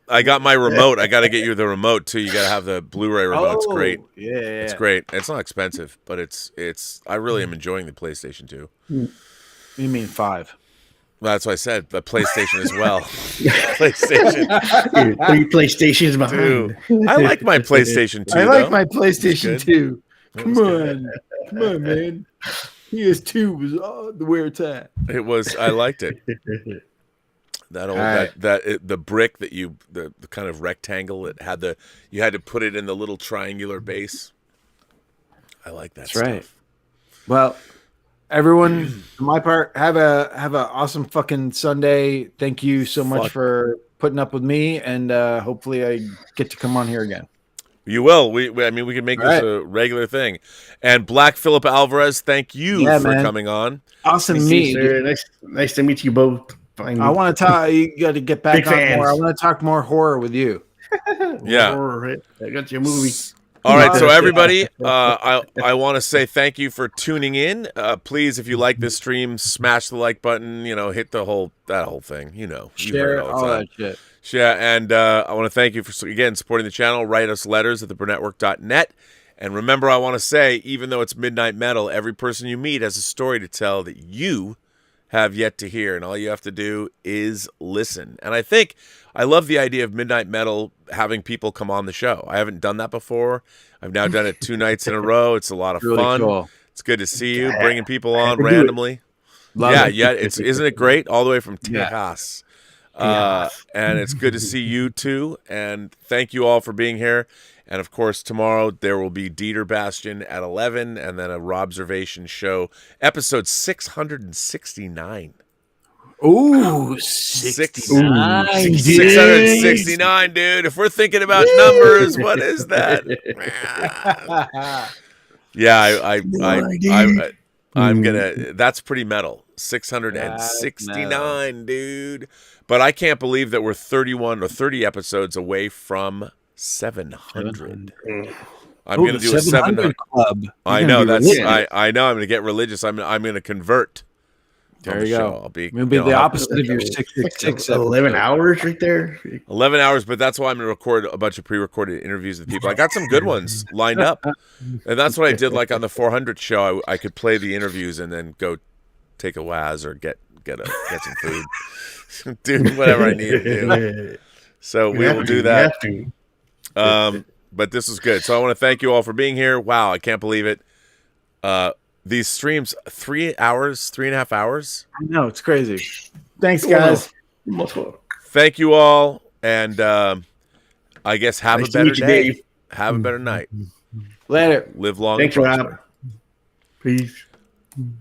S1: I got my remote. I got to get you the remote too. You got to have the Blu-ray remote. It's great.
S2: Yeah,
S1: it's great. It's not expensive, but it's. I really am enjoying the PlayStation 2.
S2: You mean 5?
S1: Well, that's what I said. The PlayStation as well. PlayStation.
S9: 3 PlayStations behind.
S1: I like my PlayStation 2.
S2: I like my PlayStation 2. Come on, man. PS2 was where it's at.
S1: It was. I liked it. That old the brick that the kind of rectangle it had you had to put it in the little triangular base. I like that. That's stuff. Right.
S2: Well, everyone, for my part, have a awesome fucking Sunday. Thank you so much for putting up with me, and hopefully I get to come on here again.
S1: You will. We can make this a regular thing. And Black Philip Alvarez, thank you for coming on.
S2: Awesome to meet you.
S9: Nice to meet you both.
S2: I want to talk. You got to get back on more. I want to talk more horror with you.
S1: Yeah.
S9: Horror, right? I got your movie.
S1: All right, so everybody, I want to say thank you for tuning in. Please, if you like this stream, smash the like button. Hit that whole thing.
S2: Share all that shit.
S1: Yeah, and I want to thank you for again supporting the channel. Write us letters at theburnetwork.net. And remember, I want to say, even though it's Midnight Metal, every person you meet has a story to tell that you have yet to hear, and all you have to do is listen. And I love the idea of Midnight Metal having people come on the show. I haven't done that before. I've now done it 2 nights in a row. It's a lot of fun. Cool. It's good to see you, bringing people on randomly. Yeah, isn't it great? All the way from Texas. And it's good to see you too. And thank you all for being here. And of course, tomorrow there will be Dieter Bastion at 11, and then a Robservation show, episode 669.
S2: Ooh, 69.
S1: 669, dude. If we're thinking about numbers, what is that? Yeah, I'm gonna. That's pretty metal. 669, dude. But I can't believe that we're 31 or 30 episodes away from 700. I'm going to do a 700
S2: club.
S1: I know I know. I'm going to get religious. I'm going to convert.
S2: There you go.
S1: We'll
S2: be the opposite of your 666.
S9: 11 hours right there.
S1: 11 hours, but that's why I'm going to record a bunch of pre-recorded interviews with people. I got some good ones lined up, and that's what I did. Like on the 400 show, I could play the interviews and then go take a waz or get some food, do whatever I need to do. So we will do that. But this is good. So I want to thank you all for being here. Wow, I can't believe it. These streams, 3 hours, 3.5 hours.
S2: I know, it's crazy. Thanks, guys.
S1: Thank you all, and I guess have a better day. Have a better night.
S2: Later.
S1: Live long
S9: and prosper. Peace.
S1: And